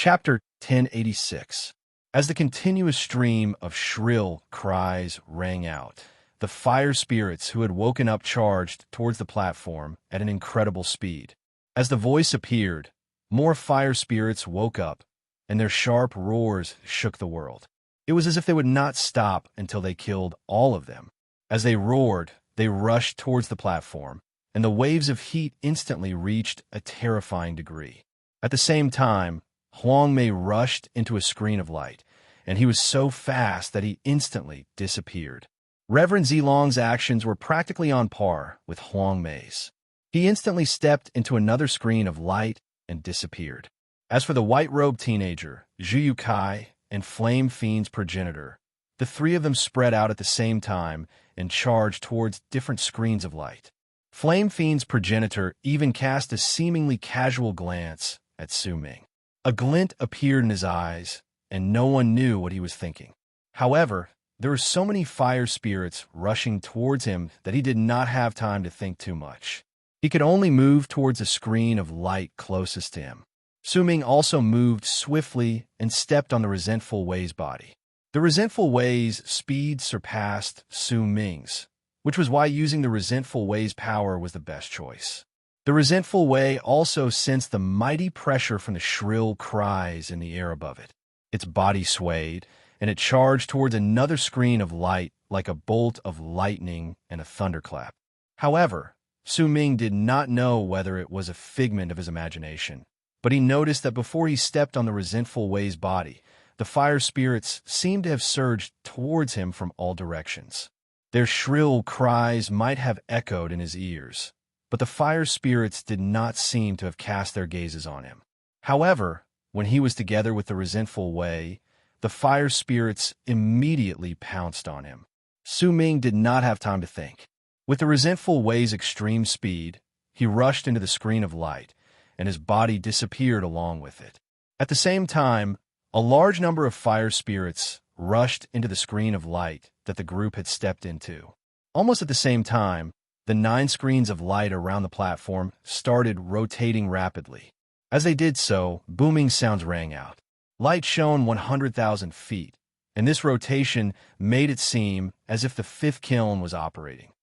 Chapter 1086. As the continuous stream of shrill cries rang out, the fire spirits who had woken up charged towards the platform at an incredible speed. As the voice appeared, more fire spirits woke up, and their sharp roars shook the world. It was as if they would not stop until they killed all of them. As they roared, they rushed towards the platform, and the waves of heat instantly reached a terrifying degree. At the same time, Huang Mei rushed into a screen of light, and he was so fast that he instantly disappeared. Reverend Zilong's actions were practically on par with Huang Mei's. He instantly stepped into another screen of light and disappeared. As for the white-robed teenager, Zhu Yukai, and Flame Fiend's progenitor, the three of them spread out at the same time and charged towards different screens of light. Flame Fiend's progenitor even cast a seemingly casual glance at Su Ming. A glint appeared in his eyes, and no one knew what he was thinking. However, there were so many fire spirits rushing towards him that he did not have time to think too much. He could only move towards a screen of light closest to him. Su Ming also moved swiftly and stepped on the resentful Wei's body. The resentful Wei's speed surpassed Su Ming's, which was why using the resentful Wei's power was the best choice. The resentful Wei also sensed the mighty pressure from the shrill cries in the air above it. Its body swayed, and it charged towards another screen of light like a bolt of lightning and a thunderclap. However, Su Ming did not know whether it was a figment of his imagination, but he noticed that before he stepped on the resentful Wei's body, the fire spirits seemed to have surged towards him from all directions. Their shrill cries might have echoed in his ears, but the fire spirits did not seem to have cast their gazes on him. However, when he was together with the resentful Wei, the fire spirits immediately pounced on him. Su Ming did not have time to think. With the resentful Wei's extreme speed, he rushed into the screen of light, and his body disappeared along with it. At the same time, a large number of fire spirits rushed into the screen of light that the group had stepped into. Almost at the same time, the 9 screens of light around the platform started rotating rapidly. As they did so, booming sounds rang out. Light shone 100,000 feet, and this rotation made it seem as if the 5th kiln was operating.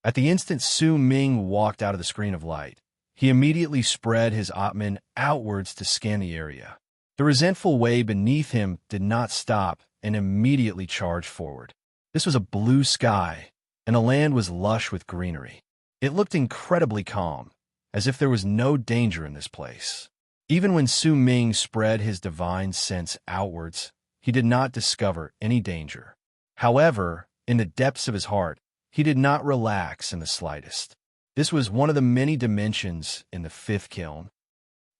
At the instant Su Ming walked out of the screen of light, he immediately spread his Atman outwards to scan the area. The resentful Wei beneath him did not stop and immediately charged forward. This was a blue sky, and the land was lush with greenery. It looked incredibly calm, as if there was no danger in this place. Even when Su Ming spread his divine sense outwards, he did not discover any danger. However, in the depths of his heart, he did not relax in the slightest. This was one of the many dimensions in the 5th kiln.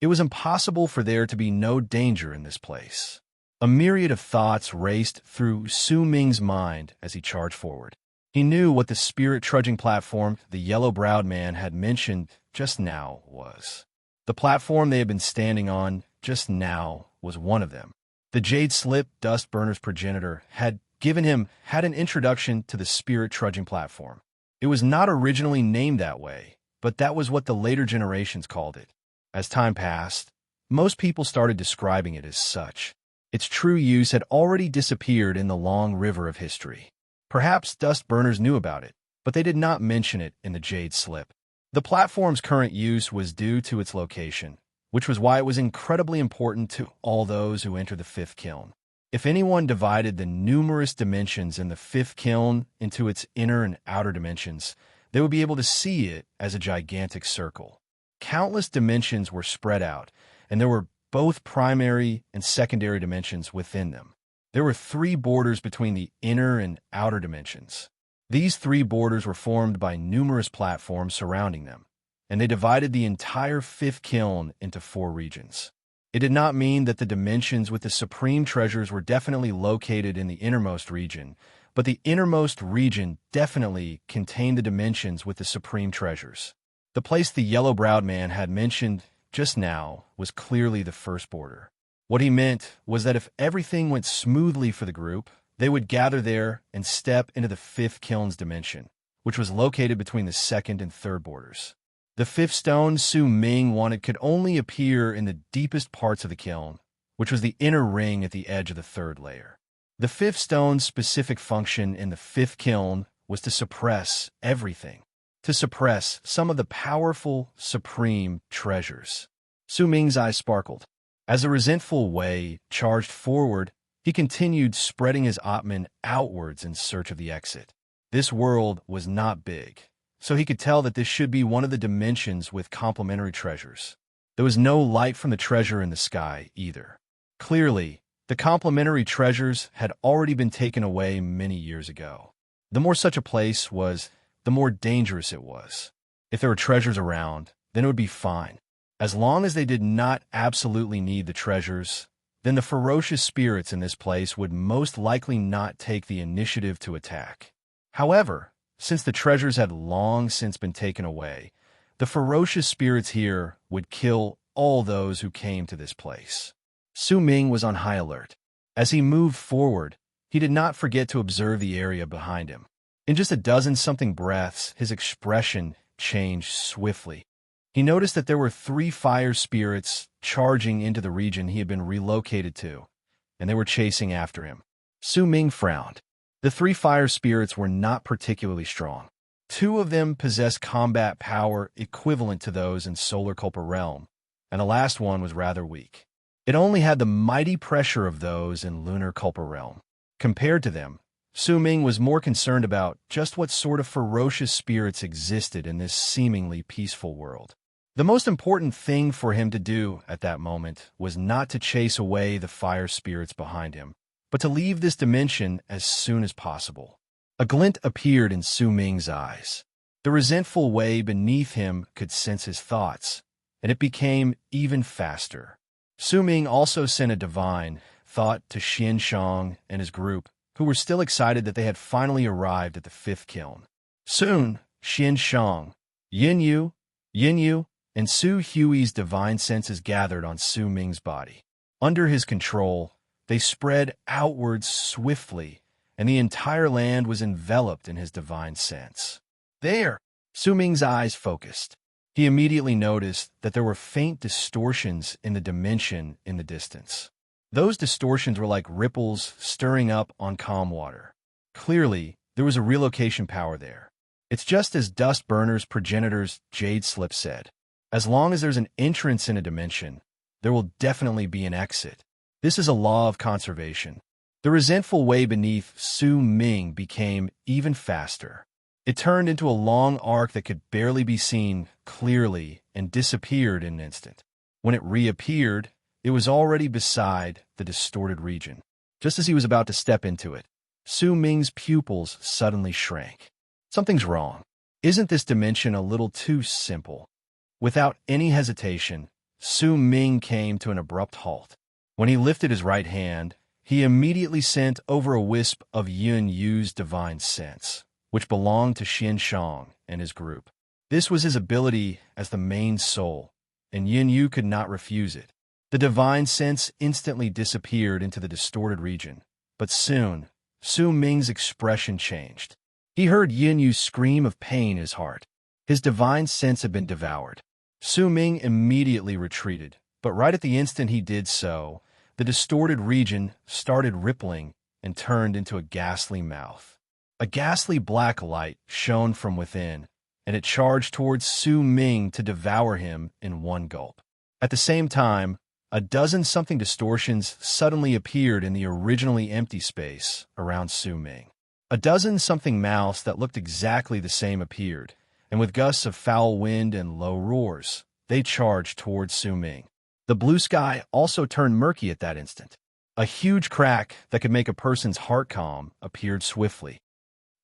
It was impossible for there to be no danger in this place. A myriad of thoughts raced through Su Ming's mind as he charged forward. He knew what the spirit-trudging platform the yellow-browed man had mentioned just now was. The platform they had been standing on just now was one of them. The Jade Slip Dustburner's progenitor had given him an introduction to the spirit-trudging platform. It was not originally named that way, but that was what the later generations called it. As time passed, most people started describing it as such. Its true use had already disappeared in the long river of history. Perhaps dust burners knew about it, but they did not mention it in the Jade Slip. The platform's current use was due to its location, which was why it was incredibly important to all those who entered the 5th kiln. If anyone divided the numerous dimensions in the 5th kiln into its inner and outer dimensions, they would be able to see it as a gigantic circle. Countless dimensions were spread out, and there were both primary and secondary dimensions within them. There were 3 borders between the inner and outer dimensions. These 3 borders were formed by numerous platforms surrounding them, and they divided the entire 5th kiln into 4 regions. It did not mean that the dimensions with the supreme treasures were definitely located in the innermost region, but the innermost region definitely contained the dimensions with the supreme treasures. The place the yellow-browed man had mentioned just now was clearly the first border. What he meant was that if everything went smoothly for the group, they would gather there and step into the 5th kiln's dimension, which was located between the 2nd and 3rd borders. The 5th stone Su Ming wanted could only appear in the deepest parts of the kiln, which was the inner ring at the edge of the third layer. The fifth stone's specific function in the fifth kiln was to suppress everything, to suppress some of the powerful, supreme treasures. Su Ming's eyes sparkled. As the resentful Wei charged forward, he continued spreading his Atman outwards in search of the exit. This world was not big, so he could tell that this should be one of the dimensions with complementary treasures. There was no light from the treasure in the sky, either. Clearly, the complementary treasures had already been taken away many years ago. The more such a place was, the more dangerous it was. If there were treasures around, then it would be fine. As long as they did not absolutely need the treasures, then the ferocious spirits in this place would most likely not take the initiative to attack. However, since the treasures had long since been taken away, the ferocious spirits here would kill all those who came to this place. Su Ming was on high alert. As he moved forward, he did not forget to observe the area behind him. In just a dozen-something breaths, his expression changed swiftly. He noticed that there were 3 fire spirits charging into the region he had been relocated to, and they were chasing after him. Su Ming frowned. The 3 fire spirits were not particularly strong. 2 of them possessed combat power equivalent to those in Solar Culpa Realm, and the last one was rather weak. It only had the mighty pressure of those in Lunar Culpa Realm. Compared to them, Su Ming was more concerned about just what sort of ferocious spirits existed in this seemingly peaceful world. The most important thing for him to do at that moment was not to chase away the fire spirits behind him, but to leave this dimension as soon as possible. A glint appeared in Su Ming's eyes. The resentful Wei beneath him could sense his thoughts, and it became even faster. Su Ming also sent a divine thought to Xian Shang and his group, who were still excited that they had finally arrived at the 5th kiln. Soon, Xian Shang, Yin Yu, and Su Hui's divine senses gathered on Su Ming's body. Under his control, they spread outwards swiftly, and the entire land was enveloped in his divine sense. There! Su Ming's eyes focused. He immediately noticed that there were faint distortions in the dimension in the distance. Those distortions were like ripples stirring up on calm water. Clearly, there was a relocation power there. It's just as Dust Burner's progenitor's Jade Slip said. As long as there's an entrance in a dimension, there will definitely be an exit. This is a law of conservation. The resentful Wei beneath Su Ming became even faster. It turned into a long arc that could barely be seen clearly and disappeared in an instant. When it reappeared, it was already beside the distorted region. Just as he was about to step into it, Su Ming's pupils suddenly shrank. Something's wrong. Isn't this dimension a little too simple? Without any hesitation, Su Ming came to an abrupt halt. When he lifted his right hand, he immediately sent over a wisp of Yin Yu's divine sense, which belonged to Xian Shang and his group. This was his ability as the main soul, and Yin Yu could not refuse it. The divine sense instantly disappeared into the distorted region, but soon, Su Ming's expression changed. He heard Yin Yu scream of pain in his heart. His divine sense had been devoured. Su Ming immediately retreated, but right at the instant he did so, the distorted region started rippling and turned into a ghastly mouth. A ghastly black light shone from within, and it charged towards Su Ming to devour him in one gulp. At the same time, a dozen-something distortions suddenly appeared in the originally empty space around Su Ming. A dozen-something mouths that looked exactly the same appeared, and with gusts of foul wind and low roars, they charged towards Su Ming. The blue sky also turned murky at that instant. A huge crack that could make a person's heart calm appeared swiftly.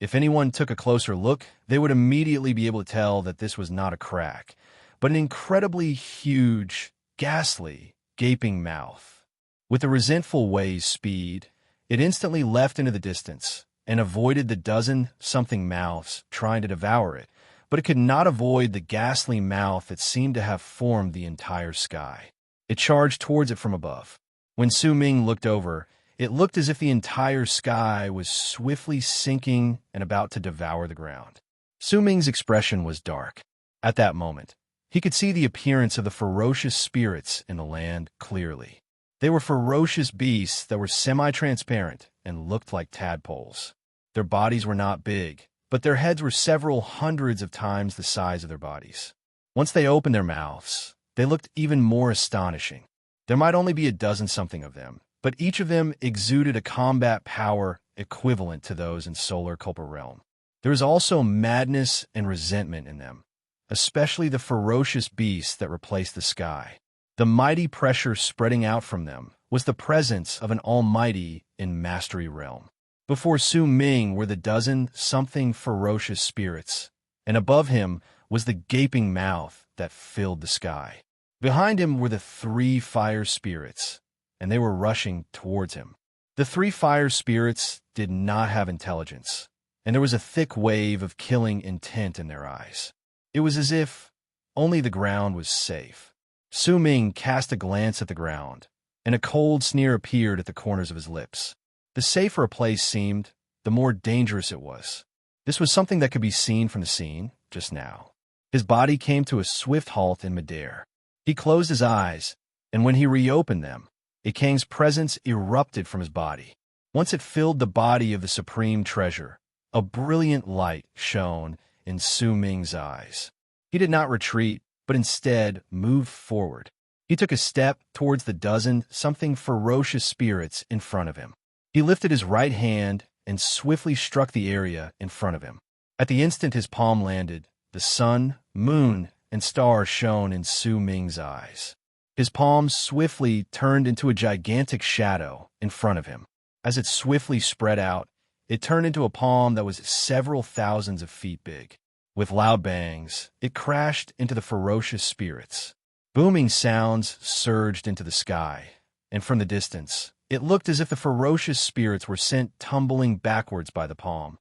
If anyone took a closer look, they would immediately be able to tell that this was not a crack, but an incredibly huge, ghastly, gaping mouth. With the resentful Wei's speed, it instantly left into the distance and avoided the dozen-something mouths trying to devour it, but it could not avoid the ghastly mouth that seemed to have formed the entire sky. It charged towards it from above. When Su Ming looked over, it looked as if the entire sky was swiftly sinking and about to devour the ground. Su Ming's expression was dark. At that moment, he could see the appearance of the ferocious spirits in the land clearly. They were ferocious beasts that were semi-transparent and looked like tadpoles. Their bodies were not big, but their heads were several hundreds of times the size of their bodies. Once they opened their mouths, they looked even more astonishing. There might only be a dozen-something of them, but each of them exuded a combat power equivalent to those in Solar Culpa realm. There was also madness and resentment in them, especially the ferocious beasts that replaced the sky. The mighty pressure spreading out from them was the presence of an almighty in Mastery realm. Before Su Ming were the dozen-something ferocious spirits, and above him was the gaping mouth that filled the sky. Behind him were the 3 fire spirits, and they were rushing towards him. The 3 fire spirits did not have intelligence, and there was a thick wave of killing intent in their eyes. It was as if only the ground was safe. Su Ming cast a glance at the ground, and a cold sneer appeared at the corners of his lips. The safer a place seemed, the more dangerous it was. This was something that could be seen from the scene just now. His body came to a swift halt in midair. He closed his eyes, and when he reopened them, Ikang's presence erupted from his body. Once it filled the body of the supreme treasure, a brilliant light shone in Su Ming's eyes. He did not retreat, but instead moved forward. He took a step towards the dozen-something ferocious spirits in front of him. He lifted his right hand and swiftly struck the area in front of him. At the instant his palm landed, the sun, moon, and stars shone in Su Ming's eyes. His palm swiftly turned into a gigantic shadow in front of him. As it swiftly spread out, it turned into a palm that was several thousands of feet big. With loud bangs, it crashed into the ferocious spirits. Booming sounds surged into the sky, and from the distance, it looked as if the ferocious spirits were sent tumbling backwards by the palm,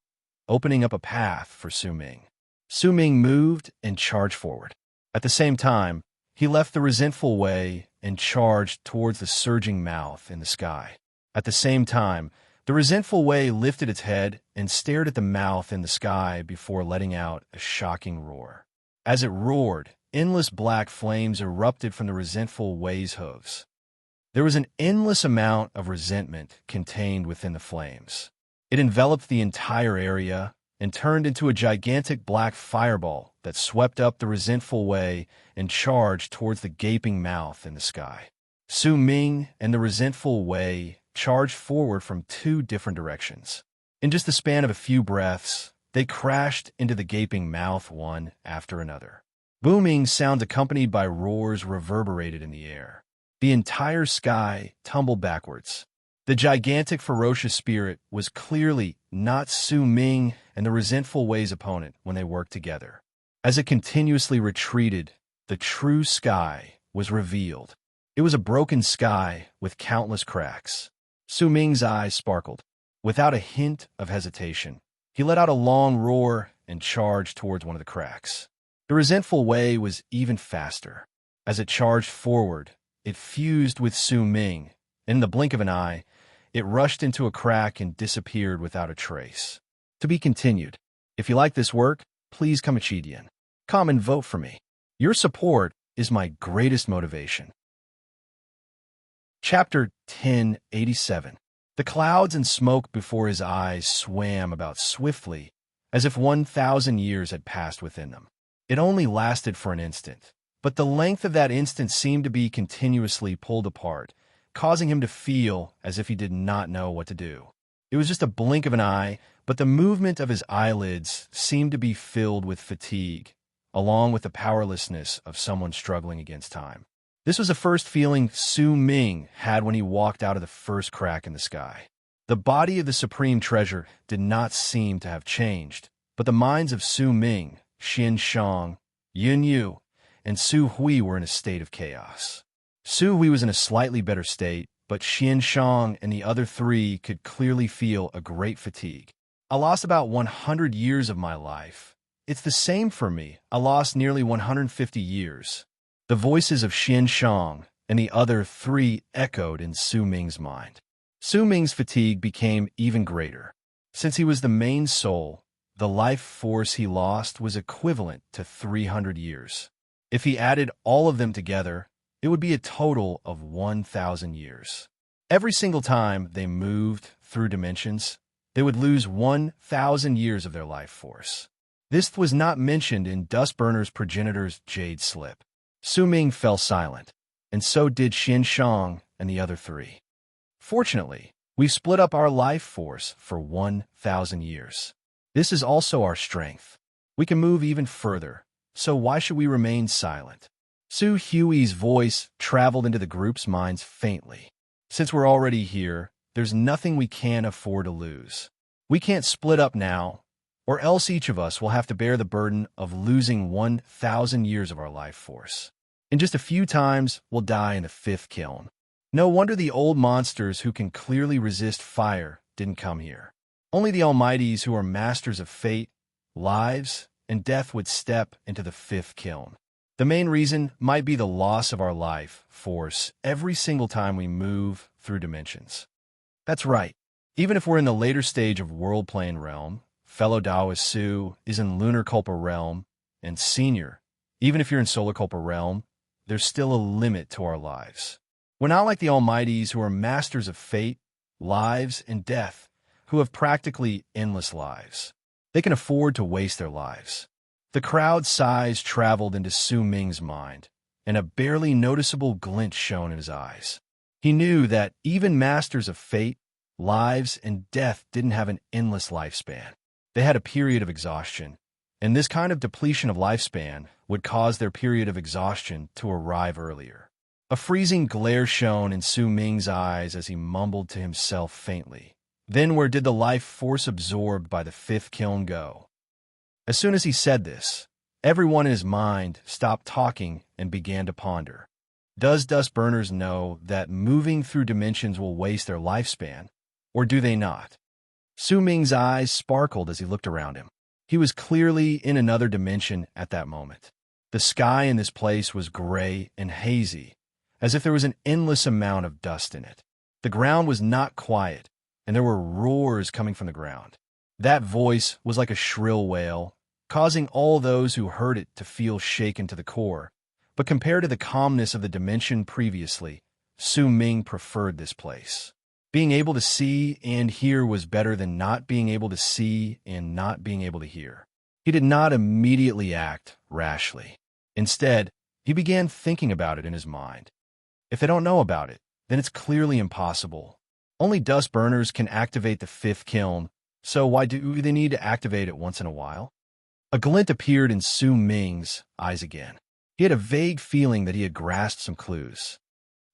opening up a path for Su Ming. Su Ming moved and charged forward. At the same time, he left the resentful way and charged towards the surging mouth in the sky. At the same time, the resentful way lifted its head and stared at the mouth in the sky before letting out a shocking roar. As it roared, endless black flames erupted from the resentful way's hooves. There was an endless amount of resentment contained within the flames. It enveloped the entire area and turned into a gigantic black fireball that swept up the resentful way and charged towards the gaping mouth in the sky. Su Ming and the resentful way charged forward from 2 different directions. In just the span of a few breaths, they crashed into the gaping mouth one after another. Booming sounds accompanied by roars reverberated in the air. The entire sky tumbled backwards. The gigantic ferocious spirit was clearly not Su Ming and the resentful way's opponent when they worked together. As it continuously retreated, the true sky was revealed. It was a broken sky with countless cracks. Su Ming's eyes sparkled. Without a hint of hesitation, he let out a long roar and charged towards one of the cracks. The resentful way was even faster. As it charged forward, it fused with Su Ming. In the blink of an eye, it rushed into a crack and disappeared without a trace. To be continued. If you like this work, please come and vote for me. Your support is my greatest motivation. Chapter 1087. The clouds and smoke before his eyes swam about swiftly, as if 1,000 years had passed within them. It only lasted for an instant, but the length of that instant seemed to be continuously pulled apart, causing him to feel as if he did not know what to do. It was just a blink of an eye, but the movement of his eyelids seemed to be filled with fatigue, along with the powerlessness of someone struggling against time. This was the first feeling Su Ming had when he walked out of the first crack in the sky. The body of the supreme treasure did not seem to have changed, but the minds of Su Ming, Xian Shang, Yun Yu, and Su Hui were in a state of chaos. Su Hui was in a slightly better state, but Xian Shang and the other 3 could clearly feel a great fatigue. I lost about 100 years of my life. It's the same for me. I lost nearly 150 years. The voices of Xian Shang and the other 3 echoed in Su Ming's mind. Su Ming's fatigue became even greater. Since he was the main soul, the life force he lost was equivalent to 300 years. If he added all of them together, it would be a total of 1,000 years. Every single time they moved through dimensions, they would lose 1,000 years of their life force. This was not mentioned in Dustburner's progenitor's jade slip. Su Ming fell silent, and so did Xin Shang and the other three. Fortunately, we've split up our life force for 1,000 years. This is also our strength. We can move even further, so why should we remain silent? Su Hui's voice traveled into the group's minds faintly. Since we're already here, there's nothing we can afford to lose. We can't split up now, or else each of us will have to bear the burden of losing 1,000 years of our life force. In just a few times, we'll die in the fifth kiln. No wonder the old monsters who can clearly resist fire didn't come here. Only the Almighties who are masters of fate, lives, and death would step into the fifth kiln. The main reason might be the loss of our life force every single time we move through dimensions. That's right. Even if we're in the later stage of World Plane Realm, fellow Taoist Su is in Lunar Culpa Realm, and Senior, even if you're in Solar Culpa Realm, there's still a limit to our lives. We're not like the Almighties who are masters of fate, lives, and death, who have practically endless lives. They can afford to waste their lives. The crowd's sighs traveled into Su Ming's mind, and a barely noticeable glint shone in his eyes. He knew that even masters of fate, lives, and death didn't have an endless lifespan. They had a period of exhaustion, and this kind of depletion of lifespan would cause their period of exhaustion to arrive earlier. A freezing glare shone in Su Ming's eyes as he mumbled to himself faintly. Then where did the life force absorbed by the fifth kiln go? As soon as he said this, everyone in his mind stopped talking and began to ponder. Does Dustburners know that moving through dimensions will waste their lifespan, or do they not? Su Ming's eyes sparkled as he looked around him. He was clearly in another dimension at that moment. The sky in this place was gray and hazy, as if there was an endless amount of dust in it. The ground was not quiet, and there were roars coming from the ground. That voice was like a shrill wail, causing all those who heard it to feel shaken to the core. But compared to the calmness of the dimension previously, Su Ming preferred this place. Being able to see and hear was better than not being able to see and not being able to hear. He did not immediately act rashly. Instead, he began thinking about it in his mind. If they don't know about it, then it's clearly impossible. Only dust burners can activate the fifth kiln, so why do they need to activate it once in a while? A glint appeared in Su Ming's eyes again. He had a vague feeling that he had grasped some clues.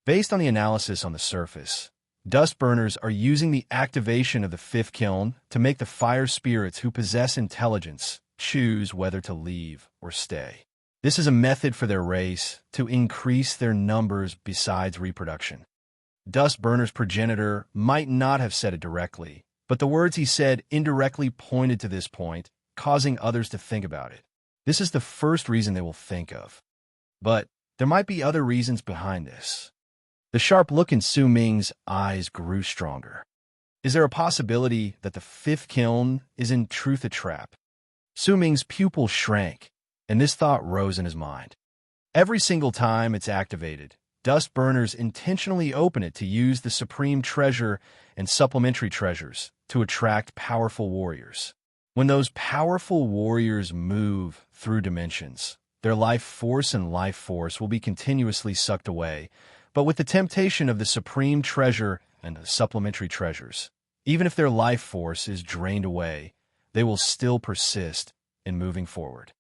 Based on the analysis on the surface, dust burners are using the activation of the fifth kiln to make the fire spirits who possess intelligence choose whether to leave or stay. This is a method for their race to increase their numbers besides reproduction. Dust Burner's progenitor might not have said it directly, but the words he said indirectly pointed to this point, causing others to think about it. This is the first reason they will think of. But there might be other reasons behind this. The sharp look in Su Ming's eyes grew stronger. Is there a possibility that the fifth kiln is in truth a trap? Su Ming's pupils shrank, and this thought rose in his mind. Every single time it's activated, dust burners intentionally open it to use the supreme treasure and supplementary treasures to attract powerful warriors. When those powerful warriors move through dimensions, their life force and life force will be continuously sucked away, but with the temptation of the supreme treasure and the supplementary treasures, even if their life force is drained away, they will still persist in moving forward.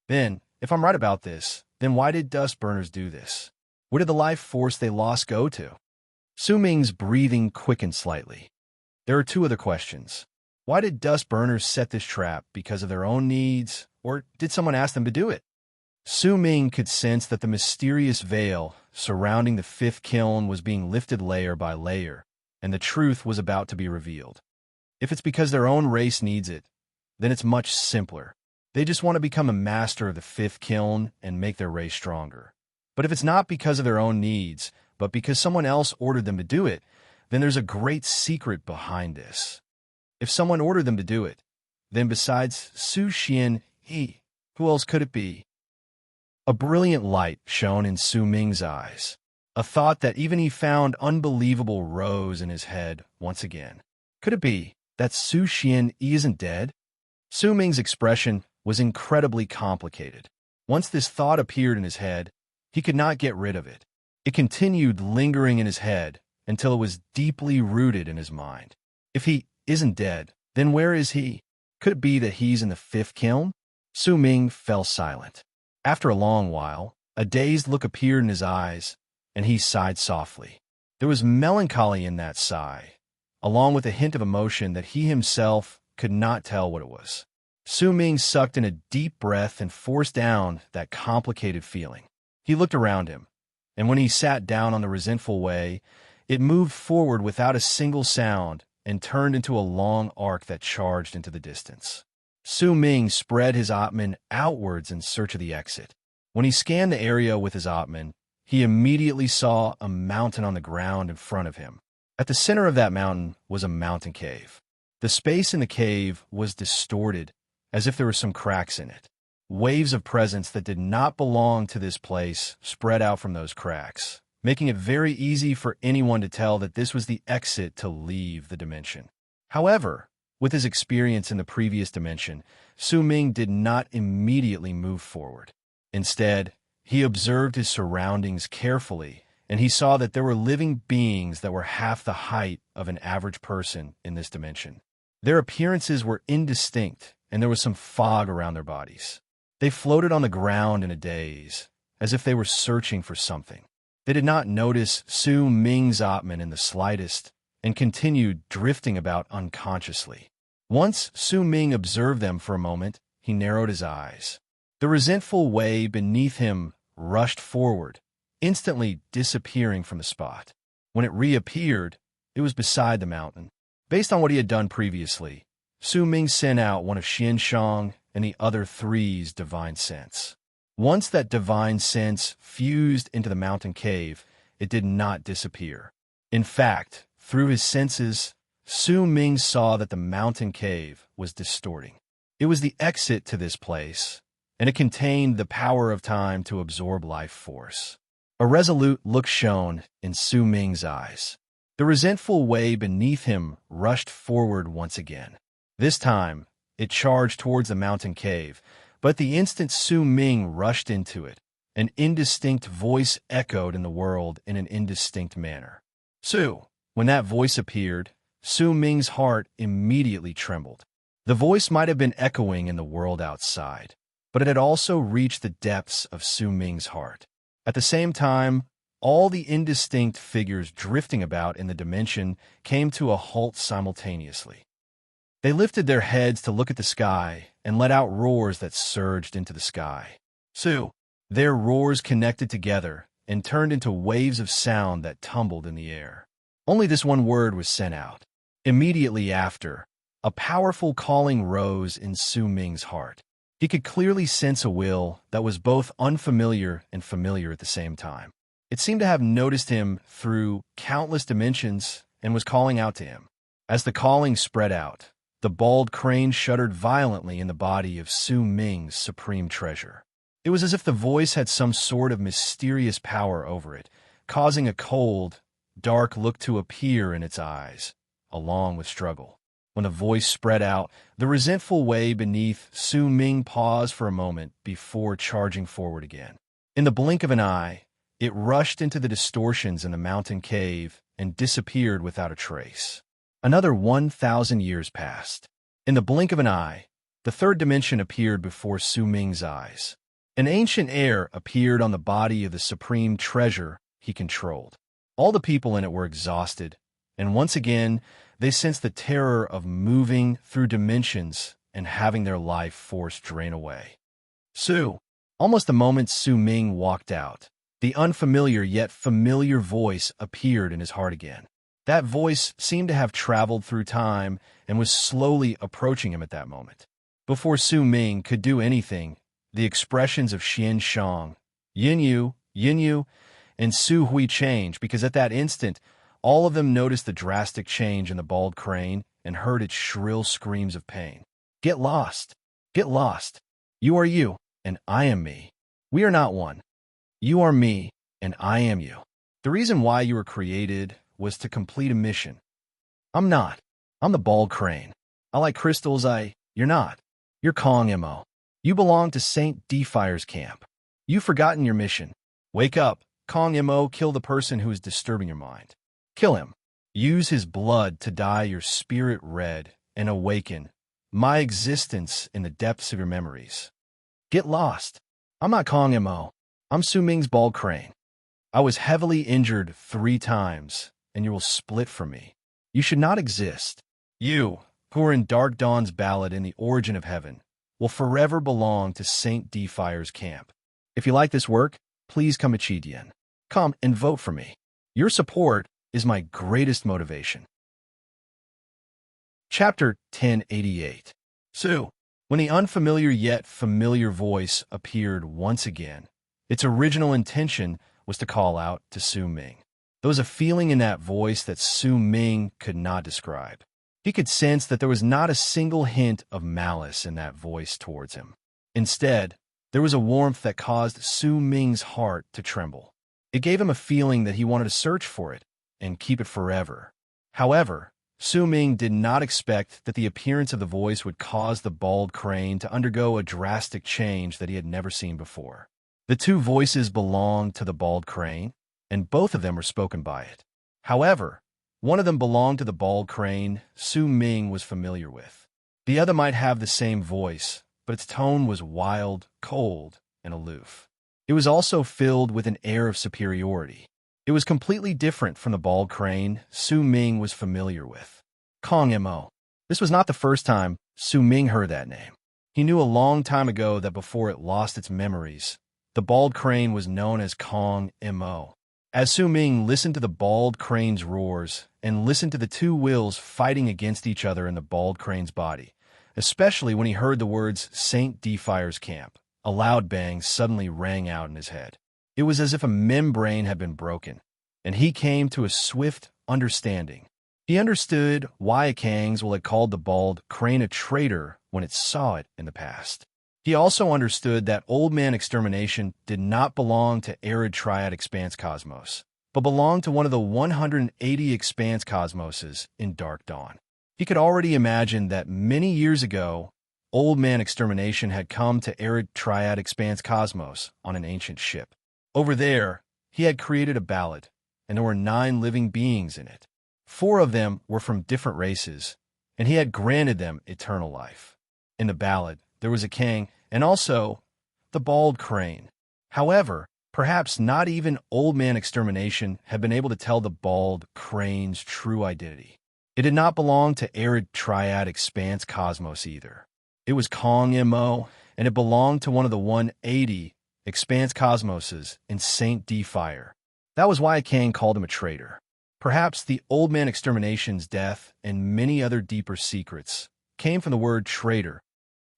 Then, if I'm right about this, then why did dust burners do this? Where did the life force they lost go to? Su Ming's breathing quickened slightly. There are two other questions. Why did dust burners set this trap? Because of their own needs, or did someone ask them to do it? Su Ming could sense that the mysterious veil surrounding the fifth kiln was being lifted layer by layer, and the truth was about to be revealed. If it's because their own race needs it, then it's much simpler. They just want to become a master of the fifth kiln and make their race stronger. But if it's not because of their own needs, but because someone else ordered them to do it, then there's a great secret behind this. If someone ordered them to do it, then besides Su Xian He, who else could it be? A brilliant light shone in Su Ming's eyes. A thought that even he found unbelievable rose in his head once again. Could it be that Su Xian isn't dead? Su Ming's expression was incredibly complicated. Once this thought appeared in his head, he could not get rid of it. It continued lingering in his head until it was deeply rooted in his mind. If he isn't dead, then where is he? Could it be that he's in the fifth kiln? Su Ming fell silent. After a long while, a dazed look appeared in his eyes, and he sighed softly. There was melancholy in that sigh, along with a hint of emotion that he himself could not tell what it was. Su Ming sucked in a deep breath and forced down that complicated feeling. He looked around him, and when he sat down on the resentful way, it moved forward without a single sound and turned into a long arc that charged into the distance. Su Ming spread his Atman outwards in search of the exit. When he scanned the area with his Atman, he immediately saw a mountain on the ground in front of him. At the center of that mountain was a mountain cave. The space in the cave was distorted, as if there were some cracks in it. Waves of presence that did not belong to this place spread out from those cracks, making it very easy for anyone to tell that this was the exit to leave the dimension. However, with his experience in the previous dimension, Su Ming did not immediately move forward. Instead, he observed his surroundings carefully, and he saw that there were living beings that were half the height of an average person in this dimension. Their appearances were indistinct, and there was some fog around their bodies. They floated on the ground in a daze, as if they were searching for something. They did not notice Su Ming's Atman in the slightest, and continued drifting about unconsciously. Once Su Ming observed them for a moment, he narrowed his eyes. The resentful way beneath him rushed forward, instantly disappearing from the spot. When it reappeared, it was beside the mountain. Based on what he had done previously, Su Ming sent out one of Xian Shang and the other three's divine sense. Once that divine sense fused into the mountain cave, it did not disappear. In fact, through his senses, Su Ming saw that the mountain cave was distorting. It was the exit to this place, and it contained the power of time to absorb life force. A resolute look shone in Su Ming's eyes. The resentful way beneath him rushed forward once again. This time, it charged towards the mountain cave, but the instant Su Ming rushed into it, an indistinct voice echoed in the world in an indistinct manner. Su! When that voice appeared, Su Ming's heart immediately trembled. The voice might have been echoing in the world outside, but it had also reached the depths of Su Ming's heart. At the same time, all the indistinct figures drifting about in the dimension came to a halt simultaneously. They lifted their heads to look at the sky and let out roars that surged into the sky. Su! Their roars connected together and turned into waves of sound that tumbled in the air. Only this one word was sent out. Immediately after, a powerful calling rose in Su Ming's heart. He could clearly sense a will that was both unfamiliar and familiar at the same time. It seemed to have noticed him through countless dimensions and was calling out to him. As the calling spread out, the bald crane shuddered violently in the body of Su Ming's supreme treasure. It was as if the voice had some sort of mysterious power over it, causing a cold, dark look to appear in its eyes, along with struggle. When the voice spread out, the resentful way beneath Su Ming paused for a moment before charging forward again. In the blink of an eye, it rushed into the distortions in the mountain cave and disappeared without a trace. Another 1,000 years passed. In the blink of an eye, the third dimension appeared before Su Ming's eyes. An ancient air appeared on the body of the supreme treasure he controlled. All the people in it were exhausted, and once again, they sensed the terror of moving through dimensions and having their life force drain away. Su! Almost the moment Su Ming walked out, the unfamiliar yet familiar voice appeared in his heart again. That voice seemed to have traveled through time and was slowly approaching him at that moment. Before Su Ming could do anything, the expressions of Xian Shang, Yin Yu, and Su Hui changed, because at that instant, all of them noticed the drastic change in the bald crane and heard its shrill screams of pain. Get lost! Get lost! You are you, and I am me. We are not one. You are me, and I am you. The reason why you were created was to complete a mission. I'm not. I'm the bald crane. I like crystals. You're not. You're Kong Mo. You belong to Saint Defire's camp. You've forgotten your mission. Wake up. Kong Mo, kill the person who is disturbing your mind. Kill him. Use his blood to dye your spirit red and awaken my existence in the depths of your memories. Get lost. I'm not Kong Mo. I'm Su Ming's bald crane. I was heavily injured 3 times, and you will split from me. You should not exist. You, who are in Dark Dawn's ballad in the origin of heaven, will forever belong to Saint Defire's camp. If you like this work, please come Chidian. Come and vote for me. Your support is my greatest motivation. Chapter 1088. Su. When the unfamiliar yet familiar voice appeared once again, its original intention was to call out to Su Ming. There was a feeling in that voice that Su Ming could not describe. He could sense that there was not a single hint of malice in that voice towards him. Instead, there was a warmth that caused Su Ming's heart to tremble. It gave him a feeling that he wanted to search for it and keep it forever. However, Su Ming did not expect that the appearance of the voice would cause the bald crane to undergo a drastic change that he had never seen before. The 2 voices belonged to the bald crane, and both of them were spoken by it. However, one of them belonged to the bald crane Su Ming was familiar with. The other might have the same voice, but its tone was wild, cold, and aloof. It was also filled with an air of superiority. It was completely different from the bald crane Su Ming was familiar with. Kong Mo. This was not the first time Su Ming heard that name. He knew a long time ago that before it lost its memories, the bald crane was known as Kong Mo. As Su Ming listened to the bald crane's roars and listened to the 2 wills fighting against each other in the bald crane's body, especially when he heard the words Saint Defire's camp, a loud bang suddenly rang out in his head. It was as if a membrane had been broken, and he came to a swift understanding. He understood why Kangs had called the bald crane a traitor when it saw it in the past. He also understood that Old Man Extermination did not belong to Arid Triad Expanse Cosmos, but belonged to one of the 180 Expanse Cosmoses in Dark Dawn. He could already imagine that many years ago, Old Man Extermination had come to Arid Triad Expanse Cosmos on an ancient ship. Over there, he had created a ballad, and there were 9 living beings in it. 4 of them were from different races, and he had granted them eternal life. In the ballad, there was a king, and also the bald crane. However, perhaps not even Old Man Extermination had been able to tell the bald crane's true identity. It did not belong to Arid Triad Expanse Cosmos either. It was Kong Mo, and it belonged to one of the 180 Expanse Cosmoses in Saint Defire. That was why Kang called him a traitor. Perhaps the Old Man Extermination's death and many other deeper secrets came from the word traitor,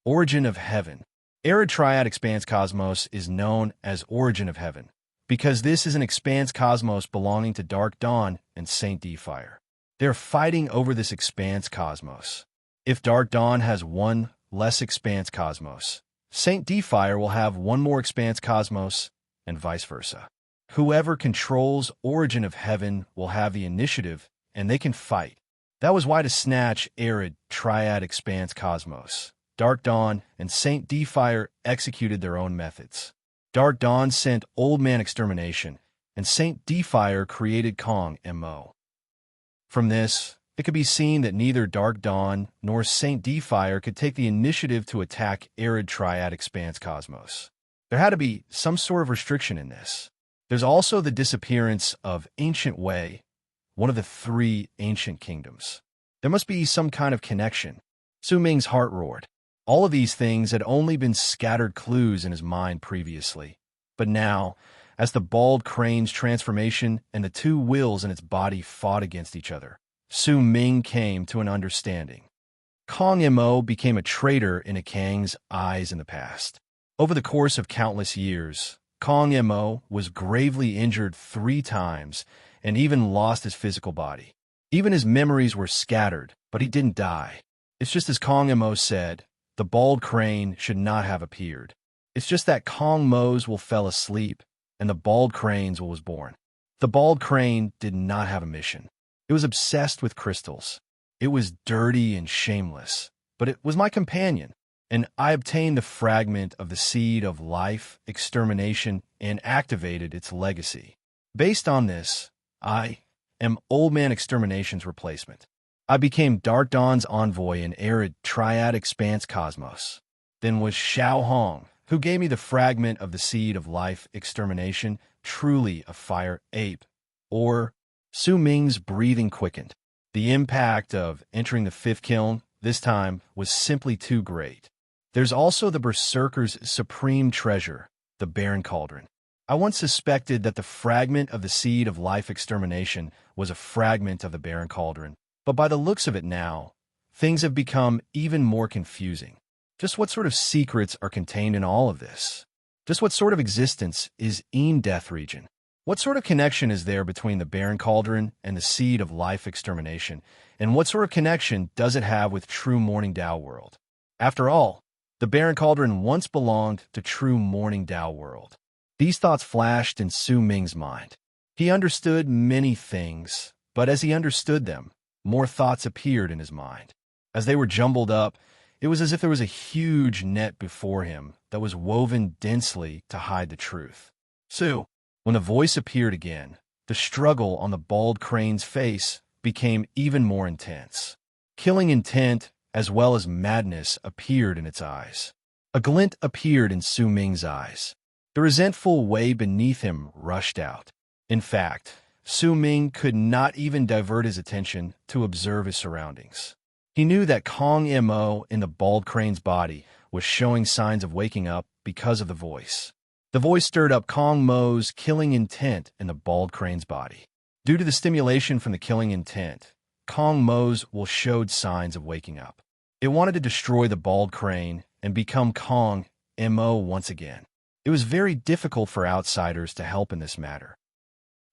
origin of heaven. Arid Triad Expanse Cosmos is known as Origin of Heaven because this is an Expanse Cosmos belonging to Dark Dawn and Saint Defire. They're fighting over this Expanse Cosmos. If Dark Dawn has 1 less Expanse Cosmos, Saint Defire will have 1 more Expanse Cosmos, and vice versa. Whoever controls Origin of Heaven will have the initiative, and they can fight. That was why to snatch Arid Triad Expanse Cosmos, Dark Dawn and Saint Defire executed their own methods. Dark Dawn sent Old Man Extermination, and Saint Defire created Kong Mo. From this, it could be seen that neither Dark Dawn nor Saint Defire could take the initiative to attack Arid Triad Expanse Cosmos. There had to be some sort of restriction in this. There's also the disappearance of Ancient Way, one of the 3 ancient kingdoms. There must be some kind of connection. Su Ming's heart roared. All of these things had only been scattered clues in his mind previously. But now, as the bald crane's transformation and the 2 wills in its body fought against each other, Su Ming came to an understanding. Kong Mo became a traitor in a Kang's eyes in the past. Over the course of countless years, Kong Mo was gravely injured 3 times and even lost his physical body. Even his memories were scattered, but he didn't die. It's just as Kong Mo said, the bald crane should not have appeared. It's just that Kong Mo's will fell asleep, and the bald crane's was born. The bald crane did not have a mission. It was obsessed with crystals. It was dirty and shameless, but it was my companion, and I obtained the fragment of the seed of life, extermination, and activated its legacy. Based on this, I am Old Man Extermination's replacement. I became Dark Dawn's envoy in arid triad expanse cosmos. Then was Xiao Hong, who gave me the fragment of the seed of life, extermination, truly a fire ape. Or Su Ming's breathing quickened. The impact of entering the fifth kiln, this time, was simply too great. There's also the Berserker's supreme treasure, the Barren Cauldron. I once suspected that the fragment of the seed of life extermination was a fragment of the Barren Cauldron, but by the looks of it now, things have become even more confusing. Just what sort of secrets are contained in all of this? Just what sort of existence is Death Region? What sort of connection is there between the Barren Cauldron and the seed of life extermination, and what sort of connection does it have with true Morning Dao World? After all, the Barren Cauldron once belonged to true Morning Dao World. These thoughts flashed in Su Ming's mind. He understood many things, but as he understood them, more thoughts appeared in his mind. As they were jumbled up, it was as if there was a huge net before him that was woven densely to hide the truth. Su, when the voice appeared again, the struggle on the bald crane's face became even more intense. Killing intent as well as madness appeared in its eyes. A glint appeared in Su Ming's eyes. The resentful way beneath him rushed out. In fact, Su Ming could not even divert his attention to observe his surroundings. He knew that Kong Mo in the bald crane's body was showing signs of waking up because of the voice. The voice stirred up Kong Mo's killing intent in the bald crane's body. Due to the stimulation from the killing intent, Kong Mo's will showed signs of waking up. It wanted to destroy the bald crane and become Kong Mo once again. It was very difficult for outsiders to help in this matter.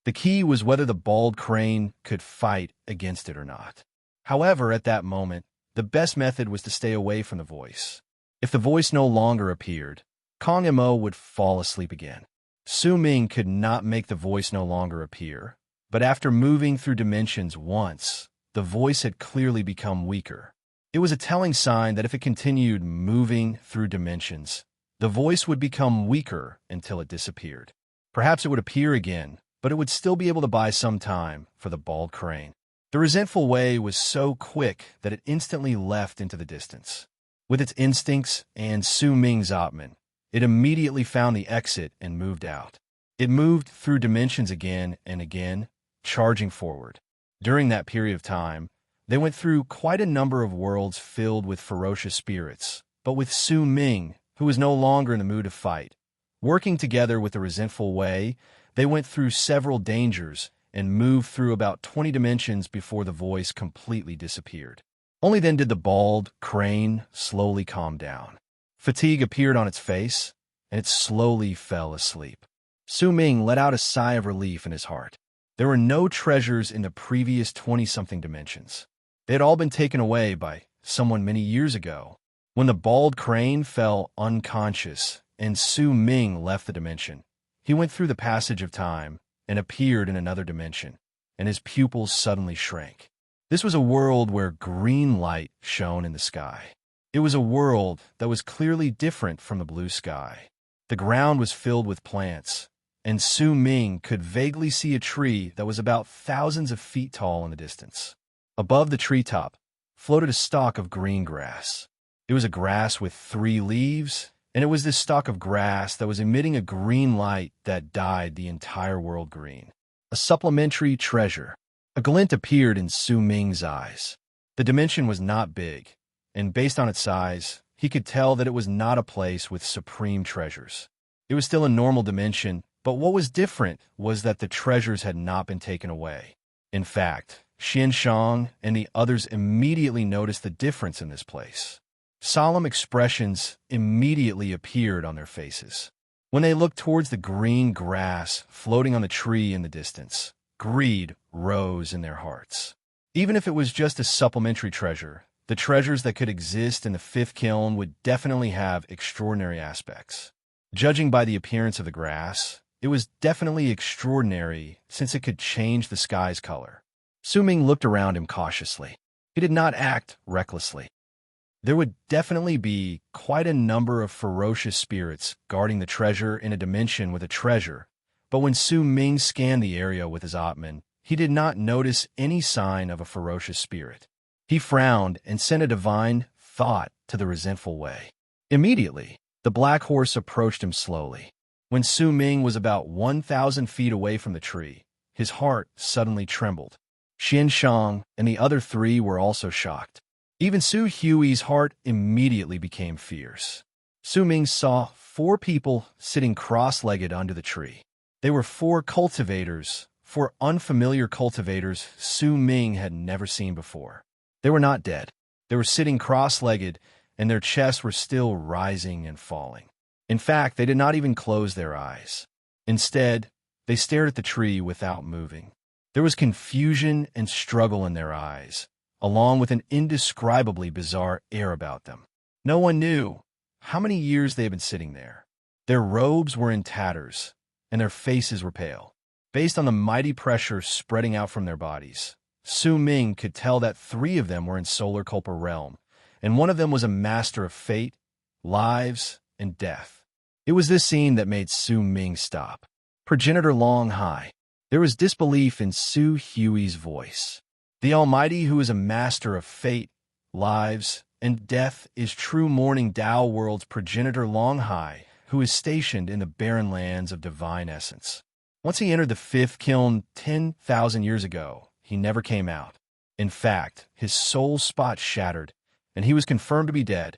The key was whether the bald crane could fight against it or not. However, at that moment, the best method was to stay away from the voice. If the voice no longer appeared, Kong Mo would fall asleep again. Su Ming could not make the voice no longer appear, but after moving through dimensions once, the voice had clearly become weaker. It was a telling sign that if it continued moving through dimensions, the voice would become weaker until it disappeared. Perhaps it would appear again, but it would still be able to buy some time for the bald crane. The resentful way was so quick that it instantly left into the distance. With its instincts and Su Ming's Atman, it immediately found the exit and moved out. It moved through dimensions again and again, charging forward. During that period of time, they went through quite a number of worlds filled with ferocious spirits, but with Su Ming, who was no longer in the mood to fight. Working together with the resentful way, they went through several dangers and moved through about 20 dimensions before the voice completely disappeared. Only then did the bald crane slowly calm down. Fatigue appeared on its face, and it slowly fell asleep. Su Ming let out a sigh of relief in his heart. There were no treasures in the previous 20-something dimensions. They had all been taken away by someone many years ago. When the bald crane fell unconscious and Su Ming left the dimension, he went through the passage of time and appeared in another dimension, and his pupils suddenly shrank. This was a world where green light shone in the sky. It was a world that was clearly different from the blue sky. The ground was filled with plants, and Su Ming could vaguely see a tree that was about thousands of feet tall in the distance. Above the treetop floated a stalk of green grass. It was a grass with 3 leaves, and it was this stalk of grass that was emitting a green light that dyed the entire world green. A supplementary treasure. A glint appeared in Su Ming's eyes. The dimension was not big, and based on its size, he could tell that it was not a place with supreme treasures. It was still a normal dimension, but what was different was that the treasures had not been taken away. In fact, Xian Shang and the others immediately noticed the difference in this place. Solemn expressions immediately appeared on their faces. When they looked towards the green grass floating on the tree in the distance, greed rose in their hearts. Even if it was just a supplementary treasure, the treasures that could exist in the 5th kiln would definitely have extraordinary aspects. Judging by the appearance of the grass, It was definitely extraordinary since it could change the sky's color. Su Ming looked around him cautiously. He did not act recklessly. There would definitely be quite a number of ferocious spirits guarding the treasure in a dimension with a treasure, but when Su Ming scanned the area with his Atman, he did not notice any sign of a ferocious spirit. He frowned and sent a divine thought to the resentful way. Immediately, the black horse approached him slowly. When Su Ming was about 1,000 feet away from the tree, his heart suddenly trembled. Xian Shang and the other three were also shocked. Even Su Hui's heart immediately became fierce. Su Ming saw 4 people sitting cross-legged under the tree. They were 4 cultivators, 4 unfamiliar cultivators Su Ming had never seen before. They were not dead. They were sitting cross-legged, and their chests were still rising and falling. In fact, they did not even close their eyes. Instead, they stared at the tree without moving. There was confusion and struggle in their eyes, along with an indescribably bizarre air about them. No one knew how many years they had been sitting there. Their robes were in tatters, and their faces were pale. Based on the mighty pressure spreading out from their bodies, Su Ming could tell that 3 of them were in Solar Culpa realm, and one of them was a master of fate, lives, and death. It was this scene that made Su Ming stop. Progenitor Long Hai. There was disbelief in Su Hui's voice. The Almighty, who is a master of fate, lives, and death, is true morning Tao world's progenitor Long Hai, who is stationed in the barren lands of divine essence. Once he entered the 5th kiln 10,000 years ago, he never came out. In fact, his soul spot shattered, and he was confirmed to be dead.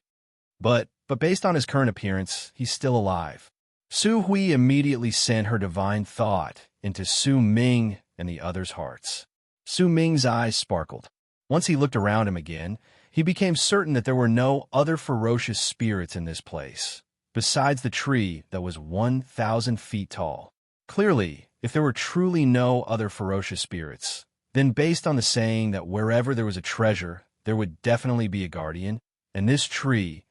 But based on his current appearance, he's still alive. Su Hui immediately sent her divine thought into Su Ming and the others' hearts. Su Ming's eyes sparkled. Once he looked around him again, he became certain that there were no other ferocious spirits in this place, besides the tree that was 1,000 feet tall. Clearly, if there were truly no other ferocious spirits, then based on the saying that wherever there was a treasure, there would definitely be a guardian, and this tree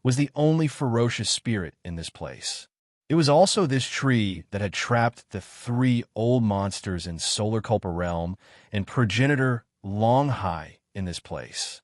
was the only ferocious spirit in this place. It was also this tree that had trapped the 3 old monsters in Solar Culpa realm and progenitor Long Hai in this place.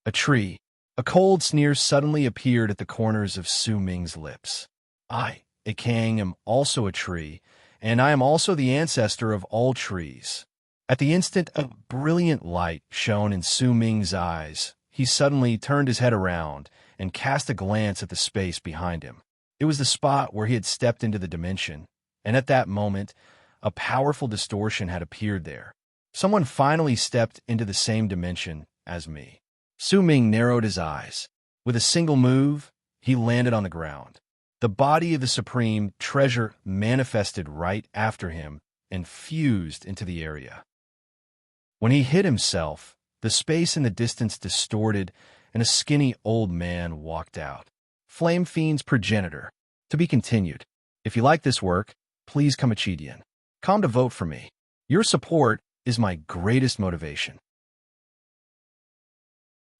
A tree. A cold sneer suddenly appeared at the corners of Su Ming's lips. I, a Kang, am also a tree, and I am also the ancestor of all trees. At the instant a brilliant light shone in Su Ming's eyes, he suddenly turned his head around and cast a glance at the space behind him. It was the spot where he had stepped into the dimension, and at that moment, a powerful distortion had appeared there. Someone finally stepped into the same dimension as me. Su Ming narrowed his eyes. With a single move, he landed on the ground. The body of the supreme treasure manifested right after him and fused into the area. When he hit himself, the space in the distance distorted, and a skinny old man walked out. Flame Fiend's progenitor. To be continued. If you like this work, please come Chidian. Come to vote for me. Your support is my greatest motivation.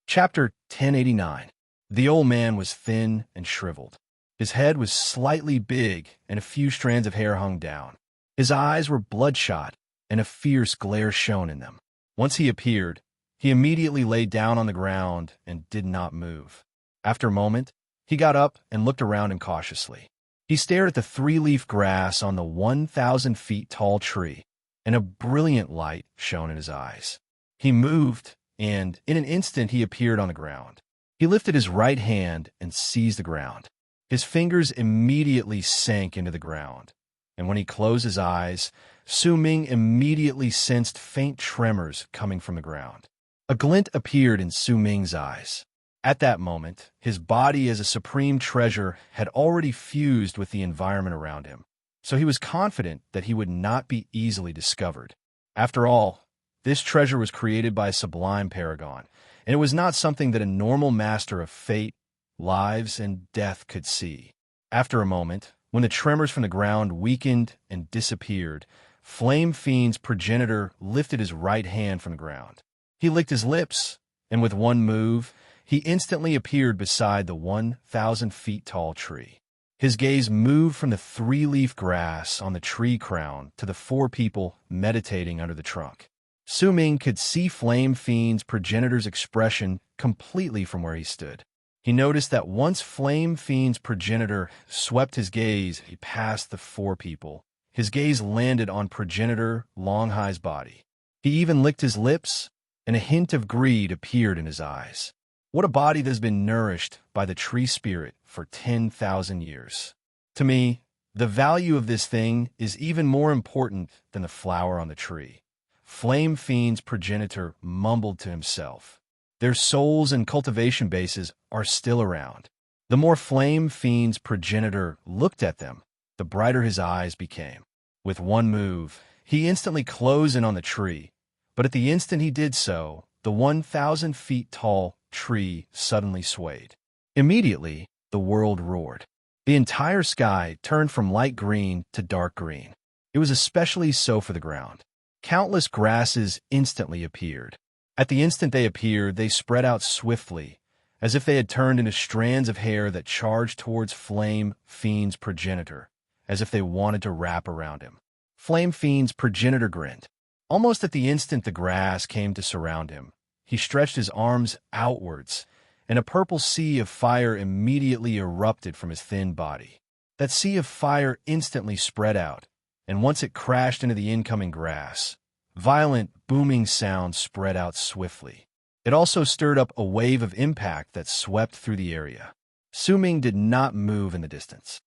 Chapter 1089. The old man was thin and shriveled. His head was slightly big, and a few strands of hair hung down. His eyes were bloodshot, and a fierce glare shone in them. Once he appeared, he immediately lay down on the ground and did not move. After a moment, he got up and looked around him cautiously. He stared at the 3-leaf grass on the 1,000 feet tall tree, and a brilliant light shone in his eyes. He moved, and in an instant he appeared on the ground. He lifted his right hand and seized the ground. His fingers immediately sank into the ground, and when he closed his eyes, Su Ming immediately sensed faint tremors coming from the ground. A glint appeared in Su Ming's eyes. At that moment, his body as a supreme treasure had already fused with the environment around him, so he was confident that he would not be easily discovered. After all, this treasure was created by a sublime paragon, and it was not something that a normal master of fate, lives, and death could see. After a moment, when the tremors from the ground weakened and disappeared, Flame Fiend's progenitor lifted his right hand from the ground. He licked his lips, and with one move, he instantly appeared beside the 1,000 feet tall tree. His gaze moved from the three-leaf grass on the tree crown to the four people meditating under the trunk. Su Ming could see Flame Fiend's progenitor's expression completely from where he stood. He noticed that once Flame Fiend's progenitor swept his gaze past the four people, his gaze landed on progenitor Longhai's body. He even licked his lips, and a hint of greed appeared in his eyes. What a body that has been nourished by the tree spirit for 10,000 years. To me, the value of this thing is even more important than the flower on the tree. Flame Fiend's progenitor mumbled to himself. Their souls and cultivation bases are still around. The more Flame Fiend's progenitor looked at them, the brighter his eyes became. With one move, he instantly closed in on the tree, but at the instant he did so, the 1,000 feet tall tree suddenly swayed. Immediately, the world roared. The entire sky turned from light green to dark green. It was especially so for the ground. Countless grasses instantly appeared. At the instant they appeared, they spread out swiftly, as if they had turned into strands of hair that charged towards Flame Fiend's progenitor, as if they wanted to wrap around him. Flame Fiend's progenitor grinned. Almost at the instant the grass came to surround him, he stretched his arms outwards, and a purple sea of fire immediately erupted from his thin body. That sea of fire instantly spread out, and once it crashed into the incoming grass, violent, booming sounds spread out swiftly. It also stirred up a wave of impact that swept through the area. Su Ming did not move in the distance.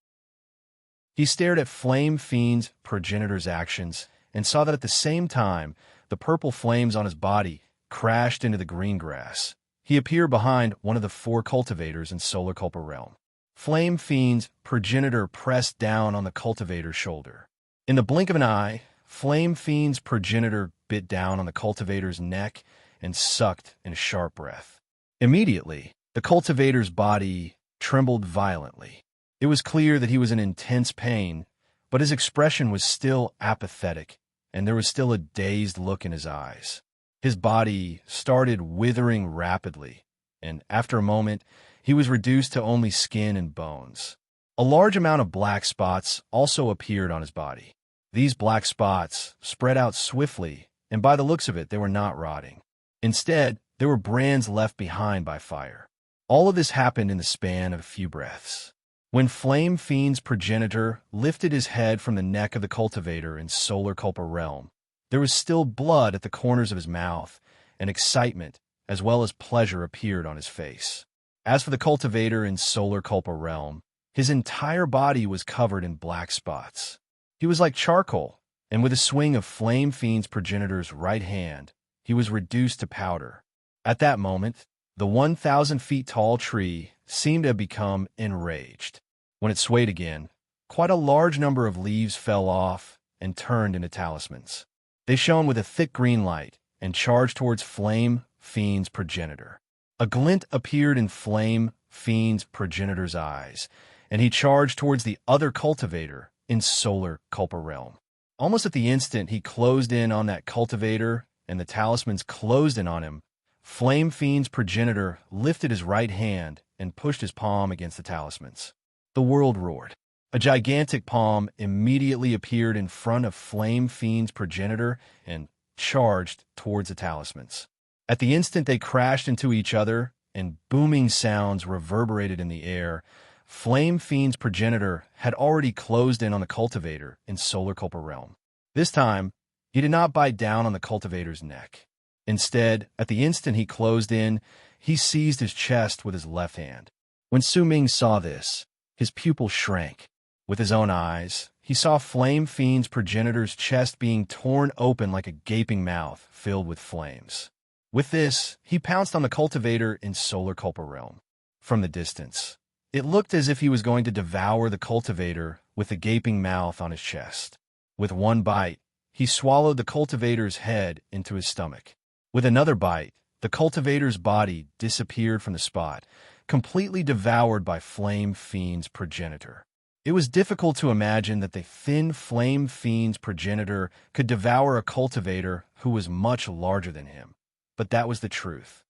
He stared at Flame Fiend's progenitor's actions and saw that at the same time, the purple flames on his body crashed into the green grass. He appeared behind one of the four cultivators in Solar Culpa realm. Flame Fiend's progenitor pressed down on the cultivator's shoulder. In the blink of an eye, Flame Fiend's progenitor bit down on the cultivator's neck and sucked in a sharp breath. Immediately, the cultivator's body trembled violently. It was clear that he was in intense pain, but his expression was still apathetic, and there was still a dazed look in his eyes. His body started withering rapidly, and after a moment, he was reduced to only skin and bones. A large amount of black spots also appeared on his body. These black spots spread out swiftly, and by the looks of it, they were not rotting. Instead, they were brands left behind by fire. All of this happened in the span of a few breaths. When Flame Fiend's progenitor lifted his head from the neck of the cultivator in Solar Culpa realm, there was still blood at the corners of his mouth, and excitement as well as pleasure appeared on his face. As for the cultivator in Solar Culpa realm, his entire body was covered in black spots. He was like charcoal, and with a swing of Flame Fiend's progenitor's right hand, he was reduced to powder. At that moment, the 1,000 feet tall tree seemed to have become enraged. When it swayed again, quite a large number of leaves fell off and turned into talismans. They shone with a thick green light and charged towards Flame Fiend's progenitor. A glint appeared in Flame Fiend's progenitor's eyes, and he charged towards the other cultivator in Solar Culpa realm. Almost at the instant he closed in on that cultivator and the talismans closed in on him, Flame Fiend's progenitor lifted his right hand and pushed his palm against the talismans. The world roared. A gigantic palm immediately appeared in front of Flame Fiend's progenitor and charged towards the talismans. At the instant they crashed into each other and booming sounds reverberated in the air, Flame Fiend's progenitor had already closed in on the cultivator in Solar Culpa realm. This time, he did not bite down on the cultivator's neck. Instead, at the instant he closed in, he seized his chest with his left hand. When Su Ming saw this, his pupil shrank. With his own eyes, he saw Flame Fiend's progenitor's chest being torn open like a gaping mouth filled with flames. With this, he pounced on the cultivator in Solar Culpa realm. From the distance, it looked as if he was going to devour the cultivator with the gaping mouth on his chest. With one bite, he swallowed the cultivator's head into his stomach. With another bite, the cultivator's body disappeared from the spot, completely devoured by Flame Fiend's progenitor. It was difficult to imagine that the thin Flame Fiend's progenitor could devour a cultivator who was much larger than him, but that was the truth.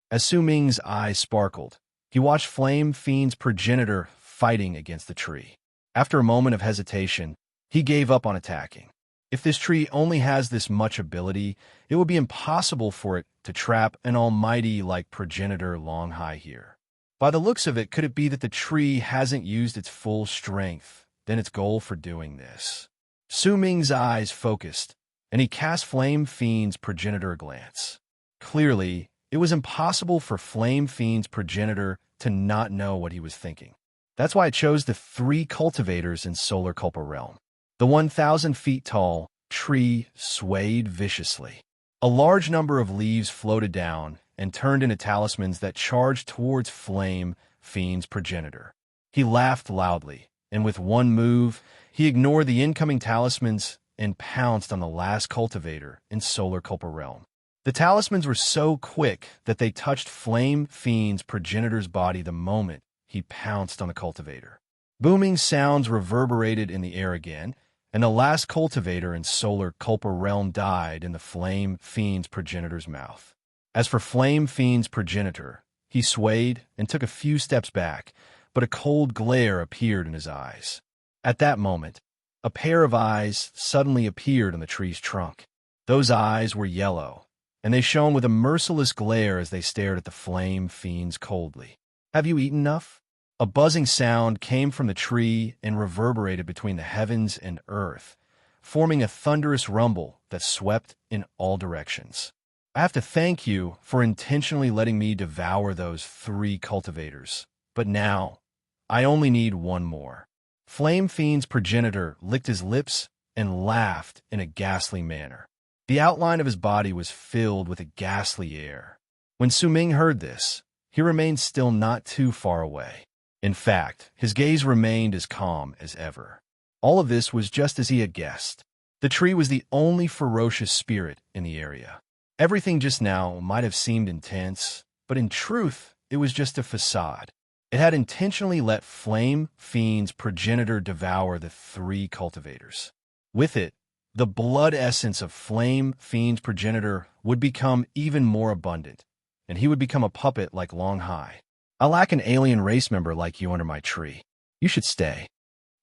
As Su Ming's eyes sparkled, he watched Flame Fiend's progenitor fighting against the tree. After a moment of hesitation, he gave up on attacking. If this tree only has this much ability, it would be impossible for it to trap an almighty like progenitor Long High here. By the looks of it, could it be that the tree hasn't used its full strength, then its goal for doing this? Su Ming's eyes focused, and he cast Flame Fiend's progenitor a glance. Clearly, it was impossible for Flame Fiend's progenitor to not know what he was thinking. That's why it chose the 3 cultivators in Solar Culpa Realm. The 1,000 feet tall tree swayed viciously. A large number of leaves floated down and turned into talismans that charged towards Flame Fiend's progenitor. He laughed loudly, and with one move, he ignored the incoming talismans and pounced on the last cultivator in Solar Culpa Realm. The talismans were so quick that they touched Flame Fiend's progenitor's body the moment he pounced on the cultivator. Booming sounds reverberated in the air again, and the last cultivator in Solar Culpa Realm died in the Flame Fiend's progenitor's mouth. As for Flame Fiend's progenitor, he swayed and took a few steps back, but a cold glare appeared in his eyes. At that moment, a pair of eyes suddenly appeared on the tree's trunk. Those eyes were yellow, and they shone with a merciless glare as they stared at the Flame Fiends coldly. "Have you eaten enough?" A buzzing sound came from the tree and reverberated between the heavens and earth, forming a thunderous rumble that swept in all directions. "I have to thank you for intentionally letting me devour those 3 cultivators, but now I only need one more." Flame Fiend's progenitor licked his lips and laughed in a ghastly manner. The outline of his body was filled with a ghastly air. When Su Ming heard this, he remained still not too far away. In fact, his gaze remained as calm as ever. All of this was just as he had guessed. The tree was the only ferocious spirit in the area. Everything just now might have seemed intense, but in truth, it was just a facade. It had intentionally let Flame Fiend's progenitor devour the 3 cultivators. With it, the blood essence of Flame Fiend's progenitor would become even more abundant, and he would become a puppet like Long High. "I lack an alien race member like you under my tree. You should stay."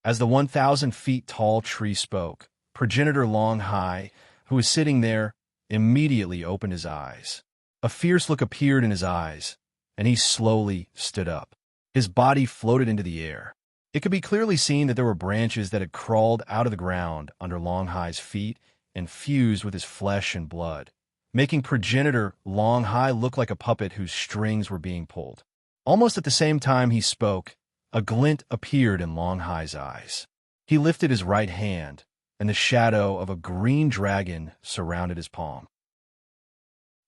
As the 1,000 feet tall tree spoke, progenitor Long High, who was sitting there, immediately opened his eyes. A fierce look appeared in his eyes, and he slowly stood up. His body floated into the air. It could be clearly seen that there were branches that had crawled out of the ground under Long High's feet and fused with his flesh and blood, making progenitor Long High look like a puppet whose strings were being pulled. Almost at the same time he spoke, a glint appeared in Long High's eyes. He lifted his right hand, and the shadow of a green dragon surrounded his palm.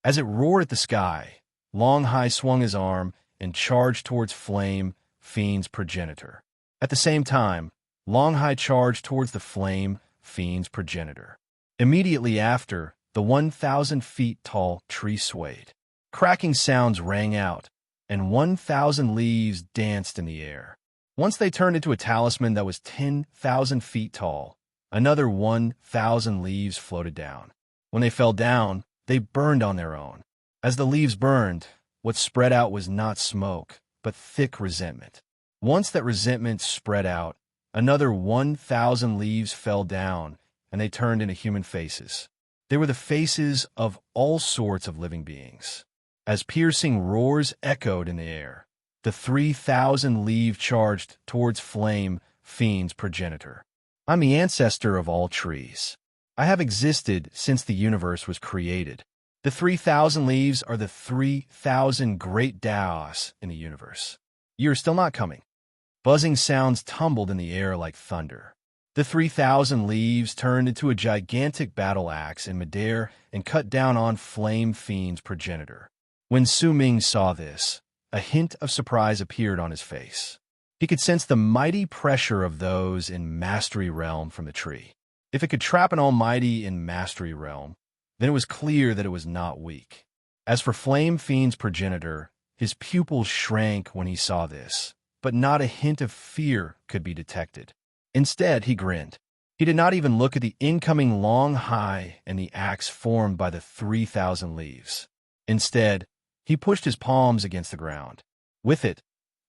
As it roared at the sky, Long High swung his arm and charged towards Flame Fiend's progenitor. At the same time, Long High charged towards the Flame Fiend's progenitor. Immediately after, the 1,000 feet tall tree swayed. Cracking sounds rang out, and 1,000 leaves danced in the air. Once they turned into a talisman that was 10,000 feet tall, another 1,000 leaves floated down. When they fell down, they burned on their own. As the leaves burned, what spread out was not smoke, but thick resentment. Once that resentment spread out, another 1,000 leaves fell down, and they turned into human faces. They were the faces of all sorts of living beings. As piercing roars echoed in the air, the 3,000 leaves charged towards Flame Fiend's progenitor. "I'm the ancestor of all trees. I have existed since the universe was created. The 3,000 leaves are the 3,000 great Daos in the universe. You are still not coming." Buzzing sounds tumbled in the air like thunder. The 3,000 leaves turned into a gigantic battle axe in midair and cut down on Flame Fiend's progenitor. When Su Ming saw this, a hint of surprise appeared on his face. He could sense the mighty pressure of those in Mastery Realm from the tree. If it could trap an almighty in Mastery Realm, then it was clear that it was not weak. As for Flame Fiend's progenitor, his pupils shrank when he saw this, but not a hint of fear could be detected. Instead, he grinned. He did not even look at the incoming Long High and the axe formed by the 3,000 leaves. Instead, he pushed his palms against the ground. With it,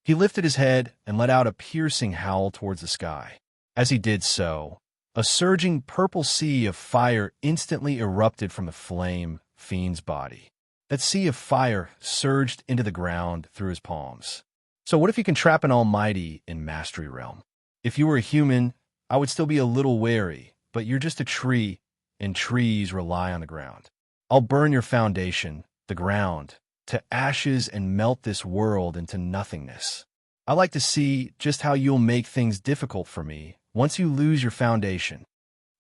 He lifted his head and let out a piercing howl towards the sky. As he did so, a surging purple sea of fire instantly erupted from the flame fiend's body. That sea of fire surged into the ground through his palms. So what if you can trap an almighty in Mastery Realm? If you were a human, I would still be a little wary, but you're just a tree, and trees rely on the ground. I'll burn your foundation, the ground, to ashes and melt this world into nothingness. I like to see just how you'll make things difficult for me once you lose your foundation.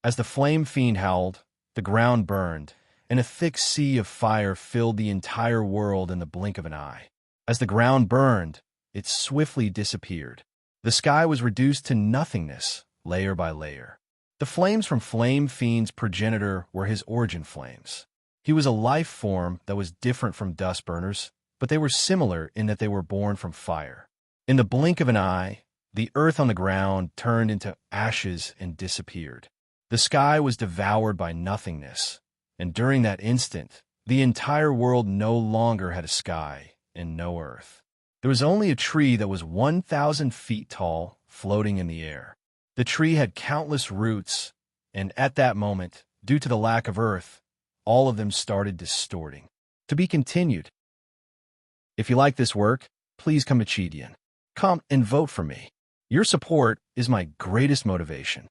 As the flame fiend howled, the ground burned, and a thick sea of fire filled the entire world in the blink of an eye. As the ground burned, it swiftly disappeared. The sky was reduced to nothingness, layer by layer. The flames from Flame Fiend's progenitor were his origin flames. He was a life form that was different from dust burners, but they were similar in that they were born from fire. In the blink of an eye, the earth on the ground turned into ashes and disappeared. The sky was devoured by nothingness, and during that instant, the entire world no longer had a sky and no earth. There was only a tree that was 1,000 feet tall, floating in the air. The tree had countless roots, and at that moment, due to the lack of earth, all of them started distorting. To be continued. If you like this work, please come to Chidian. Come and vote for me. Your support is my greatest motivation.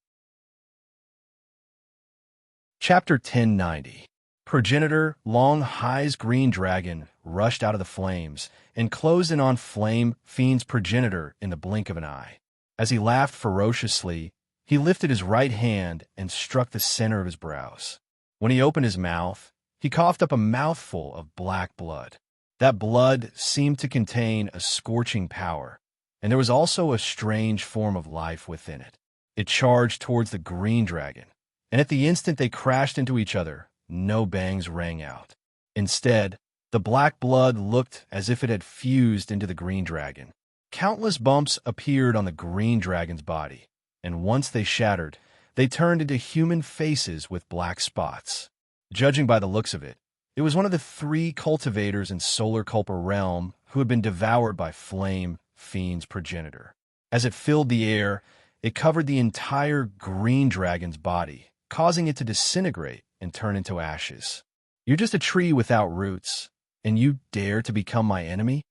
Chapter 1090. Progenitor Long High's green dragon rushed out of the flames and closed in on Flame Fiend's progenitor in the blink of an eye. As he laughed ferociously, he lifted his right hand and struck the center of his brows. When he opened his mouth, he coughed up a mouthful of black blood. That blood seemed to contain a scorching power, and there was also a strange form of life within it. It charged towards the green dragon, and at the instant they crashed into each other, no bangs rang out. Instead, the black blood looked as if it had fused into the green dragon. Countless bumps appeared on the green dragon's body, and once they shattered, they turned into human faces with black spots. Judging by the looks of it, it was one of the 3 cultivators in Solar Culper Realm who had been devoured by Flame Fiend's progenitor. As it filled the air, it covered the entire green dragon's body, causing it to disintegrate and turn into ashes. You're just a tree without roots, and you dare to become my enemy?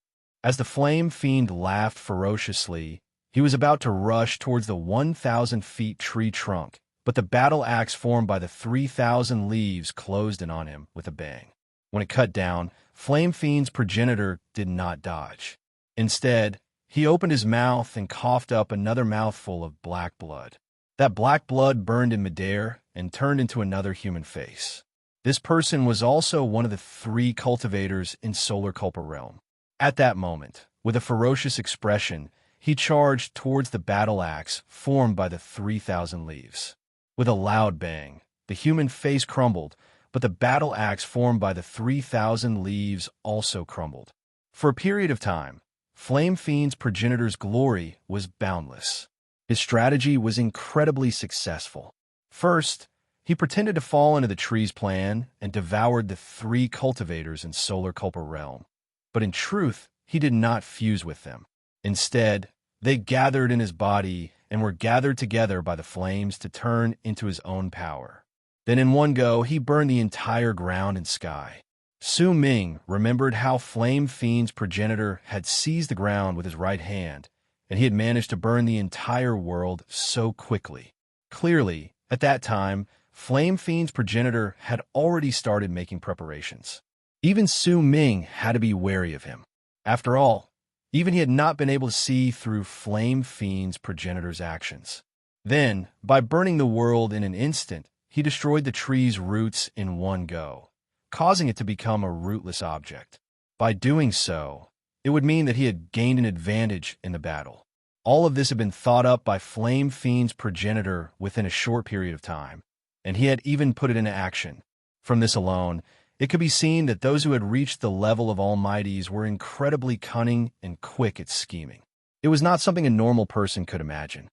As the Flame Fiend laughed ferociously, he was about to rush towards the 1,000 feet tree trunk, but the battle axe formed by the 3,000 leaves closed in on him with a bang. When it cut down, Flame Fiend's progenitor did not dodge. Instead, he opened his mouth and coughed up another mouthful of black blood. That black blood burned in midair and turned into another human face. This person was also one of the 3 cultivators in Solar Culper Realm. At that moment, with a ferocious expression, he charged towards the battle axe formed by the 3,000 leaves. With a loud bang, the human face crumbled, but the battle axe formed by the 3,000 leaves also crumbled. For a period of time, Flame Fiend's progenitor's glory was boundless. His strategy was incredibly successful. First, he pretended to fall into the tree's plan and devoured the 3 cultivators in Solar Culper Realm. But in truth, he did not fuse with them. Instead, they gathered in his body and were gathered together by the flames to turn into his own power. Then in one go, he burned the entire ground and sky. Su Ming remembered how Flame Fiend's progenitor had seized the ground with his right hand, and he had managed to burn the entire world so quickly. Clearly, at that time, Flame Fiend's progenitor had already started making preparations. Even Su Ming had to be wary of him. After all, even he had not been able to see through Flame Fiend's progenitor's actions. Then, by burning the world in an instant, he destroyed the tree's roots in one go, causing it to become a rootless object. By doing so, it would mean that he had gained an advantage in the battle. All of this had been thought up by Flame Fiend's progenitor within a short period of time, and he had even put it into action. From this alone, it could be seen that those who had reached the level of Almighties were incredibly cunning and quick at scheming. It was not something a normal person could imagine.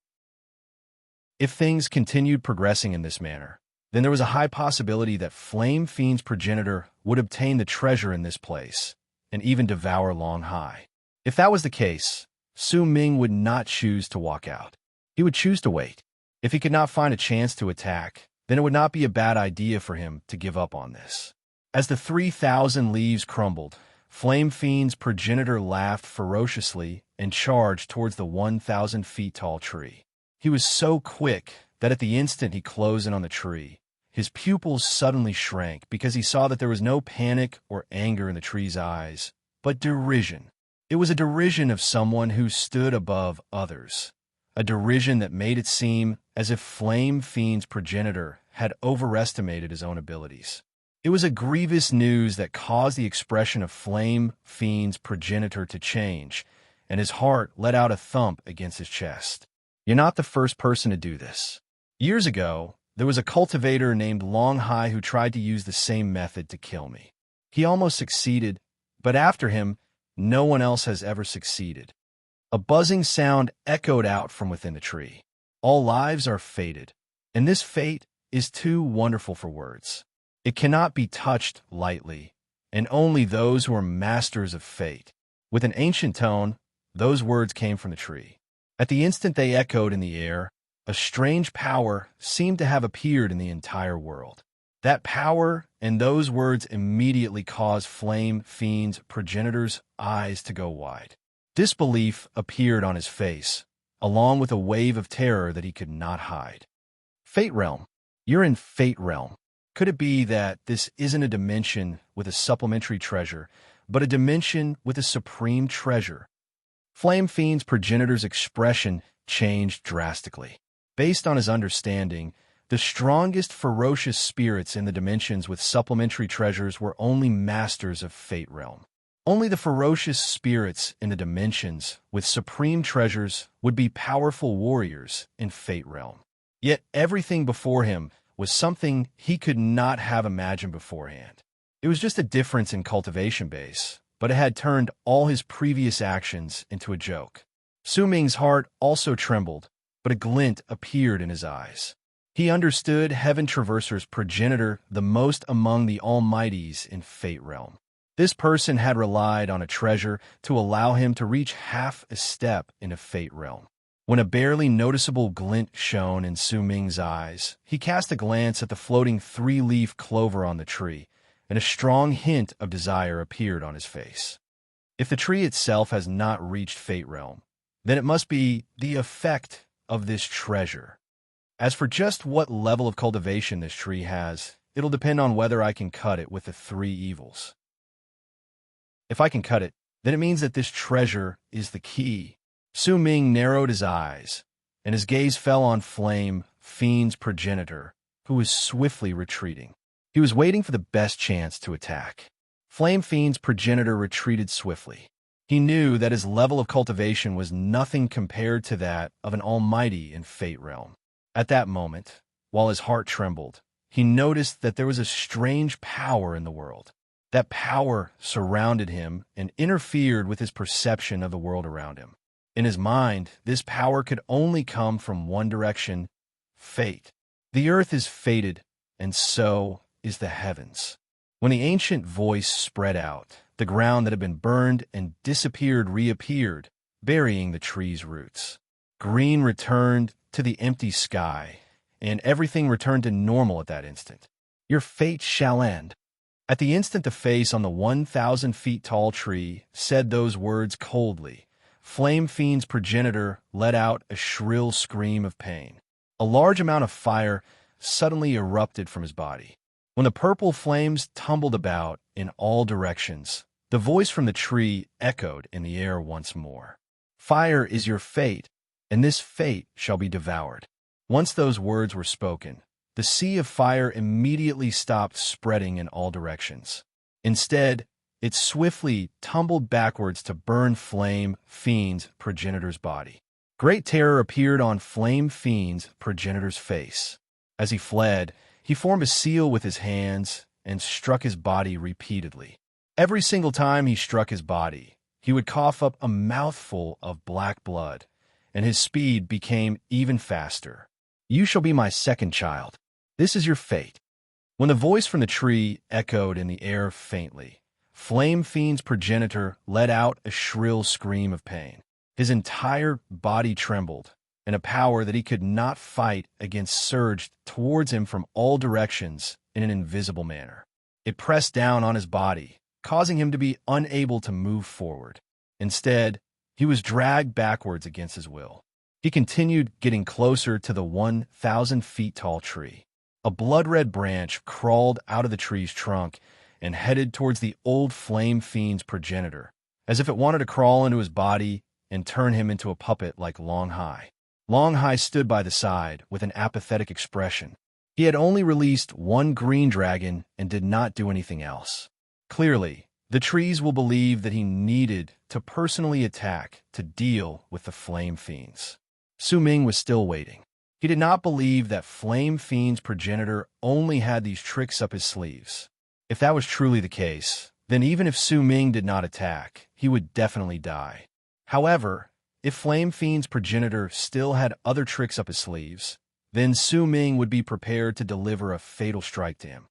If things continued progressing in this manner, then there was a high possibility that Flame Fiend's progenitor would obtain the treasure in this place, and even devour Long High. If that was the case, Su Ming would not choose to walk out. He would choose to wait. If he could not find a chance to attack, then it would not be a bad idea for him to give up on this. As the 3,000 leaves crumbled, Flame Fiend's progenitor laughed ferociously and charged towards the 1,000 feet tall tree. He was so quick that at the instant he closed in on the tree, his pupils suddenly shrank because he saw that there was no panic or anger in the tree's eyes, but derision. It was a derision of someone who stood above others, a derision that made it seem as if Flame Fiend's progenitor had overestimated his own abilities. It was a grievous news that caused the expression of Flame Fiend's progenitor to change, and his heart let out a thump against his chest. You're not the first person to do this. Years ago, there was a cultivator named Long Hai who tried to use the same method to kill me. He almost succeeded, but after him, no one else has ever succeeded. A buzzing sound echoed out from within the tree. All lives are fated, and this fate is too wonderful for words. It cannot be touched lightly, and only those who are masters of fate. With an ancient tone, those words came from the tree. At the instant they echoed in the air, a strange power seemed to have appeared in the entire world. That power and those words immediately caused Flame Fiend's progenitor's eyes to go wide. Disbelief appeared on his face, along with a wave of terror that he could not hide. Fate Realm. You're in Fate Realm. Could it be that this isn't a dimension with a supplementary treasure, but a dimension with a supreme treasure? Flame Fiend's progenitor's expression changed drastically. Based on his understanding, the strongest ferocious spirits in the dimensions with supplementary treasures were only masters of Fate Realm. Only the ferocious spirits in the dimensions with supreme treasures would be powerful warriors in Fate Realm. Yet everything before him was something he could not have imagined beforehand. It was just a difference in cultivation base, but it had turned all his previous actions into a joke. Su Ming's heart also trembled, but a glint appeared in his eyes. He understood Heaven Traverser's progenitor the most among the Almighties in Fate Realm. This person had relied on a treasure to allow him to reach half a step into Fate Realm. When a barely noticeable glint shone in Su Ming's eyes, he cast a glance at the floating 3-leaf clover on the tree, and a strong hint of desire appeared on his face. If the tree itself has not reached Fate Realm, then it must be the effect of this treasure. As for just what level of cultivation this tree has, it'll depend on whether I can cut it with the 3 evils. If I can cut it, then it means that this treasure is the key. Su Ming narrowed his eyes, and his gaze fell on Flame Fiend's progenitor, who was swiftly retreating. He was waiting for the best chance to attack. Flame Fiend's progenitor retreated swiftly. He knew that his level of cultivation was nothing compared to that of an almighty in Fate Realm. At that moment, while his heart trembled, he noticed that there was a strange power in the world. That power surrounded him and interfered with his perception of the world around him. In his mind, this power could only come from one direction: fate. The earth is fated, and so is the heavens. When the ancient voice spread out, the ground that had been burned and disappeared reappeared, burying the tree's roots. Green returned to the empty sky, and everything returned to normal at that instant. Your fate shall end. At the instant the face on the 1,000 feet tall tree said those words coldly, Flame Fiend's progenitor let out a shrill scream of pain. A large amount of fire suddenly erupted from his body. When the purple flames tumbled about in all directions, the voice from the tree echoed in the air once more. Fire is your fate, and this fate shall be devoured. Once those words were spoken, the sea of fire immediately stopped spreading in all directions. Instead, it swiftly tumbled backwards to burn Flame Fiend's progenitor's body. Great terror appeared on Flame Fiend's progenitor's face. As he fled, he formed a seal with his hands and struck his body repeatedly. Every single time he struck his body, he would cough up a mouthful of black blood, and his speed became even faster. You shall be my second child. This is your fate. When the voice from the tree echoed in the air faintly, Flame Fiend's progenitor let out a shrill scream of pain. His entire body trembled, and a power that he could not fight against surged towards him from all directions in an invisible manner. It pressed down on his body, causing him to be unable to move forward. Instead, he was dragged backwards against his will. He continued getting closer to the 1,000 feet tall tree. A blood-red branch crawled out of the tree's trunk and headed towards the old flame fiend's progenitor, as if it wanted to crawl into his body and turn him into a puppet like Longhai. Longhai stood by the side with an apathetic expression. He had only released one green dragon and did not do anything else. Clearly, the trees will believe that he needed to personally attack to deal with the flame fiends. Su Ming was still waiting. He did not believe that flame fiend's progenitor only had these tricks up his sleeves. If that was truly the case, then even if Su Ming did not attack, he would definitely die. However, if flame fiend's progenitor still had other tricks up his sleeves, then Su Ming would be prepared to deliver a fatal strike to him.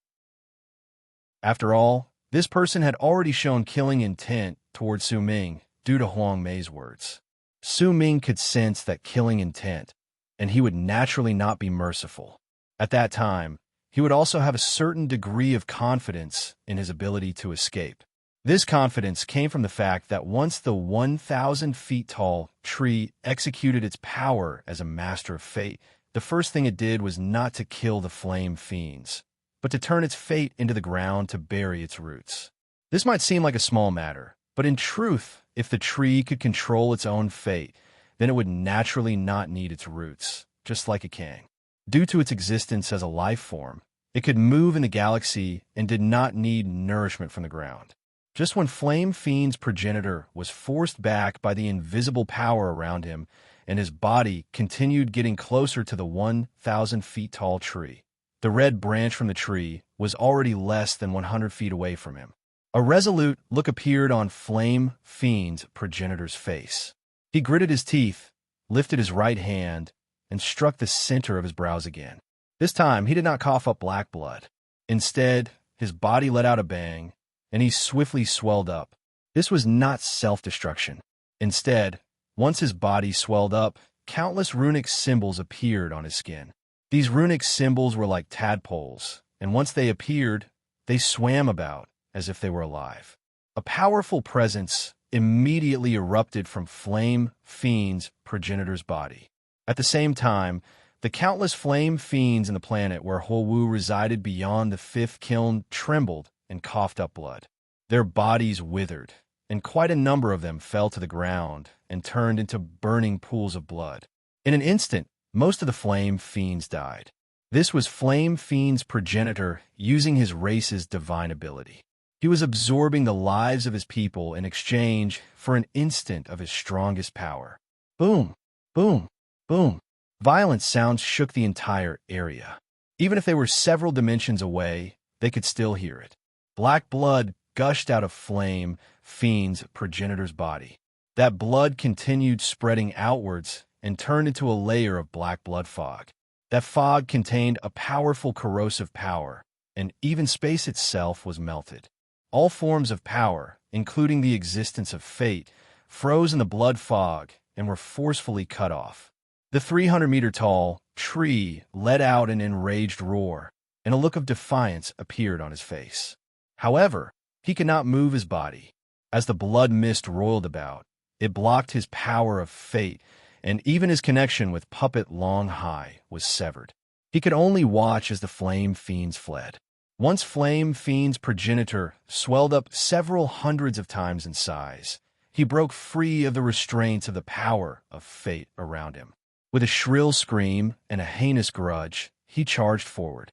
After all, this person had already shown killing intent towards Su Ming due to Huang Mei's words. Su Ming could sense that killing intent, and he would naturally not be merciful. At that time, he would also have a certain degree of confidence in his ability to escape. This confidence came from the fact that once the 1,000 feet tall tree executed its power as a master of fate, the first thing it did was not to kill the flame fiends, but to turn its fate into the ground to bury its roots. This might seem like a small matter, but in truth, if the tree could control its own fate, then it would naturally not need its roots, just like a king. Due to its existence as a life form, it could move in the galaxy and did not need nourishment from the ground. Just when Flame Fiend's progenitor was forced back by the invisible power around him, and his body continued getting closer to the 1,000 feet tall tree, the red branch from the tree was already less than 100 feet away from him. A resolute look appeared on Flame Fiend's progenitor's face. He gritted his teeth, lifted his right hand, and struck the center of his brows again. This time, he did not cough up black blood. Instead, his body let out a bang, and he swiftly swelled up. This was not self-destruction. Instead, once his body swelled up, countless runic symbols appeared on his skin. These runic symbols were like tadpoles, and once they appeared, they swam about as if they were alive. A powerful presence immediately erupted from Flame Fiend's progenitor's body. At the same time, the countless flame fiends in the planet where Huowu resided beyond the fifth kiln trembled and coughed up blood. Their bodies withered, and quite a number of them fell to the ground and turned into burning pools of blood. In an instant, most of the flame fiends died. This was Flame Fiend's progenitor using his race's divine ability. He was absorbing the lives of his people in exchange for an instant of his strongest power. Boom, boom, boom. Violent sounds shook the entire area. Even if they were several dimensions away, they could still hear it. Black blood gushed out of Flame Fiend's progenitor's body. That blood continued spreading outwards and turned into a layer of black blood fog. That fog contained a powerful corrosive power, and even space itself was melted. All forms of power, including the existence of fate, froze in the blood fog and were forcefully cut off. The 300-meter-tall tree let out an enraged roar, and a look of defiance appeared on his face. However, he could not move his body. As the blood mist roiled about, it blocked his power of fate, and even his connection with puppet Longhai was severed. He could only watch as the flame fiends fled. Once Flame Fiend's progenitor swelled up several hundreds of times in size, he broke free of the restraints of the power of fate around him. With a shrill scream and a heinous grudge, he charged forward.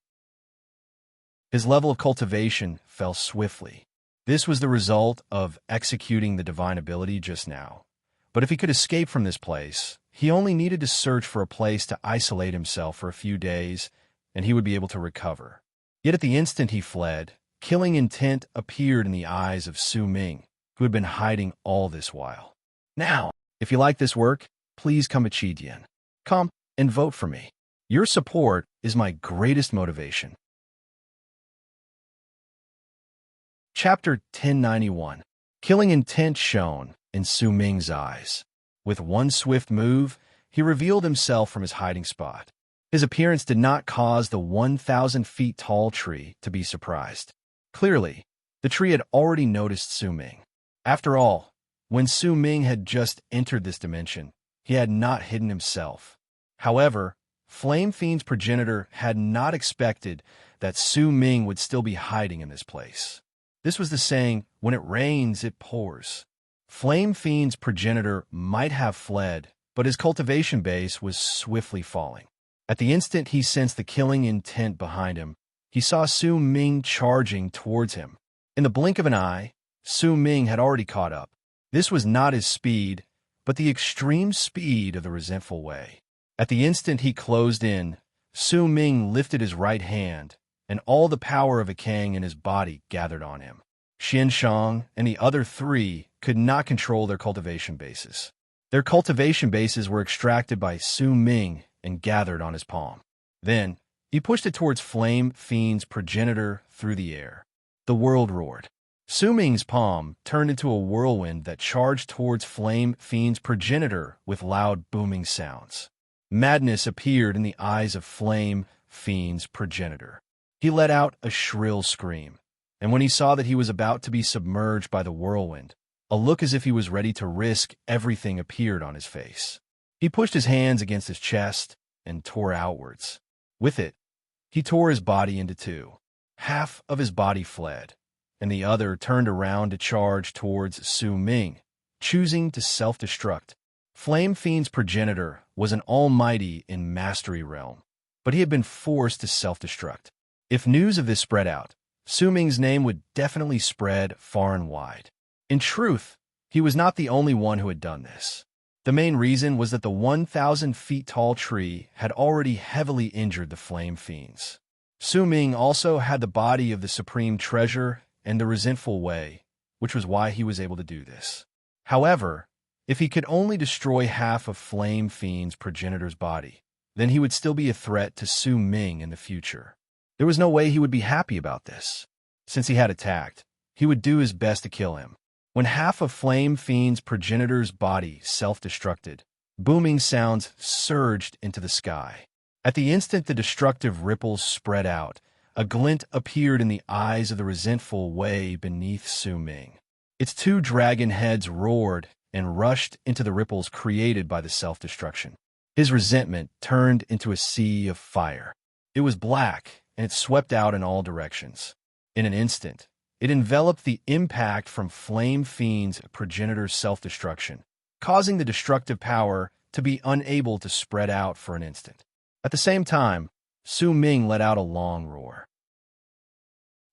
His level of cultivation fell swiftly. This was the result of executing the divine ability just now. But if he could escape from this place, he only needed to search for a place to isolate himself for a few days, and he would be able to recover. Yet at the instant he fled, killing intent appeared in the eyes of Su Ming, who had been hiding all this while. Now, if you like this work, please come to Qidian. Come and vote for me. Your support is my greatest motivation. Chapter 1091. Killing intent shown in Su Ming's eyes. With one swift move, he revealed himself from his hiding spot. His appearance did not cause the 1,000 feet tall tree to be surprised. Clearly, the tree had already noticed Su Ming. After all, when Su Ming had just entered this dimension, he had not hidden himself. However, Flame Fiend's progenitor had not expected that Su Ming would still be hiding in this place. This was the saying, when it rains, it pours. Flame Fiend's progenitor might have fled, but his cultivation base was swiftly falling. At the instant he sensed the killing intent behind him, he saw Su Ming charging towards him. In the blink of an eye, Su Ming had already caught up. This was not his speed, but the extreme speed of the resentful way. At the instant he closed in, Su Ming lifted his right hand, and all the power of a Kang in his body gathered on him. Xian Shang and the other three could not control their cultivation bases. Their cultivation bases were extracted by Su Ming and gathered on his palm. Then, he pushed it towards Flame Fiend's progenitor through the air. The world roared. Su Ming's palm turned into a whirlwind that charged towards Flame Fiend's progenitor with loud booming sounds. Madness appeared in the eyes of Flame Fiend's progenitor. He let out a shrill scream, and when he saw that he was about to be submerged by the whirlwind, a look as if he was ready to risk everything appeared on his face. He pushed his hands against his chest and tore outwards. With it, he tore his body into two. Half of his body fled, and the other turned around to charge towards Su Ming, choosing to self-destruct. Flame Fiend's progenitor was an almighty in Mastery Realm, but he had been forced to self-destruct. If news of this spread out, Su Ming's name would definitely spread far and wide. In truth, he was not the only one who had done this. The main reason was that the 1,000 feet tall tree had already heavily injured the Flame Fiends. Su Ming also had the body of the Supreme Treasure and the Resentful Way, which was why he was able to do this. However, if he could only destroy half of Flame Fiend's progenitor's body, then he would still be a threat to Su Ming in the future. There was no way he would be happy about this. Since he had attacked, he would do his best to kill him. When half of Flame Fiend's progenitor's body self-destructed, booming sounds surged into the sky. At the instant the destructive ripples spread out, a glint appeared in the eyes of the Resentful Way beneath Su Ming. Its two dragon heads roared and rushed into the ripples created by the self-destruction. His resentment turned into a sea of fire. It was black, and it swept out in all directions. In an instant, it enveloped the impact from Flame Fiend's progenitor's self-destruction, causing the destructive power to be unable to spread out for an instant. At the same time, Su Ming let out a long roar.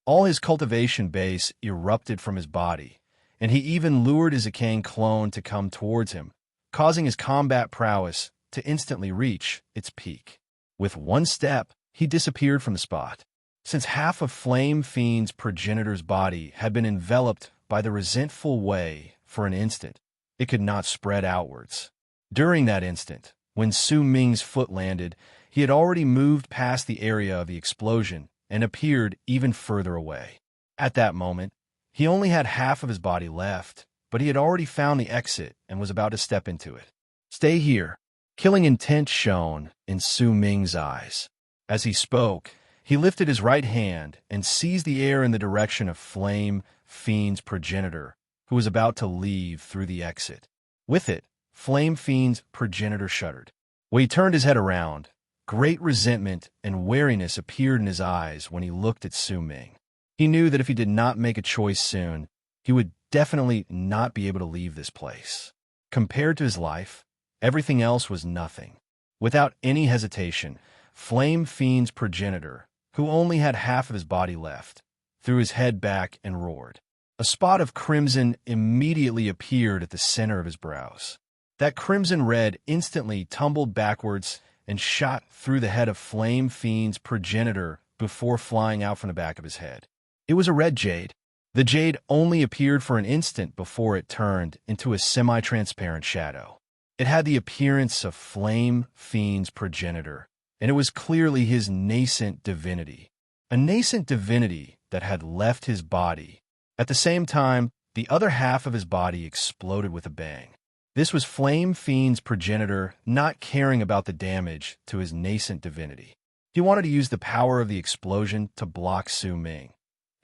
All his cultivation base erupted from his body, and he even lured his Akang clone to come towards him, causing his combat prowess to instantly reach its peak. With one step, he disappeared from the spot. Since half of Flame Fiend's progenitor's body had been enveloped by the Resentful Way for an instant, it could not spread outwards. During that instant, when Su Ming's foot landed, he had already moved past the area of the explosion and appeared even further away. At that moment, he only had half of his body left, but he had already found the exit and was about to step into it. "Stay here." Killing intent shone in Su Ming's eyes. As he spoke, he lifted his right hand and seized the air in the direction of Flame Fiend's progenitor, who was about to leave through the exit. With it, Flame Fiend's progenitor shuddered. When he turned his head around, great resentment and wariness appeared in his eyes when he looked at Su Ming. He knew that if he did not make a choice soon, he would definitely not be able to leave this place. Compared to his life, everything else was nothing. Without any hesitation, Flame Fiend's progenitor, who only had half of his body left, threw his head back and roared. A spot of crimson immediately appeared at the center of his brows. That crimson red instantly tumbled backwards and shot through the head of Flame Fiend's progenitor before flying out from the back of his head. It was a red jade. The jade only appeared for an instant before it turned into a semi-transparent shadow. It had the appearance of Flame Fiend's progenitor, and it was clearly his nascent divinity. A nascent divinity that had left his body. At the same time, the other half of his body exploded with a bang. This was Flame Fiend's progenitor not caring about the damage to his nascent divinity. He wanted to use the power of the explosion to block Su Ming.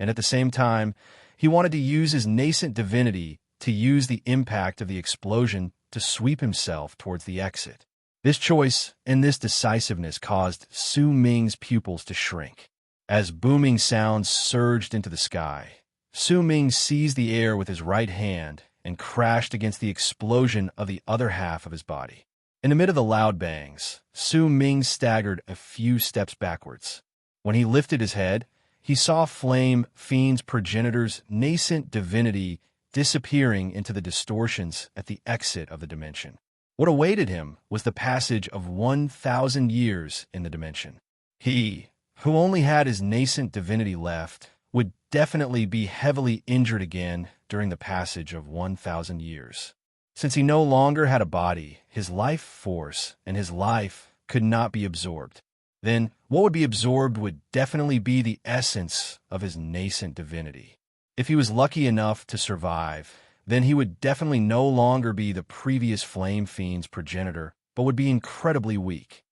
And at the same time, he wanted to use his nascent divinity to use the impact of the explosion to sweep himself towards the exit. This choice and this decisiveness caused Su Ming's pupils to shrink. As booming sounds surged into the sky, Su Ming seized the air with his right hand and crashed against the explosion of the other half of his body. In the mid of the loud bangs, Su Ming staggered a few steps backwards. When he lifted his head, he saw Flame Fiend's progenitor's nascent divinity disappearing into the distortions at the exit of the dimension. What awaited him was the passage of 1,000 years in the dimension. He, who only had his nascent divinity left, would definitely be heavily injured again during the passage of 1,000 years. Since he no longer had a body, his life force and his life could not be absorbed. Then what would be absorbed would definitely be the essence of his nascent divinity. If he was lucky enough to survive, then he would definitely no longer be the previous Flame Fiend's progenitor, but would be incredibly weak.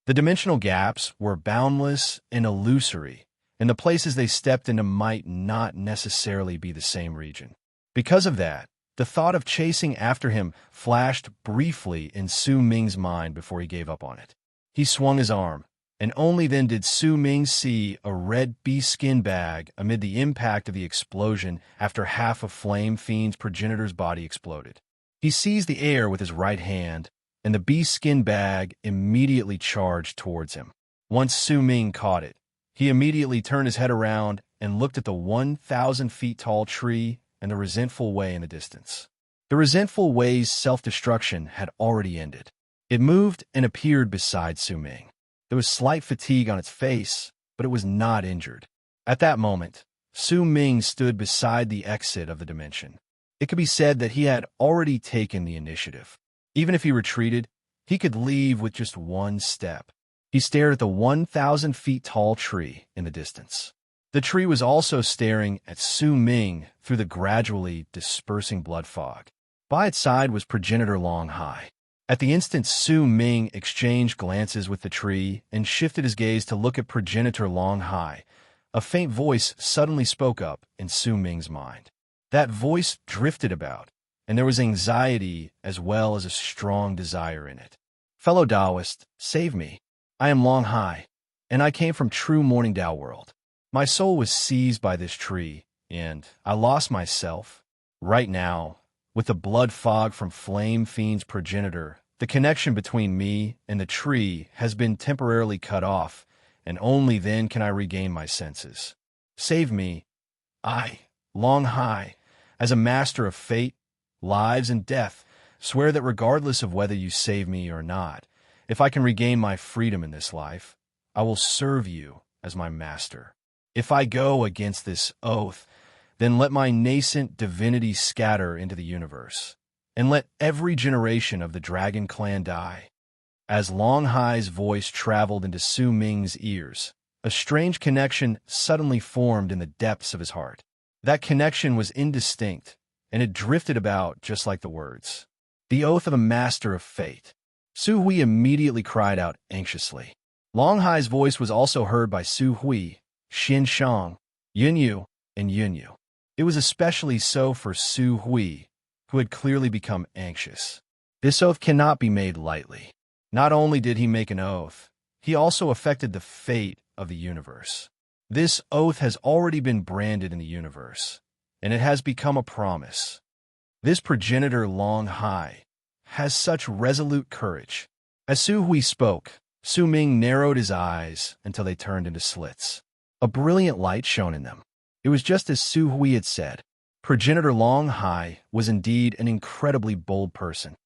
The dimensional gaps were boundless and illusory, and the places they stepped into might not necessarily be the same region. Because of that, the thought of chasing after him flashed briefly in Su Ming's mind before he gave up on it. He swung his arm, and only then did Su Ming see a red bee skin bag amid the impact of the explosion after half of Flame Fiend's progenitor's body exploded. He seized the air with his right hand, and the bee skin bag immediately charged towards him. Once Su Ming caught it, he immediately turned his head around and looked at the 1,000 feet tall tree and the resentful way in the distance. The resentful way's self-destruction had already ended. It moved and appeared beside Su Ming. There was slight fatigue on its face, but it was not injured. At that moment, Su Ming stood beside the exit of the dimension. It could be said that he had already taken the initiative. Even if he retreated, he could leave with just one step. He stared at the 1,000 feet tall tree in the distance. The tree was also staring at Su Ming through the gradually dispersing blood fog. By its side was progenitor Long Hai. At the instant Su Ming exchanged glances with the tree and shifted his gaze to look at progenitor Long Hai, a faint voice suddenly spoke up in Su Ming's mind. That voice drifted about, and there was anxiety as well as a strong desire in it. Fellow Taoist, save me. I am Long Hai, and I came from true Morning Tao world. My soul was seized by this tree, and I lost myself. Right now, with the blood fog from Flame Fiend's progenitor, the connection between me and the tree has been temporarily cut off, and only then can I regain my senses. Save me. I, Long Hai, as a master of fate, lives, and death, swear that regardless of whether you save me or not, if I can regain my freedom in this life, I will serve you as my master. If I go against this oath, then let my nascent divinity scatter into the universe, and let every generation of the Dragon Clan die. As Long Hai's voice traveled into Su Ming's ears, a strange connection suddenly formed in the depths of his heart. That connection was indistinct, and it drifted about just like the words. The oath of a master of fate. Su Hui immediately cried out anxiously. Long Hai's voice was also heard by Su Hui, Xin Shang, Yun Yu, and Yun Yu. It was especially so for Su Hui, who had clearly become anxious. This oath cannot be made lightly. Not only did he make an oath, he also affected the fate of the universe. This oath has already been branded in the universe, and it has become a promise. This progenitor Long Hai has such resolute courage. As Su Hui spoke, Su Ming narrowed his eyes until they turned into slits. A brilliant light shone in them. It was just as Su Hui had said. Progenitor Long Hai was indeed an incredibly bold person.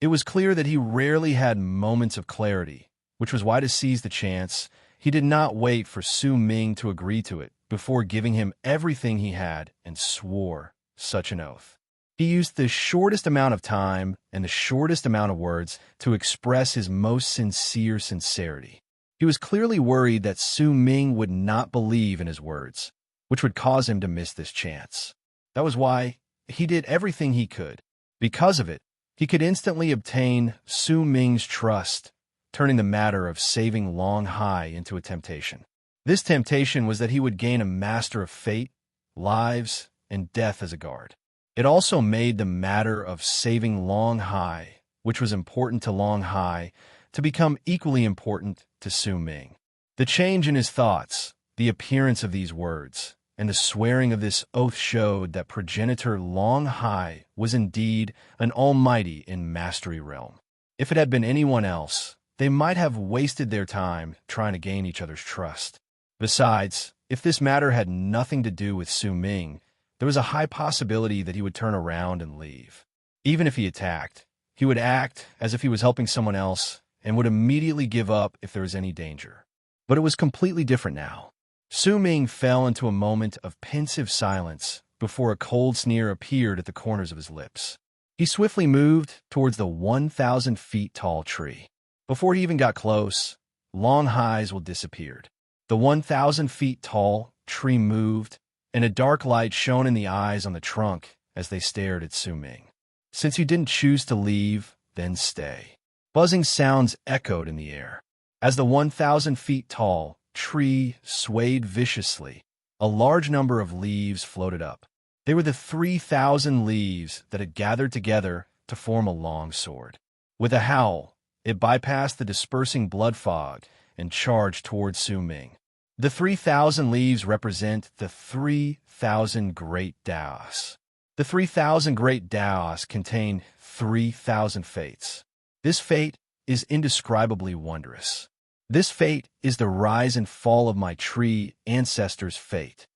It was clear that he rarely had moments of clarity, which was why to seize the chance, he did not wait for Su Ming to agree to it before giving him everything he had and swore such an oath. He used the shortest amount of time and the shortest amount of words to express his most sincere sincerity. He was clearly worried that Su Ming would not believe in his words, which would cause him to miss this chance. That was why he did everything he could. Because of it, he could instantly obtain Su Ming's trust, turning the matter of saving Long Hai into a temptation. This temptation was that he would gain a master of fate, lives, and death as a guard. It also made the matter of saving Long Hai, which was important to Long Hai, to become equally important to Su Ming. The change in his thoughts, the appearance of these words, and the swearing of this oath showed that progenitor Long Hai was indeed an almighty in Mastery Realm. If it had been anyone else, they might have wasted their time trying to gain each other's trust. Besides, if this matter had nothing to do with Su Ming, there was a high possibility that he would turn around and leave. Even if he attacked, he would act as if he was helping someone else and would immediately give up if there was any danger. But it was completely different now. Su Ming fell into a moment of pensive silence before a cold sneer appeared at the corners of his lips. He swiftly moved towards the 1,000 feet tall tree. Before he even got close, Long Hai's will disappeared. The 1,000 feet tall tree moved, and a dark light shone in the eyes on the trunk as they stared at Su Ming. Since you didn't choose to leave, then stay. Buzzing sounds echoed in the air. As the 1,000 feet tall tree swayed viciously, a large number of leaves floated up. They were the 3,000 leaves that had gathered together to form a long sword. With a howl, it bypassed the dispersing blood fog and charged toward Su Ming. The 3,000 leaves represent the 3,000 great Daos. The 3,000 great Daos contain 3,000 fates. This fate is indescribably wondrous. This fate is the rise and fall of my tree ancestors' fate.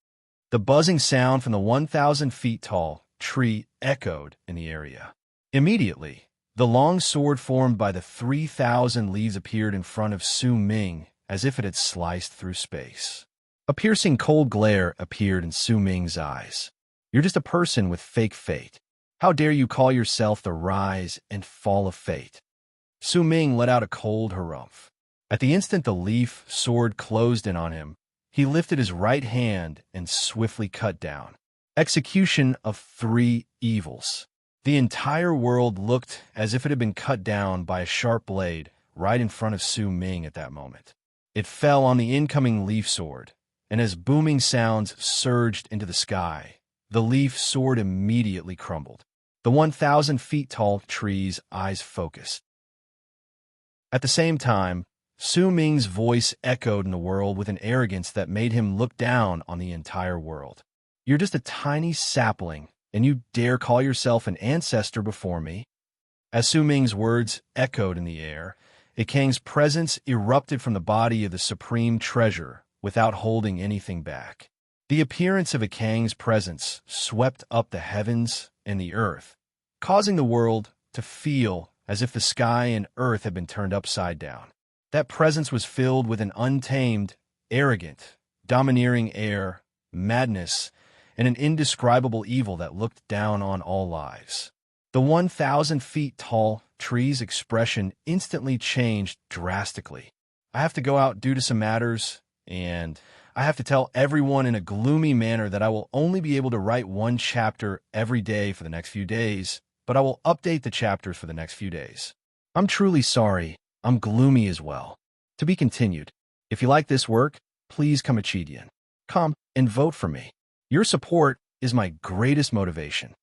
The buzzing sound from the 1,000 feet tall tree echoed in the area. Immediately, the long sword formed by the 3,000 leaves appeared in front of Su Ming as if it had sliced through space. A piercing cold glare appeared in Su Ming's eyes. You're just a person with fake fate. How dare you call yourself the rise and fall of fate? Su Ming let out a cold harumph. At the instant the leaf sword closed in on him, he lifted his right hand and swiftly cut down. Execution of 3 evils. The entire world looked as if it had been cut down by a sharp blade right in front of Su Ming at that moment. It fell on the incoming leaf sword, and as booming sounds surged into the sky, the leaf sword immediately crumbled. The 1,000 feet tall tree's eyes focused. At the same time, Su Ming's voice echoed in the world with an arrogance that made him look down on the entire world. You're just a tiny sapling, and you dare call yourself an ancestor before me? As Su Ming's words echoed in the air, a king's presence erupted from the body of the supreme treasure without holding anything back. The appearance of a king's presence swept up the heavens and the earth, causing the world to feel as if the sky and earth had been turned upside down. That presence was filled with an untamed, arrogant, domineering air, madness, and an indescribable evil that looked down on all lives. The 1,000 feet tall tree's expression instantly changed drastically. I have to go out due to some matters, and I have to tell everyone in a gloomy manner that I will only be able to write 1 chapter every day for the next few days, but I will update the chapters for the next few days. I'm truly sorry. I'm gloomy as well. To be continued. If you like this work, please come Chidian. Come and vote for me. Your support is my greatest motivation.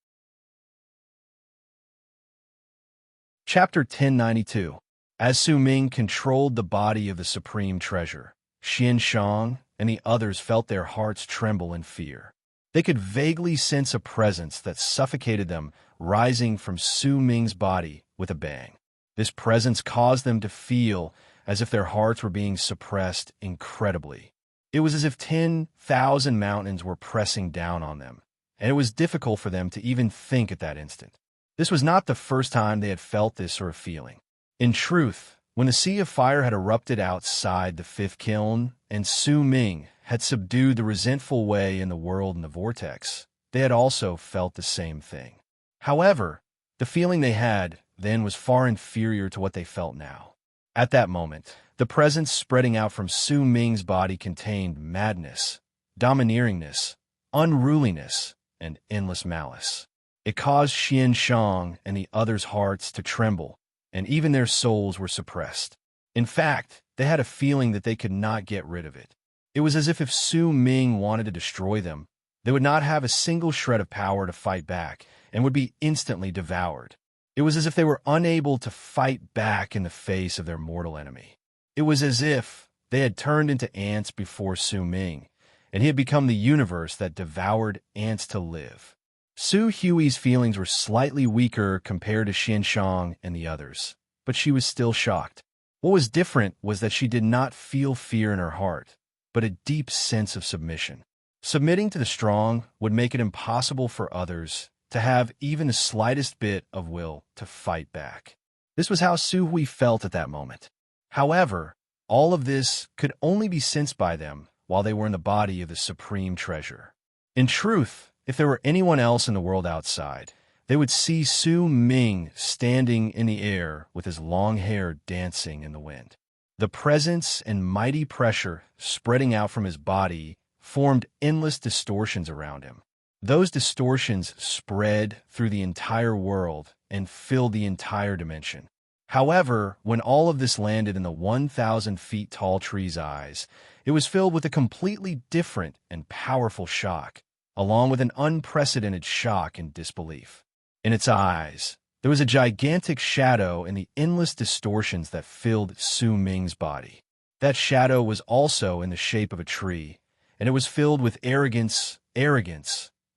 Chapter 1092. As Su Ming controlled the body of the supreme treasure, Xian Shang and the others felt their hearts tremble in fear. They could vaguely sense a presence that suffocated them rising from Su Ming's body with a bang. This presence caused them to feel as if their hearts were being suppressed incredibly. It was as if 10,000 mountains were pressing down on them, and it was difficult for them to even think at that instant. This was not the first time they had felt this sort of feeling. In truth, when the sea of fire had erupted outside the 5th kiln, and Su Ming had subdued the resentful way in the world in the vortex, they had also felt the same thing. However, the feeling they had then was far inferior to what they felt now. At that moment, the presence spreading out from Su Ming's body contained madness, domineeringness, unruliness, and endless malice. It caused Xian Shang and the others' hearts to tremble, and even their souls were suppressed. In fact, they had a feeling that they could not get rid of it. It was as if Su Ming wanted to destroy them, they would not have a single shred of power to fight back and would be instantly devoured. It was as if they were unable to fight back in the face of their mortal enemy. It was as if they had turned into ants before Su Ming, and he had become the universe that devoured ants to live. Su Hui's feelings were slightly weaker compared to Xianshang and the others, but she was still shocked. What was different was that she did not feel fear in her heart, but a deep sense of submission. Submitting to the strong would make it impossible for others to have even the slightest bit of will to fight back. This was how Su Hui felt at that moment. However, all of this could only be sensed by them while they were in the body of the supreme treasure. In truth, if there were anyone else in the world outside, they would see Su Ming standing in the air with his long hair dancing in the wind. The presence and mighty pressure spreading out from his body formed endless distortions around him. Those distortions spread through the entire world and filled the entire dimension. However, when all of this landed in the 1,000 feet tall tree's eyes, it was filled with a completely different and powerful shock, along with an unprecedented shock and disbelief. In its eyes, there was a gigantic shadow in the endless distortions that filled Su Ming's body. That shadow was also in the shape of a tree, and it was filled with arrogance,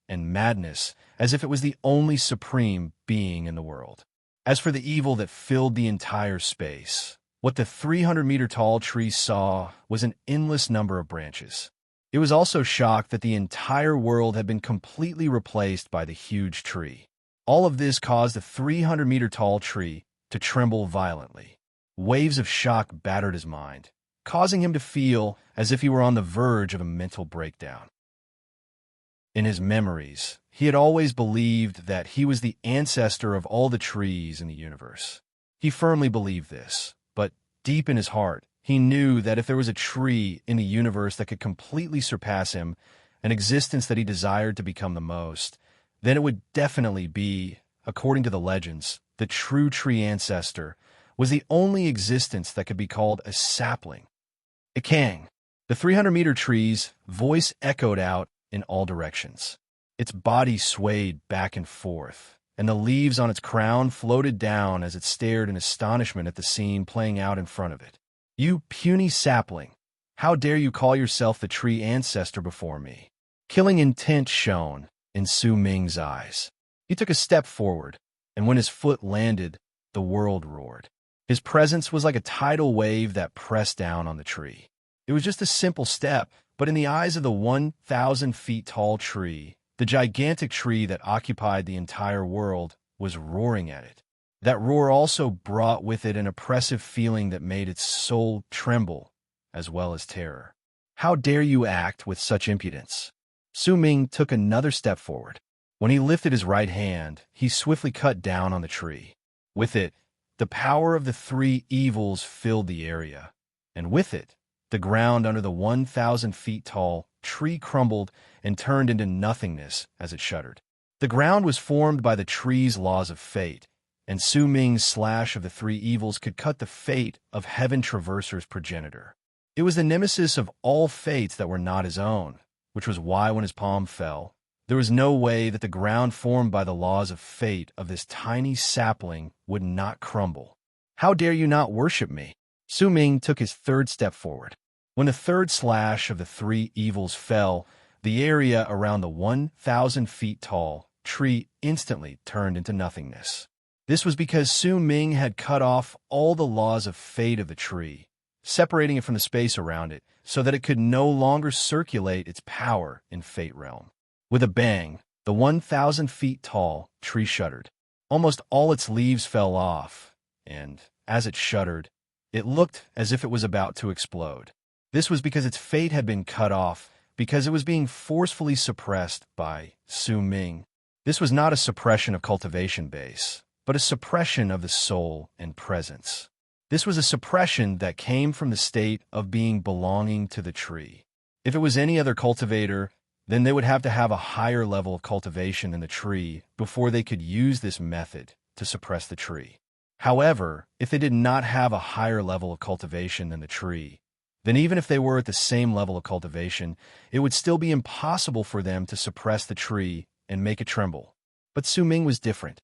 and madness, as if it was the only supreme being in the world. As for the evil that filled the entire space, what the 300-meter-tall tree saw was an endless number of branches. It was also shocked that the entire world had been completely replaced by the huge tree. All of this caused the 300-meter-tall tree to tremble violently. Waves of shock battered his mind, causing him to feel as if he were on the verge of a mental breakdown. In his memories, he had always believed that he was the ancestor of all the trees in the universe. He firmly believed this, but deep in his heart, he knew that if there was a tree in the universe that could completely surpass him, an existence that he desired to become the most, then it would definitely be, according to the legends, the true tree ancestor was the only existence that could be called a sapling. Ikang, the 300-meter tree's voice echoed out in all directions. Its body swayed back and forth, and the leaves on its crown floated down as it stared in astonishment at the scene playing out in front of it. "You puny sapling! How dare you call yourself the tree ancestor before me?" Killing intent shone in Su Ming's eyes. He took a step forward, and when his foot landed, the world roared. His presence was like a tidal wave that pressed down on the tree. It was just a simple step, but in the eyes of the 1,000 feet tall tree, the gigantic tree that occupied the entire world was roaring at it. That roar also brought with it an oppressive feeling that made its soul tremble, as well as terror. "How dare you act with such impudence?" Su Ming took another step forward. When he lifted his right hand, he swiftly cut down on the tree. With it, the power of the three evils filled the area, and with it, the ground under the 1,000 feet tall tree crumbled and turned into nothingness as it shuddered. The ground was formed by the tree's laws of fate, and Su Ming's slash of the three evils could cut the fate of Heaven Traverser's progenitor. It was the nemesis of all fates that were not his own, which was why when his palm fell, there was no way that the ground formed by the laws of fate of this tiny sapling would not crumble. "How dare you not worship me?" Su Ming took his third step forward. When the third slash of the three evils fell, the area around the 1,000 feet tall tree instantly turned into nothingness. This was because Su Ming had cut off all the laws of fate of the tree, separating it from the space around it so that it could no longer circulate its power in Fate Realm. With a bang, the 1,000 feet tall tree shuddered. Almost all its leaves fell off, and as it shuddered, it looked as if it was about to explode. This was because its fate had been cut off, because it was being forcefully suppressed by Su Ming. This was not a suppression of cultivation base, but a suppression of the soul and presence. This was a suppression that came from the state of being belonging to the tree. If it was any other cultivator, then they would have to have a higher level of cultivation in the tree before they could use this method to suppress the tree. However, if they did not have a higher level of cultivation than the tree, then even if they were at the same level of cultivation, it would still be impossible for them to suppress the tree and make it tremble. But Su Ming was different.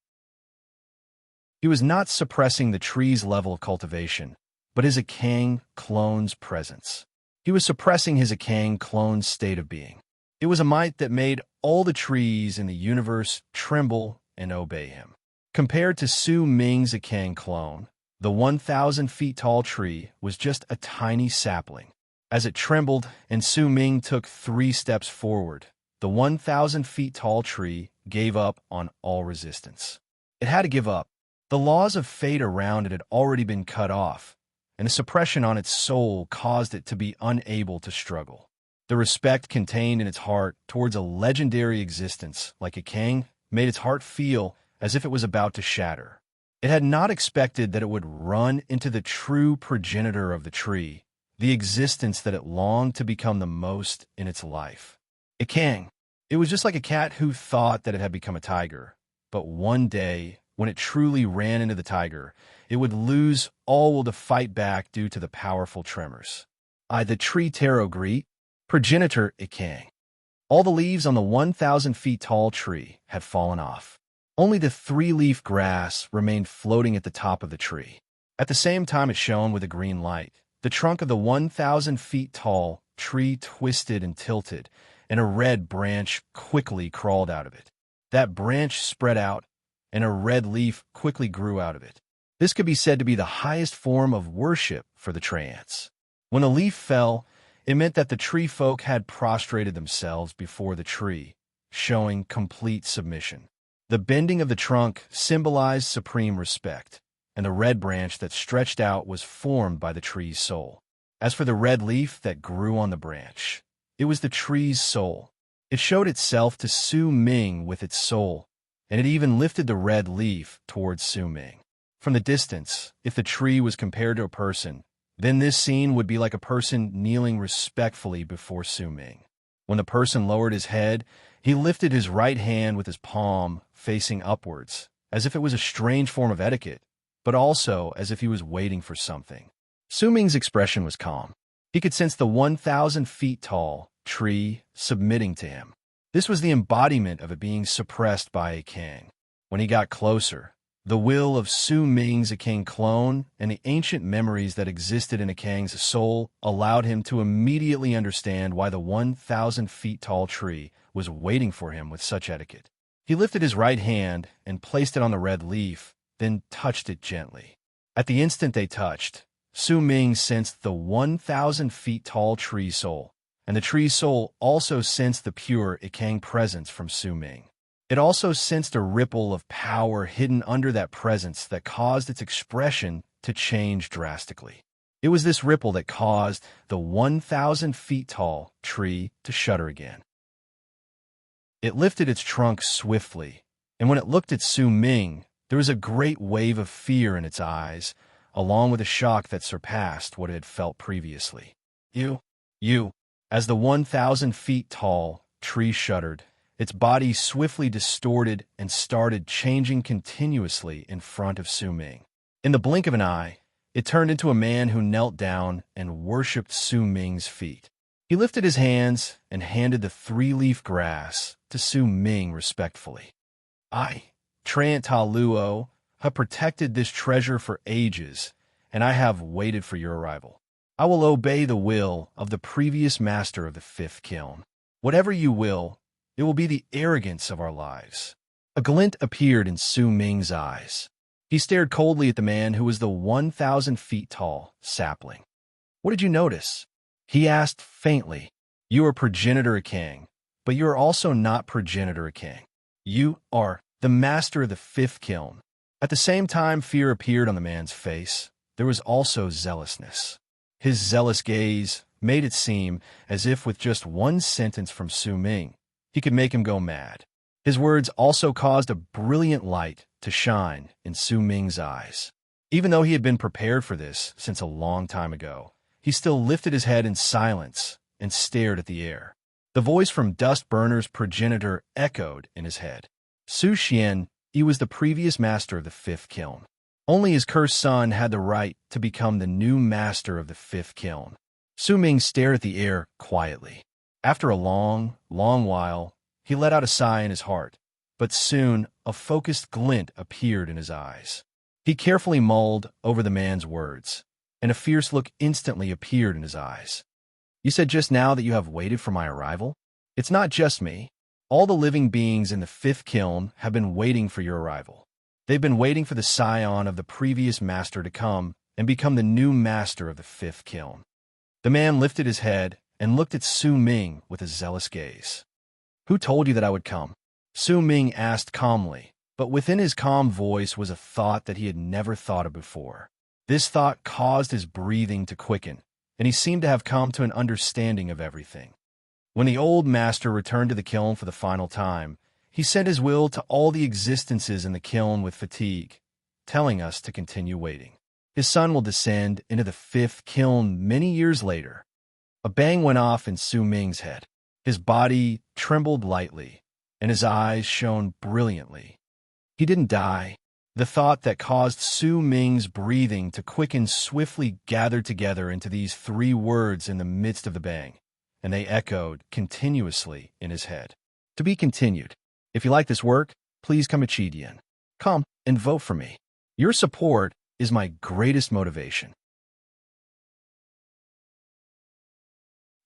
He was not suppressing the tree's level of cultivation, but his Akang clone's presence. He was suppressing his Akang clone's state of being. It was a might that made all the trees in the universe tremble and obey him. Compared to Su Ming's Akang clone, the 1,000 feet tall tree was just a tiny sapling. As it trembled and Su Ming took 3 steps forward, the 1,000 feet tall tree gave up on all resistance. It had to give up. The laws of fate around it had already been cut off, and a suppression on its soul caused it to be unable to struggle. The respect contained in its heart towards a legendary existence like Akang made its heart feel as if it was about to shatter. It had not expected that it would run into the true progenitor of the tree, the existence that it longed to become the most in its life. Akang. It was just like a cat who thought that it had become a tiger, but one day, when it truly ran into the tiger, it would lose all will to fight back due to the powerful tremors. The tree tarot greet, progenitor Akang. All the leaves on the 1,000 feet tall tree had fallen off. Only the 3-leaf grass remained floating at the top of the tree. At the same time it shone with a green light. The trunk of the 1,000 feet tall tree twisted and tilted, and a red branch quickly crawled out of it. That branch spread out, and a red leaf quickly grew out of it. This could be said to be the highest form of worship for the trance. When a leaf fell, it meant that the tree folk had prostrated themselves before the tree, showing complete submission. The bending of the trunk symbolized supreme respect, and the red branch that stretched out was formed by the tree's soul. As for the red leaf that grew on the branch, it was the tree's soul. It showed itself to Su Ming with its soul, and it even lifted the red leaf towards Su Ming. From the distance, if the tree was compared to a person, then this scene would be like a person kneeling respectfully before Su Ming. When the person lowered his head, he lifted his right hand with his palm facing upwards, as if it was a strange form of etiquette, but also as if he was waiting for something. Su Ming's expression was calm. He could sense the 1,000 feet tall tree submitting to him. This was the embodiment of it being suppressed by Akang. When he got closer, the will of Su Ming's Akang clone and the ancient memories that existed in Akang's soul allowed him to immediately understand why the 1,000 feet tall tree was waiting for him with such etiquette. He lifted his right hand and placed it on the red leaf, then touched it gently. At the instant they touched, Su Ming sensed the 1,000 feet tall tree soul, and the tree soul also sensed the pure Akang presence from Su Ming. It also sensed a ripple of power hidden under that presence that caused its expression to change drastically. It was this ripple that caused the 1,000 feet tall tree to shudder again. It lifted its trunk swiftly, and when it looked at Su Ming, there was a great wave of fear in its eyes, along with a shock that surpassed what it had felt previously. You. As the 1,000 feet tall tree shuddered, its body swiftly distorted and started changing continuously in front of Su Ming. In the blink of an eye, it turned into a man who knelt down and worshipped Su Ming's feet. He lifted his hands and handed the 3-leaf grass to Su Ming respectfully. I, Tranquil Luo, have protected this treasure for ages, and I have waited for your arrival. I will obey the will of the previous master of the 5th kiln. Whatever you will, it will be the arrogance of our lives. A glint appeared in Su Ming's eyes. He stared coldly at the man who was the 1,000 feet tall sapling. What did you notice? He asked faintly. You are progenitor Akang, but you are also not progenitor Akang. You are the master of the 5th kiln. At the same time fear appeared on the man's face, there was also zealousness. His zealous gaze made it seem as if with just one sentence from Su Ming, he could make him go mad. His words also caused a brilliant light to shine in Su Ming's eyes. Even though he had been prepared for this since a long time ago, he still lifted his head in silence and stared at the air. The voice from Dust Burner's progenitor echoed in his head. Su Xian, he was the previous master of the fifth kiln. Only his cursed son had the right to become the new master of the fifth kiln. Su Ming stared at the air quietly. After a long, long while, he let out a sigh in his heart, but soon a focused glint appeared in his eyes. He carefully mulled over the man's words, and a fierce look instantly appeared in his eyes. You said just now that you have waited for my arrival? It's not just me. All the living beings in the fifth kiln have been waiting for your arrival. They've been waiting for the scion of the previous master to come and become the new master of the fifth kiln. The man lifted his head and looked at Su Ming with a zealous gaze. Who told you that I would come? Su Ming asked calmly, but within his calm voice was a thought that he had never thought of before. This thought caused his breathing to quicken, and he seemed to have come to an understanding of everything. When the old master returned to the kiln for the final time, he sent his will to all the existences in the kiln with fatigue, telling us to continue waiting. His son will descend into the fifth kiln many years later. A bang went off in Su Ming's head. His body trembled lightly, and his eyes shone brilliantly. He didn't die. The thought that caused Su Ming's breathing to quicken swiftly gathered together into these three words in the midst of the bang, and they echoed continuously in his head. To be continued. If you like this work, please come to Chidian. Come and vote for me. Your support is my greatest motivation.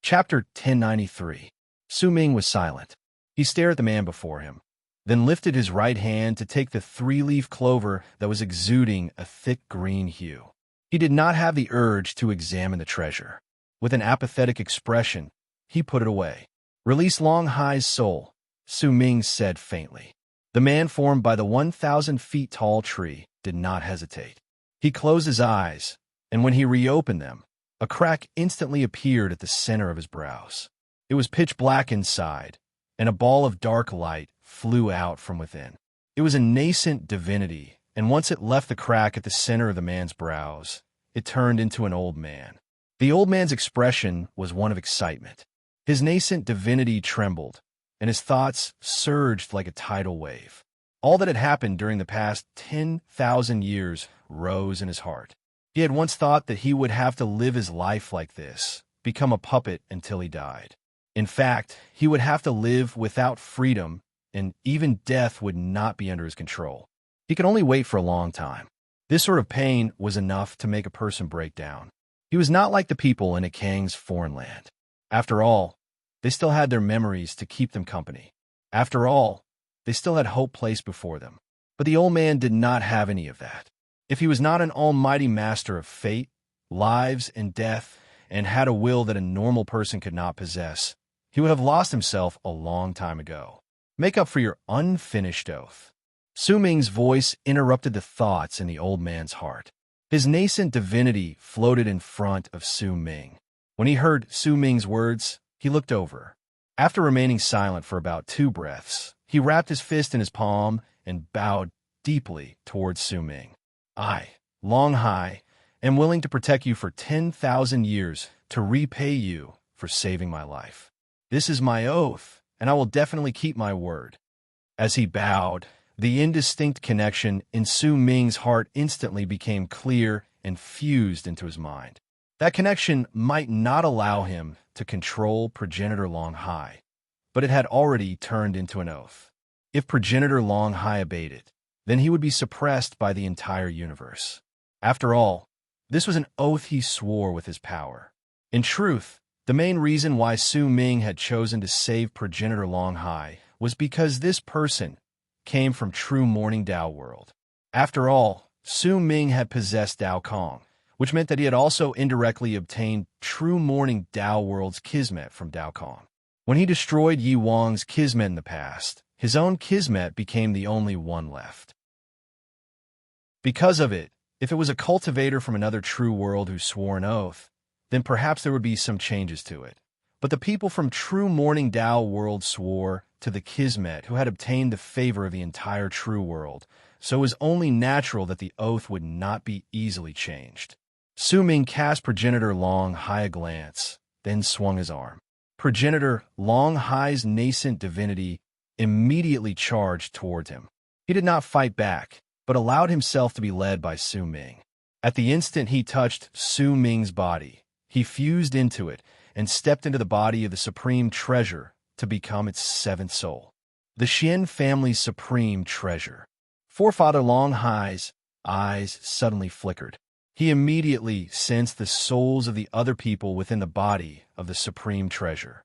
Chapter 1093. Su Ming was silent. He stared at the man before him, then lifted his right hand to take the three-leaf clover that was exuding a thick green hue. He did not have the urge to examine the treasure. With an apathetic expression, he put it away. Release Long Hai's soul, Su Ming said faintly. The man formed by the 1,000 feet tall tree did not hesitate. He closed his eyes, and when he reopened them, a crack instantly appeared at the center of his brows. It was pitch black inside, and a ball of dark light flew out from within. It was a nascent divinity, and once it left the crack at the center of the man's brows, it turned into an old man. The old man's expression was one of excitement. His nascent divinity trembled, and his thoughts surged like a tidal wave. All that had happened during the past 10,000 years rose in his heart. He had once thought that he would have to live his life like this, become a puppet until he died. In fact, he would have to live without freedom, and even death would not be under his control. He could only wait for a long time. This sort of pain was enough to make a person break down. He was not like the people in a king's foreign land. After all, they still had their memories to keep them company. After all, they still had hope placed before them. But the old man did not have any of that. If he was not an almighty master of fate, lives, and death, and had a will that a normal person could not possess, he would have lost himself a long time ago. Make up for your unfinished oath. Su Ming's voice interrupted the thoughts in the old man's heart. His nascent divinity floated in front of Su Ming. When he heard Su Ming's words, he looked over. After remaining silent for about 2 breaths, he wrapped his fist in his palm and bowed deeply towards Su Ming. I, Long Hai, am willing to protect you for 10,000 years to repay you for saving my life. This is my oath, and I will definitely keep my word. As he bowed, the indistinct connection in Su Ming's heart instantly became clear and fused into his mind. That connection might not allow him to control progenitor Long Hai, but it had already turned into an oath. If progenitor Long Hai obeyed it, then he would be suppressed by the entire universe. After all, this was an oath he swore with his power. In truth, the main reason why Su Ming had chosen to save progenitor Long Hai was because this person came from true Morning Dao world. After all, Su Ming had possessed Dao Kong, which meant that he had also indirectly obtained true Morning Dao world's kismet from Dao Kong. When he destroyed Yi Wang's kismet in the past, his own kismet became the only one left. Because of it, if it was a cultivator from another true world who swore an oath, then perhaps there would be some changes to it. But the people from true Morning Dao world swore to the kismet who had obtained the favor of the entire true world, so it was only natural that the oath would not be easily changed. Su Ming cast progenitor Long Hai a glance, then swung his arm. Progenitor Long Hai's nascent divinity immediately charged toward him. He did not fight back, but allowed himself to be led by Su Ming. At the instant he touched Su Ming's body, he fused into it and stepped into the body of the supreme treasure to become its seventh soul. The Xian family's supreme treasure. Forefather Long Hai's eyes suddenly flickered. He immediately sensed the souls of the other people within the body of the supreme treasure.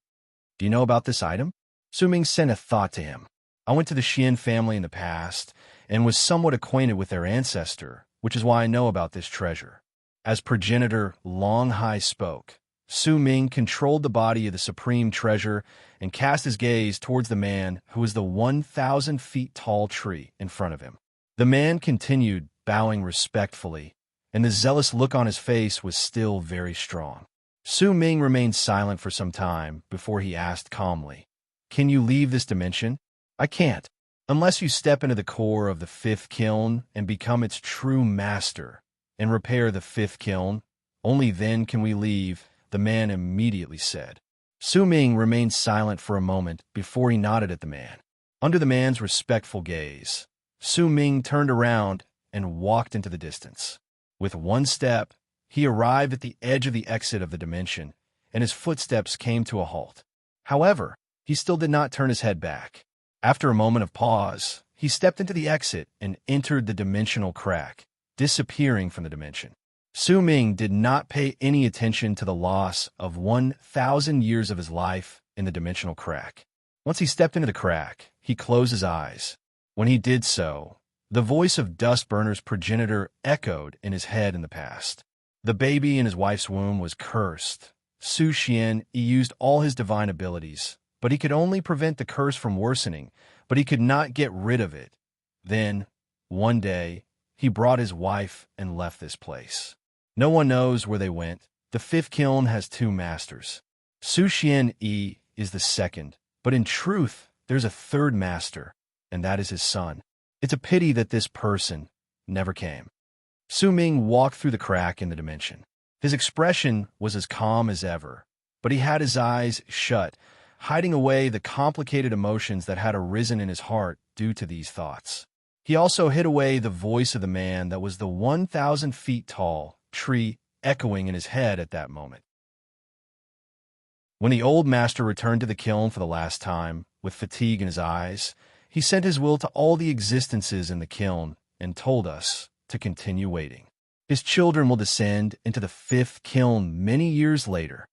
Do you know about this item? Su Ming sent a thought to him. I went to the Xian family in the past and was somewhat acquainted with their ancestor, which is why I know about this treasure. As progenitor Long Hai spoke, Su Ming controlled the body of the supreme treasure and cast his gaze towards the man who was the 1,000 feet tall tree in front of him. The man continued bowing respectfully, and the zealous look on his face was still very strong. Su Ming remained silent for some time before he asked calmly, "Can you leave this dimension?" "I can't. Unless you step into the core of the fifth kiln and become its true master and repair the fifth kiln, only then can we leave," the man immediately said. Su Ming remained silent for a moment before he nodded at the man. Under the man's respectful gaze, Su Ming turned around and walked into the distance. With one step, he arrived at the edge of the exit of the dimension, and his footsteps came to a halt. However, he still did not turn his head back. After a moment of pause, he stepped into the exit and entered the dimensional crack, disappearing from the dimension. Su Ming did not pay any attention to the loss of 1,000 years of his life in the dimensional crack. Once he stepped into the crack, he closed his eyes. When he did so, the voice of Dustburner's progenitor echoed in his head in the past. The baby in his wife's womb was cursed. Su Xian used all his divine abilities, but he could only prevent the curse from worsening, but he could not get rid of it. Then, one day, he brought his wife and left this place. No one knows where they went. The fifth kiln has two masters. Su Xian is the second, but in truth, there's a third master, and that is his son. It's a pity that this person never came. Su Ming walked through the crack in the dimension. His expression was as calm as ever, but he had his eyes shut, hiding away the complicated emotions that had arisen in his heart due to these thoughts. He also hid away the voice of the man that was the 1,000 feet tall tree echoing in his head at that moment. When the old master returned to the kiln for the last time, with fatigue in his eyes, he sent his will to all the existences in the kiln and told us to continue waiting. His children will descend into the fifth kiln many years later.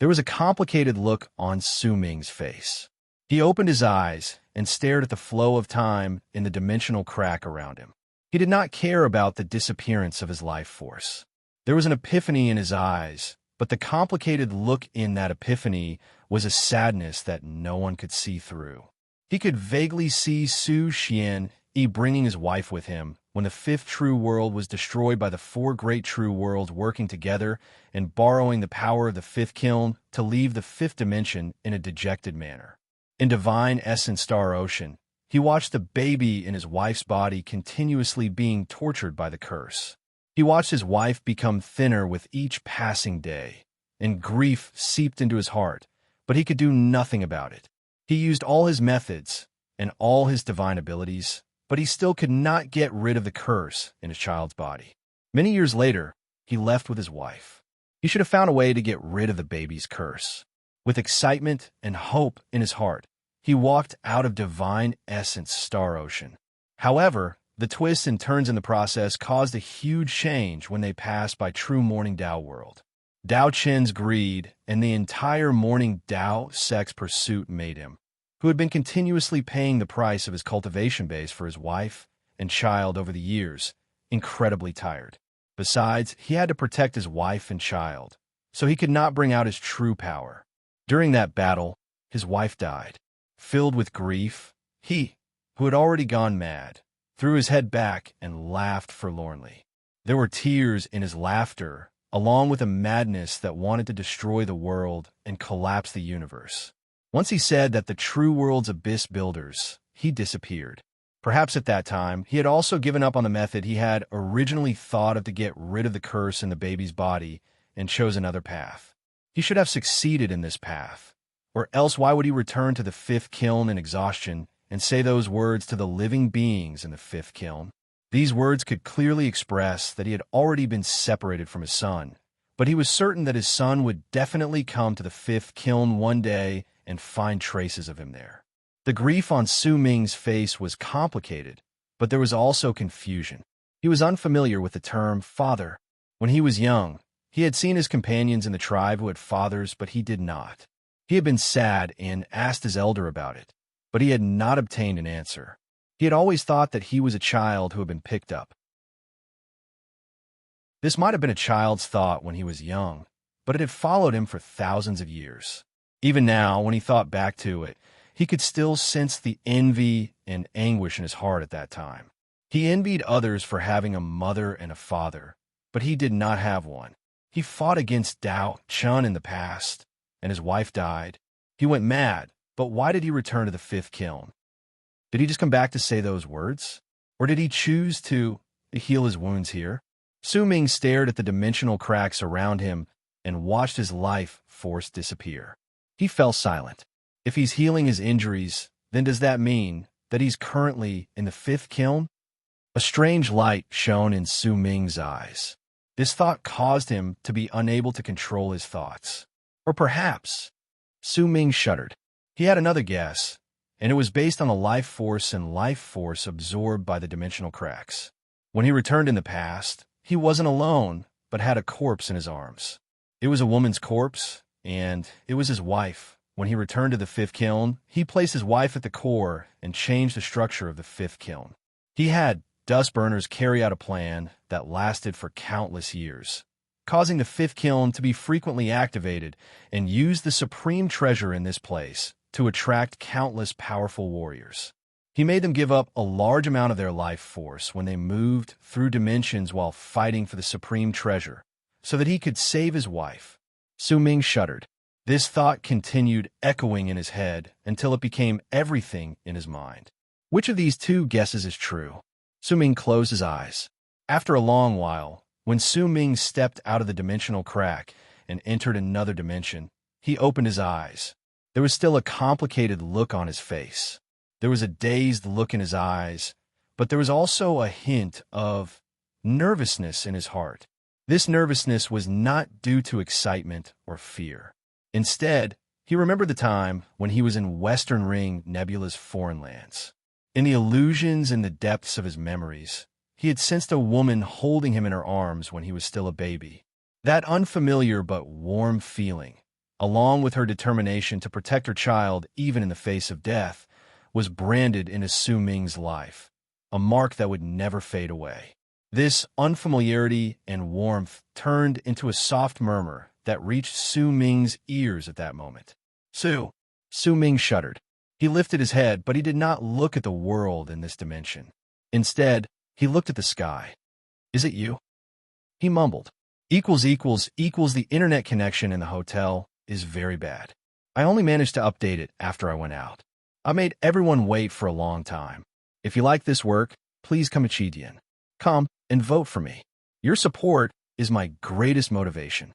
There was a complicated look on Su Ming's face. He opened his eyes and stared at the flow of time in the dimensional crack around him. He did not care about the disappearance of his life force. There was an epiphany in his eyes, but the complicated look in that epiphany was a sadness that no one could see through. He could vaguely see Su Xian bringing his wife with him when the fifth true world was destroyed by the four great true worlds working together and borrowing the power of the fifth kiln to leave the fifth dimension in a dejected manner. In Divine Essence Star Ocean, he watched the baby in his wife's body continuously being tortured by the curse. He watched his wife become thinner with each passing day, and grief seeped into his heart, but he could do nothing about it. He used all his methods and all his divine abilities, but he still could not get rid of the curse in his child's body. Many years later, he left with his wife. He should have found a way to get rid of the baby's curse. With excitement and hope in his heart, he walked out of Divine Essence Star Ocean. However, the twists and turns in the process caused a huge change when they passed by True Morning Tao World. Dao Chen's greed and the entire Morning Tao sex pursuit made him, who had been continuously paying the price of his cultivation base for his wife and child over the years, incredibly tired. Besides, he had to protect his wife and child, so he could not bring out his true power. During that battle, his wife died. Filled with grief, he, who had already gone mad, threw his head back and laughed forlornly. There were tears in his laughter, along with a madness that wanted to destroy the world and collapse the universe. Once he said that the true world's abyss builders, he disappeared. Perhaps at that time, he had also given up on the method he had originally thought of to get rid of the curse in the baby's body and chose another path. He should have succeeded in this path, Or else why would he return to the fifth kiln in exhaustion and say those words to the living beings in the fifth kiln? These words could clearly express that he had already been separated from his son, but he was certain that his son would definitely come to the fifth kiln one day and find traces of him there. The grief on Su Ming's face was complicated, but there was also confusion. He was unfamiliar with the term father. When he was young, he had seen his companions in the tribe who had fathers, but he did not. He had been sad and asked his elder about it, but he had not obtained an answer. He had always thought that he was a child who had been picked up. This might have been a child's thought when he was young, but it had followed him for thousands of years. Even now, when he thought back to it, he could still sense the envy and anguish in his heart at that time. He envied others for having a mother and a father, but he did not have one. He fought against Dao Chun in the past, and his wife died. He went mad, but why did he return to the fifth kiln? Did he just come back to say those words? Or did he choose to heal his wounds here? Su Ming stared at the dimensional cracks around him and watched his life force disappear. He fell silent. If he's healing his injuries, then does that mean that he's currently in the fifth kiln? A strange light shone in Su Ming's eyes. This thought caused him to be unable to control his thoughts. Or perhaps, Su Ming shuddered. He had another guess, and it was based on the life force absorbed by the dimensional cracks. When he returned in the past, he wasn't alone, but had a corpse in his arms. It was a woman's corpse, and it was his wife. When he returned to the fifth kiln, he placed his wife at the core and changed the structure of the fifth kiln. He had dust burners carry out a plan that lasted for countless years, causing the fifth kiln to be frequently activated and use the supreme treasure in this place to attract countless powerful warriors. He made them give up a large amount of their life force when they moved through dimensions while fighting for the supreme treasure, so that he could save his wife. Su Ming shuddered. This thought continued echoing in his head until it became everything in his mind. Which of these two guesses is true? Su Ming closed his eyes. After a long while, when Su Ming stepped out of the dimensional crack and entered another dimension, he opened his eyes. There was still a complicated look on his face. There was a dazed look in his eyes, but there was also a hint of nervousness in his heart. This nervousness was not due to excitement or fear. Instead, he remembered the time when he was in Western Ring Nebula's foreign lands. In the illusions in the depths of his memories, he had sensed a woman holding him in her arms when he was still a baby. That unfamiliar but warm feeling, along with her determination to protect her child even in the face of death, was branded into Su Ming's life, a mark that would never fade away. This unfamiliarity and warmth turned into a soft murmur that reached Su Ming's ears at that moment. Su Ming shuddered. He lifted his head, but he did not look at the world in this dimension. Instead, he looked at the sky. Is it you? He mumbled. Equals the internet connection in the hotel is very bad. I only managed to update it after I went out. I made everyone wait for a long time. If you like this work, please come Chidian. Come and vote for me. Your support is my greatest motivation.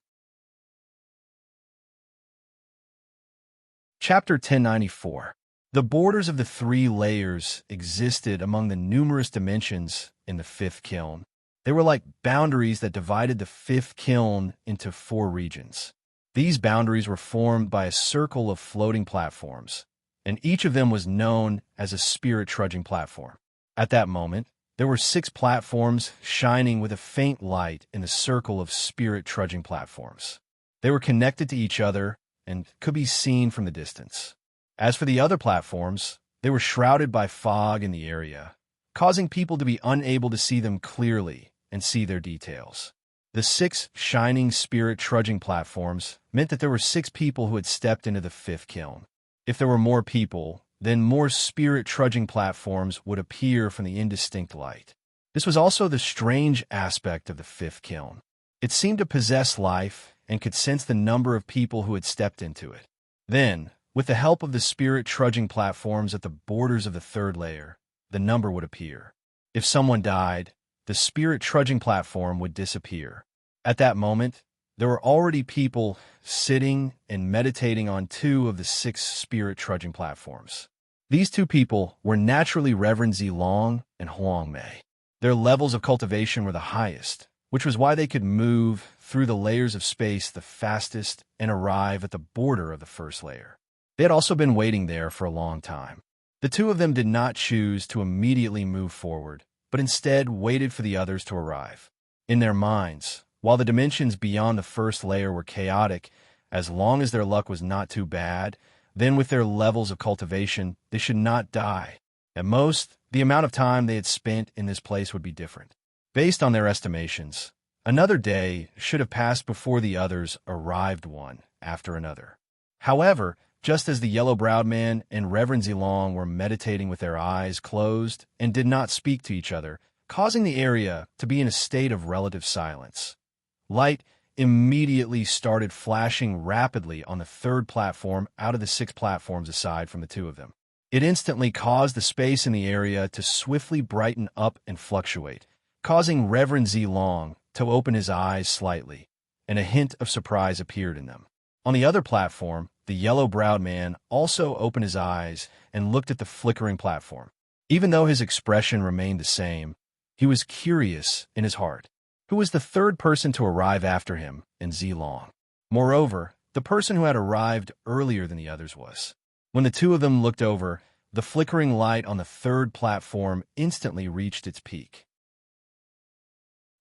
Chapter 1094. The borders of the three layers existed among the numerous dimensions in the fifth kiln. They were like boundaries that divided the fifth kiln into 4 regions. These boundaries were formed by a circle of floating platforms, and each of them was known as a spirit trudging platform. At that moment, there were 6 platforms shining with a faint light in the circle of spirit trudging platforms. They were connected to each other and could be seen from the distance. As for the other platforms, they were shrouded by fog in the area, causing people to be unable to see them clearly and see their details. The 6 shining spirit trudging platforms meant that there were 6 people who had stepped into the fifth kiln. If there were more people, then more spirit trudging platforms would appear from the indistinct light. This was also the strange aspect of the fifth kiln. It seemed to possess life and could sense the number of people who had stepped into it. Then, with the help of the spirit trudging platforms at the borders of the third layer, the number would appear. If someone died, the spirit trudging platform would disappear. At that moment, There were already people sitting and meditating on 2 of the 6 spirit-trudging platforms. These 2 people were naturally Reverend Zilong and Huang Mei. Their levels of cultivation were the highest, which was why they could move through the layers of space the fastest and arrive at the border of the first layer. They had also been waiting there for a long time. The 2 of them did not choose to immediately move forward, but instead waited for the others to arrive. In their minds, while the dimensions beyond the first layer were chaotic, as long as their luck was not too bad, then with their levels of cultivation, they should not die. At most, the amount of time they had spent in this place would be different. Based on their estimations, another day should have passed before the others arrived one after another. However, just as the yellow-browed man and Reverend Zilong were meditating with their eyes closed and did not speak to each other, causing the area to be in a state of relative silence, light immediately started flashing rapidly on the 3rd platform out of the 6 platforms aside from the 2 of them. It instantly caused the space in the area to swiftly brighten up and fluctuate, causing Reverend Zilong to open his eyes slightly, and a hint of surprise appeared in them. On the other platform, the yellow-browed man also opened his eyes and looked at the flickering platform. Even though his expression remained the same, he was curious in his heart. Who was the 3rd person to arrive after him and Zilong? Moreover, the person who had arrived earlier than the others was. When the 2 of them looked over, the flickering light on the 3rd platform instantly reached its peak.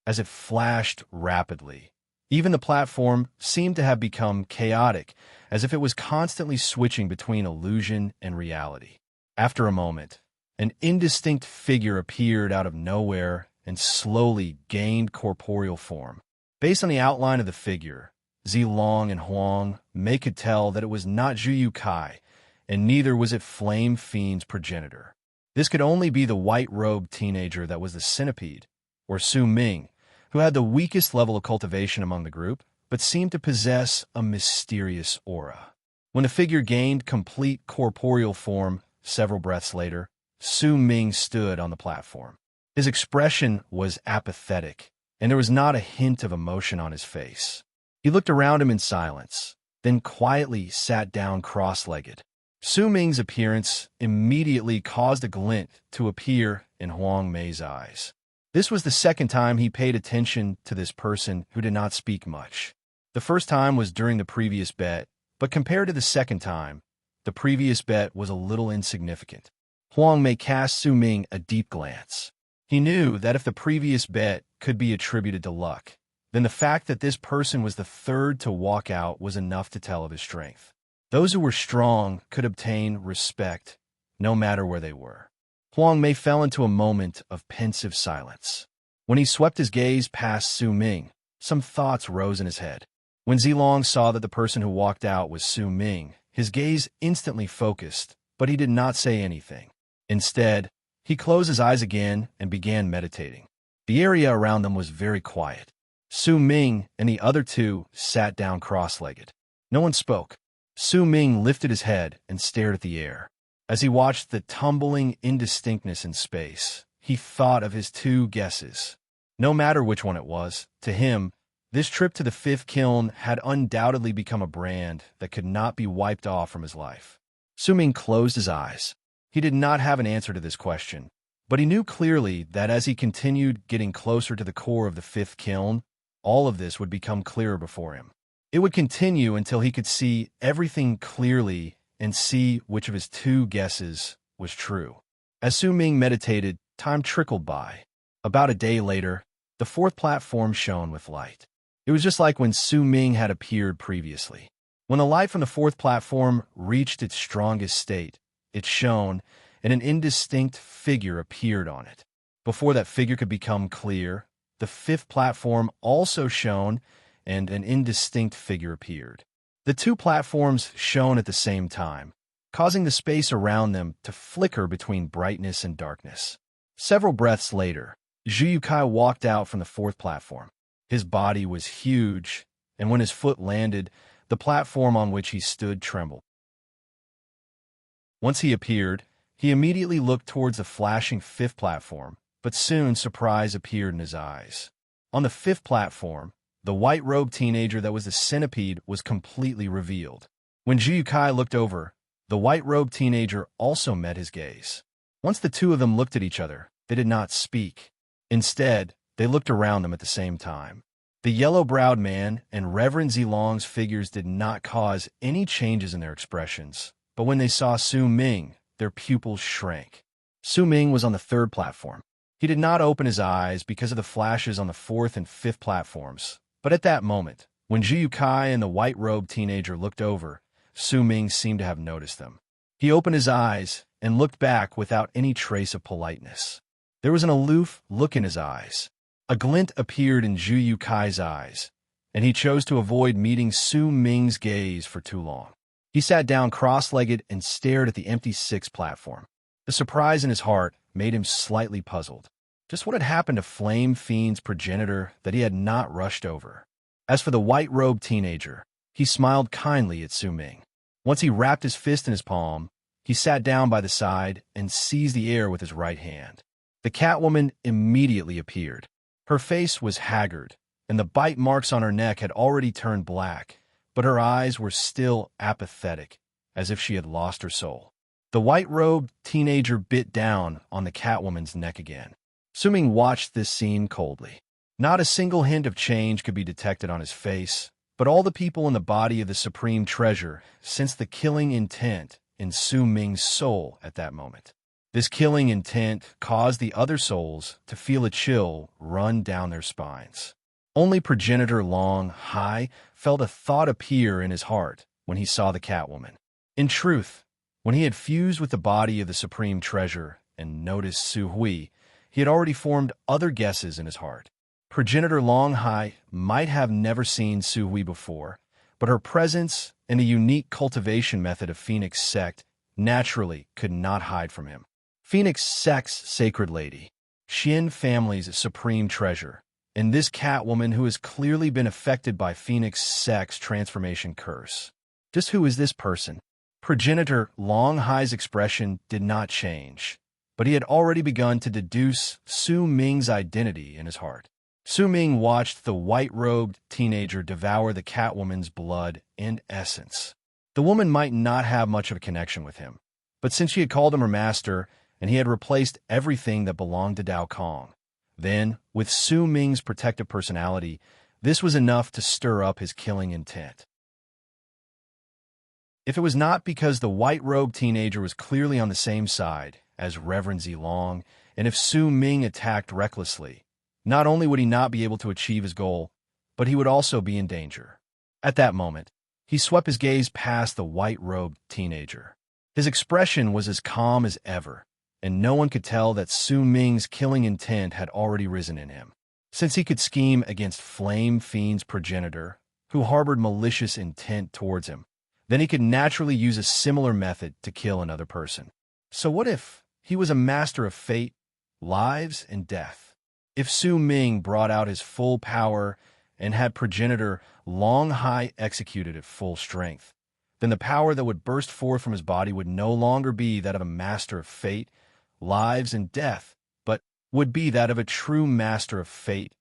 As it flashed rapidly, even the platform seemed to have become chaotic, as if it was constantly switching between illusion and reality. After a moment, an indistinct figure appeared out of nowhere and slowly gained corporeal form. Based on the outline of the figure, Zilong and Huang Mei could tell that it was not Zhu Kai, and neither was it Flame Fiend's progenitor. This could only be the white-robed teenager that was the centipede, or Su Ming, who had the weakest level of cultivation among the group, but seemed to possess a mysterious aura. When the figure gained complete corporeal form several breaths later, Su Ming stood on the platform. His expression was apathetic, and there was not a hint of emotion on his face. He looked around him in silence, then quietly sat down cross-legged. Su Ming's appearance immediately caused a glint to appear in Huang Mei's eyes. This was the 2nd time he paid attention to this person who did not speak much. The first time was during the previous bet, but compared to the 2nd time, the previous bet was a little insignificant. Huang Mei cast Su Ming a deep glance. He knew that if the previous bet could be attributed to luck, then the fact that this person was the 3rd to walk out was enough to tell of his strength. Those who were strong could obtain respect, no matter where they were. Huang Mei fell into a moment of pensive silence. When he swept his gaze past Su Ming, some thoughts rose in his head. When Zilong saw that the person who walked out was Su Ming, his gaze instantly focused, but he did not say anything. Instead, he closed his eyes again and began meditating. The area around them was very quiet. Su Ming and the other 2 sat down cross-legged. No one spoke. Su Ming lifted his head and stared at the air. As he watched the tumbling indistinctness in space, he thought of his 2 guesses. No matter which one it was, to him, this trip to the 5th kiln had undoubtedly become a brand that could not be wiped off from his life. Su Ming closed his eyes. He did not have an answer to this question, but he knew clearly that as he continued getting closer to the core of the 5th kiln, all of this would become clearer before him. It would continue until he could see everything clearly and see which of his 2 guesses was true. As Su Ming meditated, time trickled by. About a day later, the 4th platform shone with light. It was just like when Su Ming had appeared previously. When the light from the 4th platform reached its strongest state, it shone, and an indistinct figure appeared on it. Before that figure could become clear, the 5th platform also shone, and an indistinct figure appeared. The 2 platforms shone at the same time, causing the space around them to flicker between brightness and darkness. Several breaths later, Zhu Kai walked out from the 4th platform. His body was huge, and when his foot landed, the platform on which he stood trembled. Once he appeared, he immediately looked towards the flashing 5th platform, but soon surprise appeared in his eyes. On the 5th platform, The white-robed teenager that was the centipede was completely revealed. When Zhu Kai looked over, the white-robed teenager also met his gaze. Once the two of them looked at each other, they did not speak. Instead, they looked around them at the same time. The yellow-browed man and Reverend Zilong's figures did not cause any changes in their expressions, but when they saw Su Ming, their pupils shrank. Su Ming was on the third platform. He did not open his eyes because of the flashes on the fourth and fifth platforms, but at that moment, when Zhu Kai and the white-robed teenager looked over, Su Ming seemed to have noticed them. He opened his eyes and looked back without any trace of politeness. There was an aloof look in his eyes. A glint appeared in Zhu Kai's eyes, and he chose to avoid meeting Su Ming's gaze for too long. He sat down cross-legged and stared at the empty sixth platform. The surprise in his heart made him slightly puzzled. Just what had happened to Flame Fiend's progenitor that he had not rushed over? As for the white-robed teenager, he smiled kindly at Su Ming. Once he wrapped his fist in his palm, he sat down by the side and seized the air with his right hand. The Catwoman immediately appeared. Her face was haggard, and the bite marks on her neck had already turned black, but her eyes were still apathetic, as if she had lost her soul. The white-robed teenager bit down on the Catwoman's neck again. Su Ming watched this scene coldly. Not a single hint of change could be detected on his face, but all the people in the body of the Supreme Treasure sensed the killing intent in Su Ming's soul at that moment. This killing intent caused the other souls to feel a chill run down their spines. Only progenitor Long Hai felt a thought appear in his heart when he saw the Catwoman. In truth, when he had fused with the body of the Supreme Treasure and noticed Su Hui, he had already formed other guesses in his heart. Progenitor Long Hai might have never seen Su Hui before, but her presence and the unique cultivation method of Phoenix Sect naturally could not hide from him. Phoenix Sect's Sacred Lady, Xian family's supreme treasure, and this Catwoman who has clearly been affected by Phoenix Sect's transformation curse. Just who is this person? Progenitor Long Hai's expression did not change, but he had already begun to deduce Su Ming's identity in his heart. Su Ming watched the white-robed teenager devour the Catwoman's blood and essence. The woman might not have much of a connection with him, but since she had called him her master, and he had replaced everything that belonged to Dao Kong, then, with Su Ming's protective personality, this was enough to stir up his killing intent. If it was not because the white-robed teenager was clearly on the same side as Reverend Zilong, and if Su Ming attacked recklessly, not only would he not be able to achieve his goal, but he would also be in danger. At that moment, he swept his gaze past the white-robed teenager. His expression was as calm as ever, and no one could tell that Su Ming's killing intent had already risen in him. Since he could scheme against Flame Fiend's progenitor, who harbored malicious intent towards him, then he could naturally use a similar method to kill another person. So what if he was a master of fate, lives, and death? If Su Ming brought out his full power and had progenitor Long Hai executed at full strength, then the power that would burst forth from his body would no longer be that of a master of fate, lives, and death, but would be that of a true master of fate,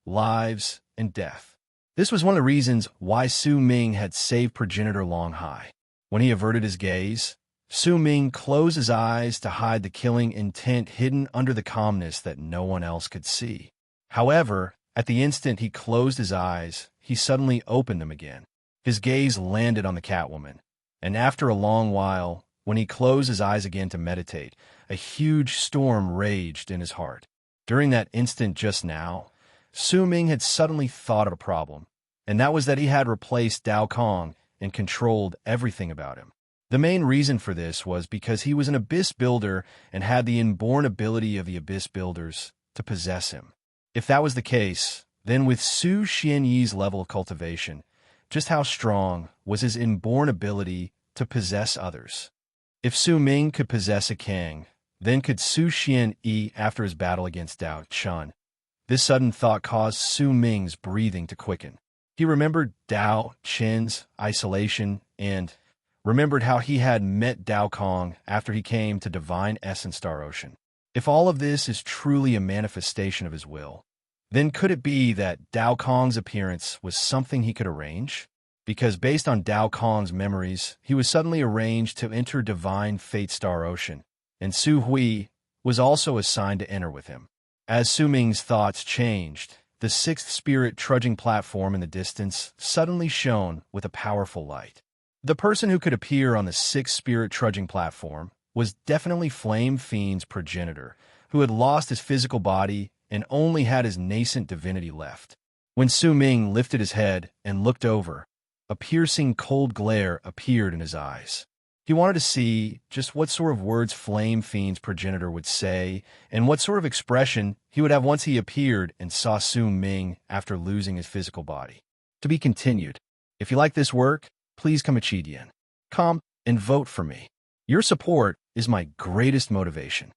lives, and death. This was one of the reasons why Su Ming had saved progenitor Long Hai. When he averted his gaze, Su Ming closed his eyes to hide the killing intent hidden under the calmness that no one else could see. However, at the instant he closed his eyes, he suddenly opened them again. His gaze landed on the Catwoman, and after a long while, when he closed his eyes again to meditate, a huge storm raged in his heart. During that instant just now, Su Ming had suddenly thought of a problem, and that was that he had replaced Dao Kong and controlled everything about him. The main reason for this was because he was an Abyss Builder and had the inborn ability of the Abyss Builders to possess him. If that was the case, then with Su Xianyi's level of cultivation, just how strong was his inborn ability to possess others? If Su Ming could possess a king, then could Su Xianyi after his battle against Dao Chun. This sudden thought caused Su Ming's breathing to quicken. He remembered Dao Chen's isolation and remembered how he had met Dao Kong after he came to Divine Essence Star Ocean. If all of this is truly a manifestation of his will, Then could it be that Dao Kong's appearance was something he could arrange? Because based on Dao Kong's memories, he was suddenly arranged to enter Divine Fate Star Ocean, and Su Hui was also assigned to enter with him. As Su Ming's thoughts changed, the sixth spirit trudging platform in the distance suddenly shone with a powerful light. The person who could appear on the sixth spirit trudging platform was definitely Flame Fiend's progenitor, who had lost his physical body and only had his nascent divinity left. When Su Ming lifted his head and looked over, a piercing cold glare appeared in his eyes. He wanted to see just what sort of words Flame Fiend's progenitor would say and what sort of expression he would have once he appeared and saw Su Ming after losing his physical body. To be continued. If you like this work, please come comment and vote for me. Your support is my greatest motivation.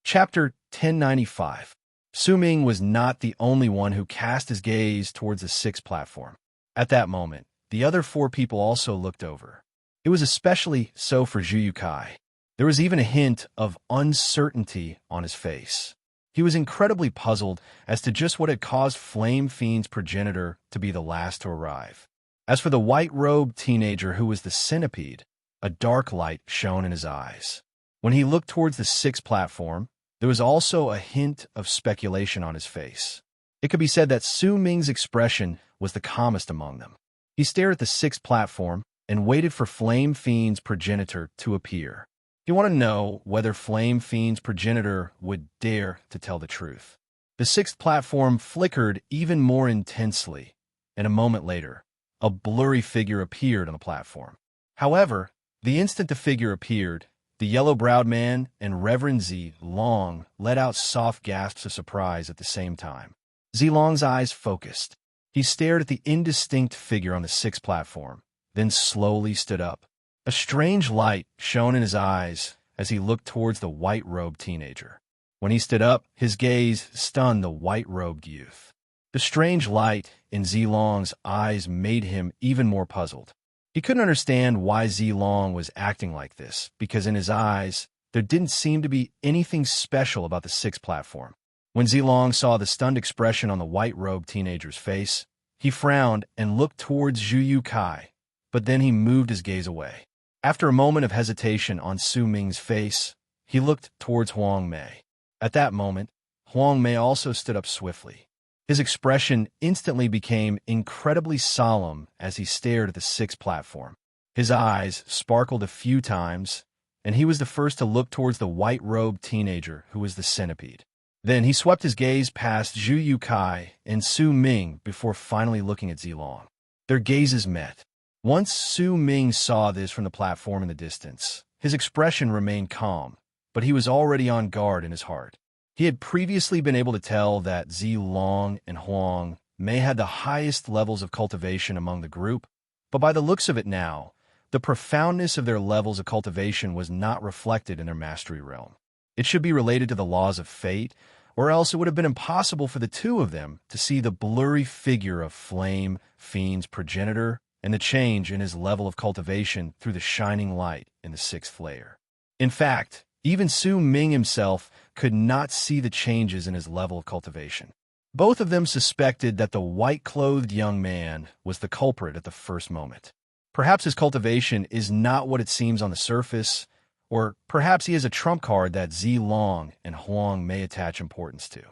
Chapter 1095. Su Ming was not the only one who cast his gaze towards the sixth platform. At that moment, the other four people also looked over. It was especially so for Zhu Yukai. There was even a hint of uncertainty on his face. He was incredibly puzzled as to just what had caused Flame Fiend's progenitor to be the last to arrive. As for the white-robed teenager who was the centipede, a dark light shone in his eyes. When he looked towards the sixth platform, there was also a hint of speculation on his face. It could be said that Su Ming's expression was the calmest among them. He stared at the sixth platform and waited for Flame Fiend's progenitor to appear. He wanted to know whether Flame Fiend's progenitor would dare to tell the truth. The sixth platform flickered even more intensely, and a moment later, a blurry figure appeared on the platform. However, the instant the figure appeared, the yellow-browed man and Reverend Zi Long let out soft gasps of surprise at the same time. Zi Long's eyes focused. He stared at the indistinct figure on the sixth platform, then slowly stood up. A strange light shone in his eyes as he looked towards the white-robed teenager. When he stood up, his gaze stunned the white-robed youth. The strange light in Zi Long's eyes made him even more puzzled. He couldn't understand why Zi Long was acting like this, because in his eyes, there didn't seem to be anything special about the sixth platform. When Zi Long saw the stunned expression on the white-robed teenager's face, he frowned and looked towards Zhu Yukai, but then he moved his gaze away. After a moment of hesitation on Su Ming's face, he looked towards Huang Mei. At that moment, Huang Mei also stood up swiftly. His expression instantly became incredibly solemn as he stared at the sixth platform. His eyes sparkled a few times, and he was the first to look towards the white-robed teenager who was the centipede. Then he swept his gaze past Zhu Yukai and Su Ming before finally looking at Zi Long. Their gazes met. Once Su Ming saw this from the platform in the distance, his expression remained calm, but he was already on guard in his heart. He had previously been able to tell that Zi Long and Huang Mei had the highest levels of cultivation among the group, but by the looks of it now, the profoundness of their levels of cultivation was not reflected in their mastery realm. It should be related to the laws of fate, or else it would have been impossible for the two of them to see the blurry figure of Flame Fiend's progenitor and the change in his level of cultivation through the shining light in the sixth layer. In fact, even Su Ming himself could not see the changes in his level of cultivation. Both of them suspected that the white-clothed young man was the culprit at the first moment. Perhaps his cultivation is not what it seems on the surface, or perhaps he has a trump card that Zi Long and Huang may attach importance to.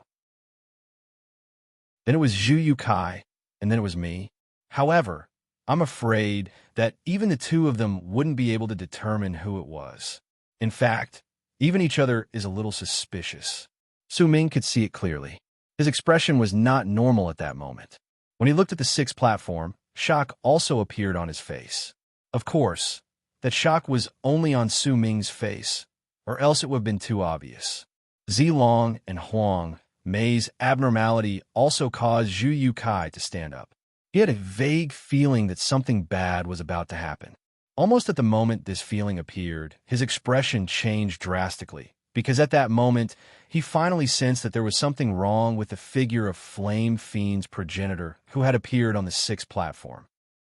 Then it was Zhu Yukai, and then it was me. However, I'm afraid that even the two of them wouldn't be able to determine who it was. In fact, even each other is a little suspicious. Su Ming could see it clearly. His expression was not normal at that moment. When he looked at the sixth platform, shock also appeared on his face. Of course, that shock was only on Su Ming's face, or else it would have been too obvious. Zi Long and Huang Mei's abnormality also caused Zhu Yukai to stand up. He had a vague feeling that something bad was about to happen. Almost at the moment this feeling appeared, his expression changed drastically, because at that moment, he finally sensed that there was something wrong with the figure of Flame Fiend's progenitor who had appeared on the sixth platform.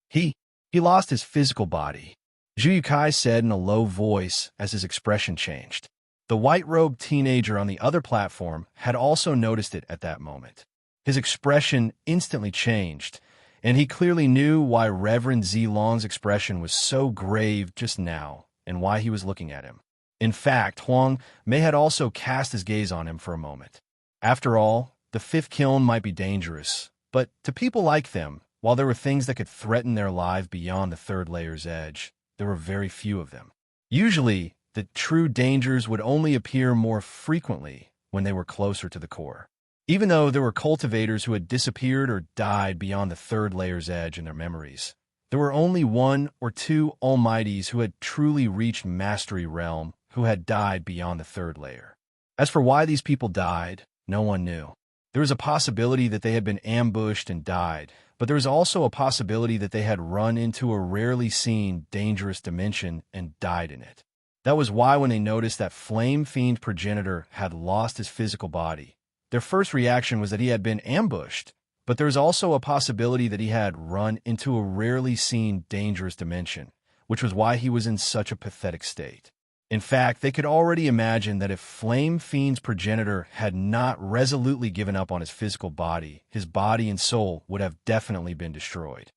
He lost his physical body, Zhu Yukai said in a low voice as his expression changed. The white-robed teenager on the other platform had also noticed it at that moment. His expression instantly changed, and he clearly knew why Reverend Zilong's expression was so grave just now and why he was looking at him. In fact, Huang Mei had also cast his gaze on him for a moment. After all, the fifth kiln might be dangerous, but to people like them, while there were things that could threaten their life beyond the third layer's edge, there were very few of them. Usually, the true dangers would only appear more frequently when they were closer to the core. Even though there were cultivators who had disappeared or died beyond the third layer's edge in their memories, there were only one or two almighties who had truly reached mastery realm who had died beyond the third layer. As for why these people died, no one knew. There was a possibility that they had been ambushed and died, but there was also a possibility that they had run into a rarely seen dangerous dimension and died in it. That was why when they noticed that Flame Fiend progenitor had lost his physical body, their first reaction was that he had been ambushed, but there was also a possibility that he had run into a rarely seen dangerous dimension, which was why he was in such a pathetic state. In fact, they could already imagine that if Flame Fiend's progenitor had not resolutely given up on his physical body, his body and soul would have definitely been destroyed.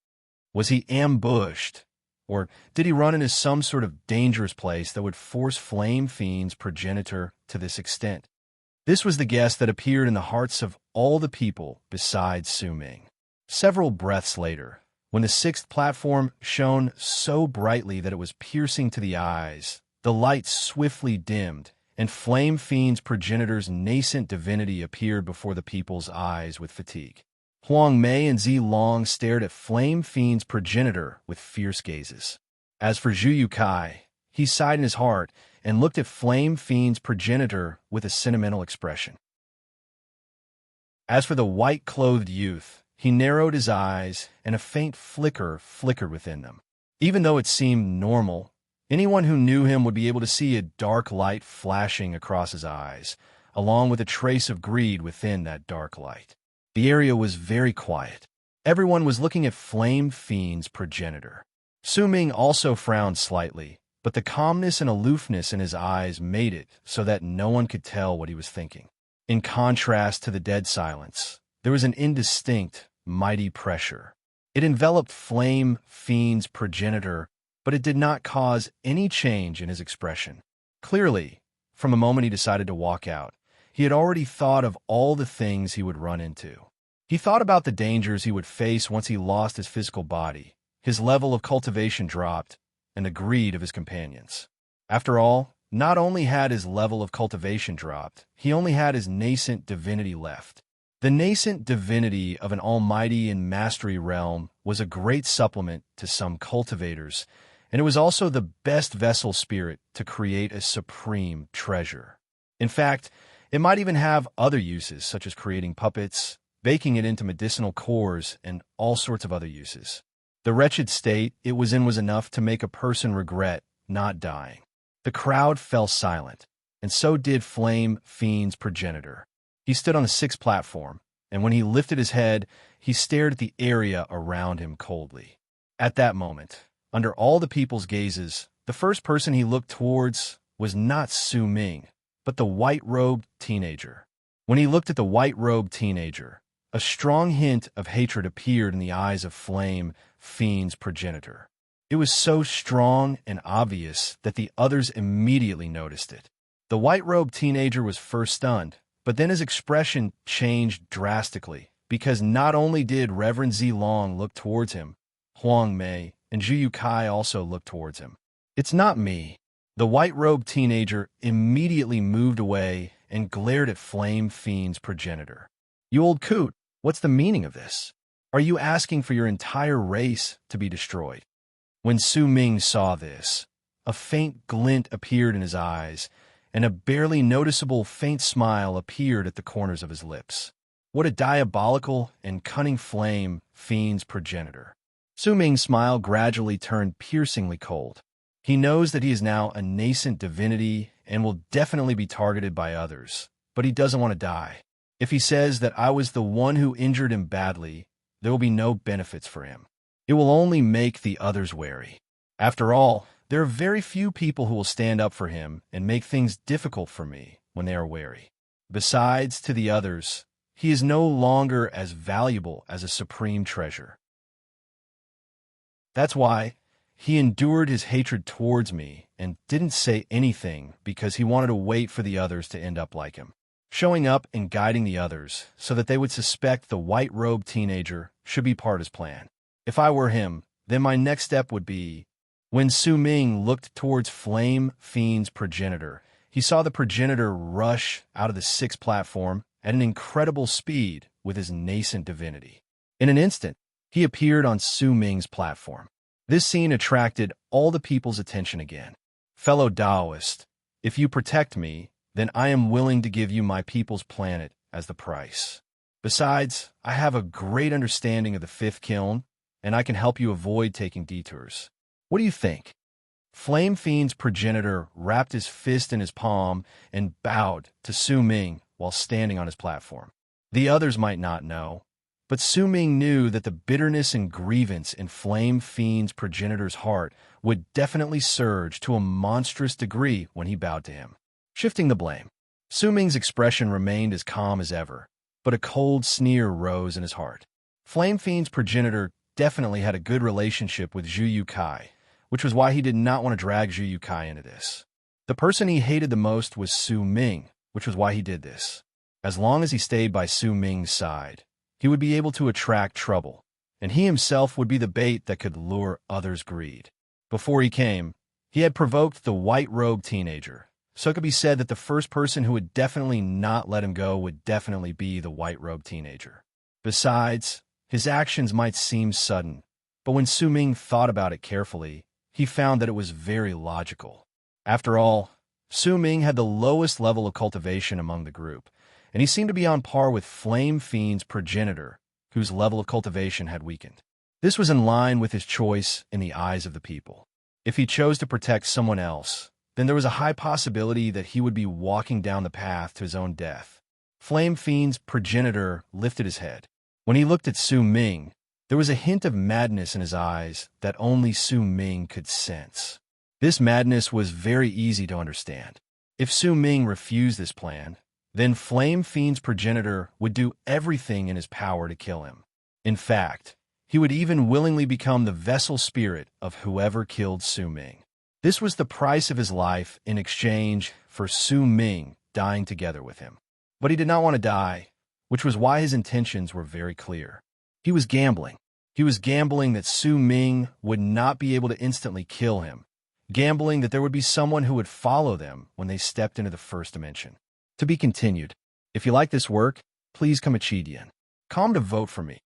Was he ambushed? Or did he run into some sort of dangerous place that would force Flame Fiend's progenitor to this extent? This was the guess that appeared in the hearts of all the people besides Su Ming. Several breaths later, when the sixth platform shone so brightly that it was piercing to the eyes, the light swiftly dimmed, and Flame Fiend's progenitor's nascent divinity appeared before the people's eyes with fatigue. Huang Mei and Zilong stared at Flame Fiend's progenitor with fierce gazes. As for Zhu Yukai, he sighed in his heart and looked at Flame Fiend's progenitor with a sentimental expression. As for the white-clothed youth, he narrowed his eyes, and a faint flicker flickered within them. Even though it seemed normal, anyone who knew him would be able to see a dark light flashing across his eyes, along with a trace of greed within that dark light. The area was very quiet. Everyone was looking at Flame Fiend's progenitor. Su Ming also frowned slightly, but the calmness and aloofness in his eyes made it so that no one could tell what he was thinking. In contrast to the dead silence, there was an indistinct, mighty pressure. It enveloped Flame Fiend's progenitor, but it did not cause any change in his expression. Clearly, from the moment he decided to walk out, he had already thought of all the things he would run into. He thought about the dangers he would face once he lost his physical body, his level of cultivation dropped, and the greed of his companions. After all, not only had his level of cultivation dropped, he only had his nascent divinity left. The nascent divinity of an almighty in mastery realm was a great supplement to some cultivators, and it was also the best vessel spirit to create a supreme treasure. In fact, it might even have other uses, such as creating puppets, baking it into medicinal cores, and all sorts of other uses. The wretched state it was in was enough to make a person regret not dying. The crowd fell silent, and so did Flame Fiend's progenitor. He stood on the sixth platform, and when he lifted his head, he stared at the area around him coldly. At that moment, under all the people's gazes, the first person he looked towards was not Su Ming, but the white-robed teenager. When he looked at the white-robed teenager, a strong hint of hatred appeared in the eyes of Flame Fiend's progenitor. It was so strong and obvious that the others immediately noticed it. The white-robed teenager was first stunned, but then his expression changed drastically, because not only did Reverend Zilong look towards him, Huang Mei and Zhu Yukai also looked towards him. "It's not me." The white-robed teenager immediately moved away and glared at Flame Fiend's progenitor. "You old coot, what's the meaning of this? Are you asking for your entire race to be destroyed?" When Su Ming saw this, a faint glint appeared in his eyes, and a barely noticeable faint smile appeared at the corners of his lips. What a diabolical and cunning Flame Fiend's progenitor. Su Ming's smile gradually turned piercingly cold. He knows that he is now a nascent divinity and will definitely be targeted by others, but he doesn't want to die. If he says that I was the one who injured him badly, there will be no benefits for him. It will only make the others wary. After all, There are very few people who will stand up for him and make things difficult for me when they are wary. Besides, to the others, he is no longer as valuable as a supreme treasure. That's why he endured his hatred towards me and didn't say anything because he wanted to wait for the others to end up like him. Showing up and guiding the others so that they would suspect the white-robed teenager should be part of his plan. If I were him, then my next step would be... When Su Ming looked towards Flame Fiend's progenitor, he saw the progenitor rush out of the sixth platform at an incredible speed with his nascent divinity. In an instant, he appeared on Su Ming's platform. This scene attracted all the people's attention again. Fellow Taoist, if you protect me, then I am willing to give you my people's planet as the price. Besides, I have a great understanding of the fifth kiln, and I can help you avoid taking detours. What do you think? Flame Fiend's progenitor wrapped his fist in his palm and bowed to Su Ming while standing on his platform. The others might not know, but Su Ming knew that the bitterness and grievance in Flame Fiend's progenitor's heart would definitely surge to a monstrous degree when he bowed to him. Shifting the blame, Su Ming's expression remained as calm as ever, but a cold sneer rose in his heart. Flame Fiend's progenitor definitely had a good relationship with Zhu Yukai, which was why he did not want to drag Zhu Yukai into this. The person he hated the most was Su Ming, which was why he did this. As long as he stayed by Su Ming's side, he would be able to attract trouble, and he himself would be the bait that could lure others' greed. Before he came, he had provoked the white-robed teenager, so it could be said that the first person who would definitely not let him go would definitely be the white-robed teenager. Besides, his actions might seem sudden, but when Su Ming thought about it carefully, he found that it was very logical. After all, Su Ming had the lowest level of cultivation among the group, and he seemed to be on par with Flame Fiend's progenitor, whose level of cultivation had weakened. This was in line with his choice in the eyes of the people. If he chose to protect someone else, then there was a high possibility that he would be walking down the path to his own death. Flame Fiend's progenitor lifted his head. When he looked at Su Ming, there was a hint of madness in his eyes that only Su Ming could sense. This madness was very easy to understand. If Su Ming refused this plan, then Flame Fiend's progenitor would do everything in his power to kill him. In fact, he would even willingly become the vessel spirit of whoever killed Su Ming. This was the price of his life in exchange for Su Ming dying together with him. But he did not want to die, which was why his intentions were very clear. He was gambling. He was gambling that Su Ming would not be able to instantly kill him, gambling that there would be someone who would follow them when they stepped into the first dimension. To be continued. If you like this work, please come Chidian. Come to vote for me.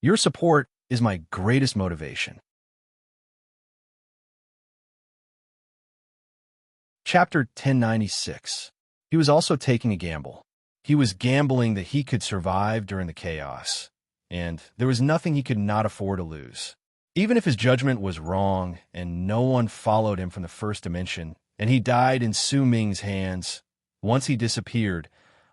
Your support is my greatest motivation. Chapter 1096. He was also taking a gamble. He was gambling that he could survive during the chaos, and there was nothing he could not afford to lose. Even if his judgment was wrong and no one followed him from the first dimension, and he died in Su Ming's hands, once he disappeared,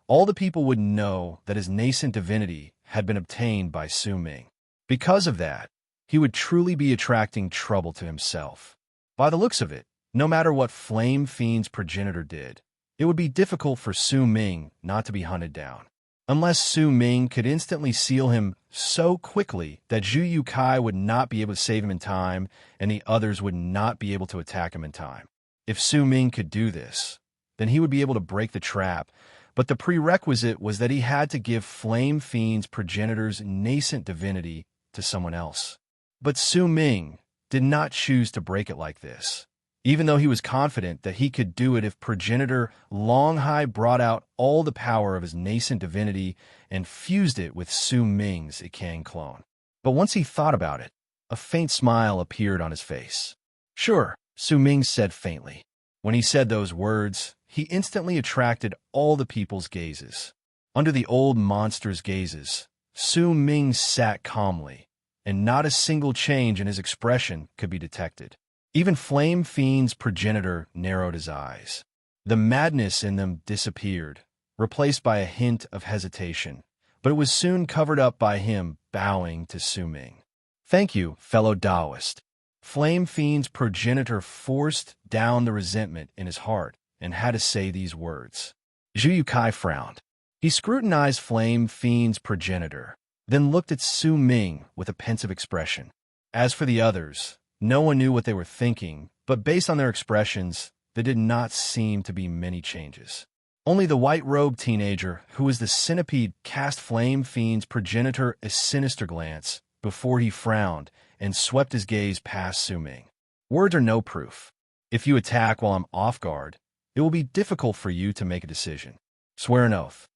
all the people would know that his nascent divinity had been obtained by Su Ming. Because of that, he would truly be attracting trouble to himself. By the looks of it, no matter what Flame Fiend's progenitor did, it would be difficult for Su Ming not to be hunted down. Unless Su Ming could instantly seal him so quickly that Zhu Yukai would not be able to save him in time and the others would not be able to attack him in time. If Su Ming could do this, then he would be able to break the trap, but the prerequisite was that he had to give Flame Fiend's progenitor's nascent divinity to someone else. But Su Ming did not choose to break it like this, even though he was confident that he could do it if progenitor Longhai brought out all the power of his nascent divinity and fused it with Su Ming's Ikang clone. But once he thought about it, a faint smile appeared on his face. Sure, Su Ming said faintly. When he said those words, he instantly attracted all the people's gazes. Under the old monster's gazes, Su Ming sat calmly, and not a single change in his expression could be detected. Even Flame Fiend's progenitor narrowed his eyes. The madness in them disappeared, replaced by a hint of hesitation, but it was soon covered up by him bowing to Su Ming. Thank you, fellow Taoist. Flame Fiend's progenitor forced down the resentment in his heart and had to say these words. Zhu Yukai frowned. He scrutinized Flame Fiend's progenitor, then looked at Su Ming with a pensive expression. As for the others, no one knew what they were thinking, but based on their expressions, there did not seem to be many changes. Only the white-robed teenager, who was the centipede, cast Flame Fiend's progenitor a sinister glance before he frowned and swept his gaze past Su Ming. Words are no proof. If you attack while I'm off guard, it will be difficult for you to make a decision. Swear an oath.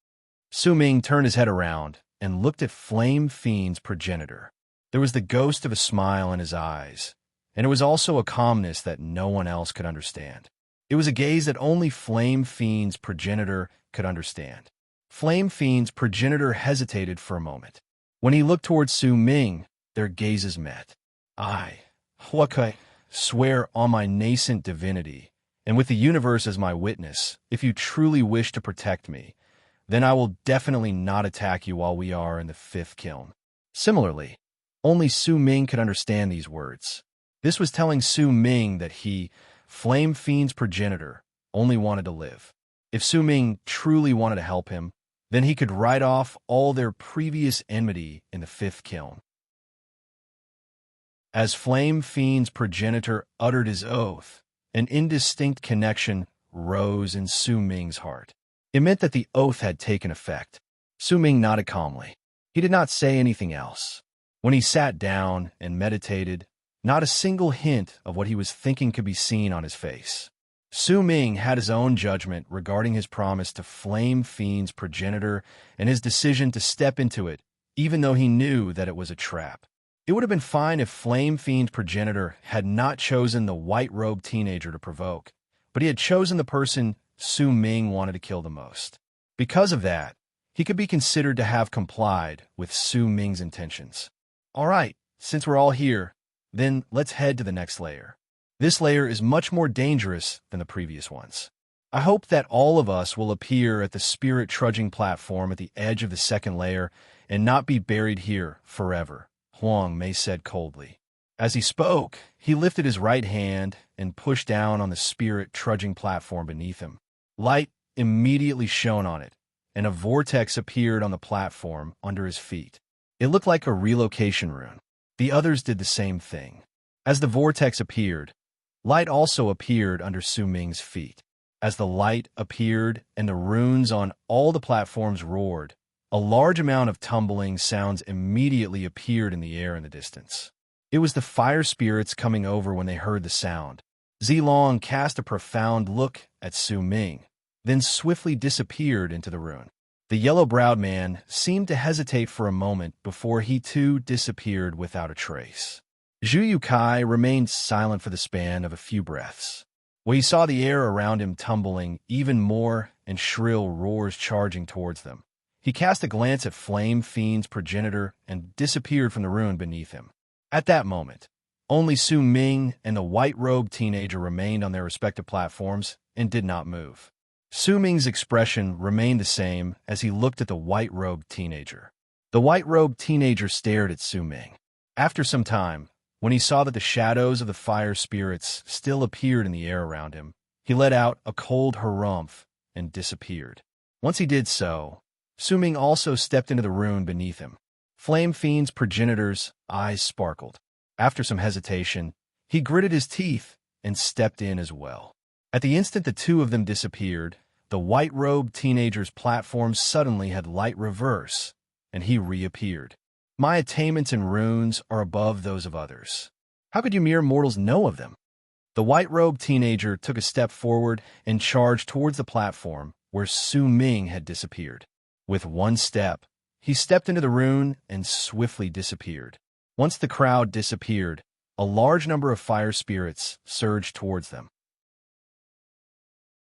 Su Ming turned his head around and looked at Flame Fiend's progenitor. There was the ghost of a smile in his eyes, and it was also a calmness that no one else could understand. It was a gaze that only Flame Fiend's progenitor could understand. Flame Fiend's progenitor hesitated for a moment. When he looked towards Su Ming, their gazes met. What could I swear on my nascent divinity, and with the universe as my witness, if you truly wish to protect me, then I will definitely not attack you while we are in the fifth kiln. Similarly, only Su Ming could understand these words. This was telling Su Ming that he, Flame Fiend's progenitor, only wanted to live. If Su Ming truly wanted to help him, then he could write off all their previous enmity in the fifth kiln. As Flame Fiend's progenitor uttered his oath, an indistinct connection rose in Su Ming's heart. It meant that the oath had taken effect. Su Ming nodded calmly. He did not say anything else. When he sat down and meditated, not a single hint of what he was thinking could be seen on his face. Su Ming had his own judgment regarding his promise to Flame Fiend's progenitor and his decision to step into it, even though he knew that it was a trap. It would have been fine if Flame Fiend's progenitor had not chosen the white-robed teenager to provoke, but he had chosen the person Su Ming wanted to kill the most. Because of that, he could be considered to have complied with Su Ming's intentions. All right, since we're all here, then let's head to the next layer. This layer is much more dangerous than the previous ones. I hope that all of us will appear at the spirit trudging platform at the edge of the second layer and not be buried here forever, Huang Mei said coldly. As he spoke, he lifted his right hand and pushed down on the spirit trudging platform beneath him. Light immediately shone on it, and a vortex appeared on the platform under his feet. It looked like a relocation rune. The others did the same thing. As the vortex appeared, light also appeared under Su Ming's feet. As the light appeared and the runes on all the platforms roared, a large amount of tumbling sounds immediately appeared in the air in the distance. It was the fire spirits coming over when they heard the sound. Zilong cast a profound look at Su Ming, then swiftly disappeared into the rune. The yellow-browed man seemed to hesitate for a moment before he too disappeared without a trace. Zhu Yukai remained silent for the span of a few breaths. When he saw the air around him tumbling even more and shrill roars charging towards them, he cast a glance at Flame Fiend's progenitor and disappeared from the rune beneath him. At that moment, only Su Ming and the white-robed teenager remained on their respective platforms and did not move. Su Ming's expression remained the same as he looked at the white-robed teenager. The white-robed teenager stared at Su Ming. After some time, when he saw that the shadows of the fire spirits still appeared in the air around him, he let out a cold harumph and disappeared. Once he did so, Su Ming also stepped into the rune beneath him. Flame Fiend's progenitor's eyes sparkled. After some hesitation, he gritted his teeth and stepped in as well. At the instant the two of them disappeared, the white-robed teenager's platform suddenly had light reverse, and he reappeared. My attainments in runes are above those of others. How could you mere mortals know of them? The white-robed teenager took a step forward and charged towards the platform where Su Ming had disappeared. With one step, he stepped into the rune and swiftly disappeared. Once the crowd disappeared, a large number of fire spirits surged towards them.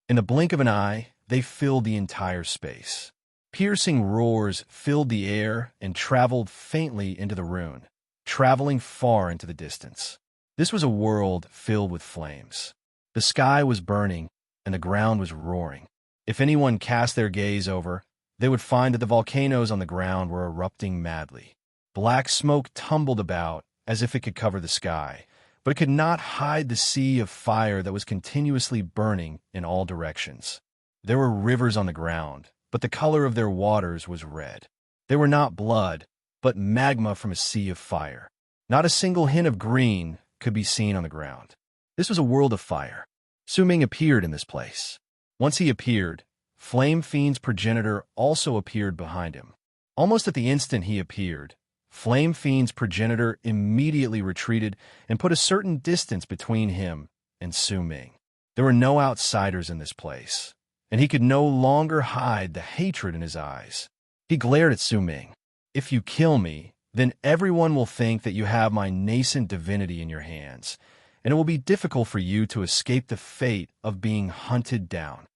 In the blink of an eye, they filled the entire space. Piercing roars filled the air and traveled faintly into the rune, traveling far into the distance. This was a world filled with flames. The sky was burning, and the ground was roaring. If anyone cast their gaze over, they would find that the volcanoes on the ground were erupting madly. Black smoke tumbled about as if it could cover the sky, but it could not hide the sea of fire that was continuously burning in all directions. There were rivers on the ground, but the color of their waters was red. They were not blood, but magma from a sea of fire. Not a single hint of green could be seen on the ground. This was a world of fire. Su Ming appeared in this place. Once he appeared, Flame Fiend's progenitor also appeared behind him. Almost at the instant he appeared, Flame Fiend's progenitor immediately retreated and put a certain distance between him and Su Ming. There were no outsiders in this place, and he could no longer hide the hatred in his eyes. He glared at Su Ming. "If you kill me, then everyone will think that you have my nascent divinity in your hands, and it will be difficult for you to escape the fate of being hunted down,"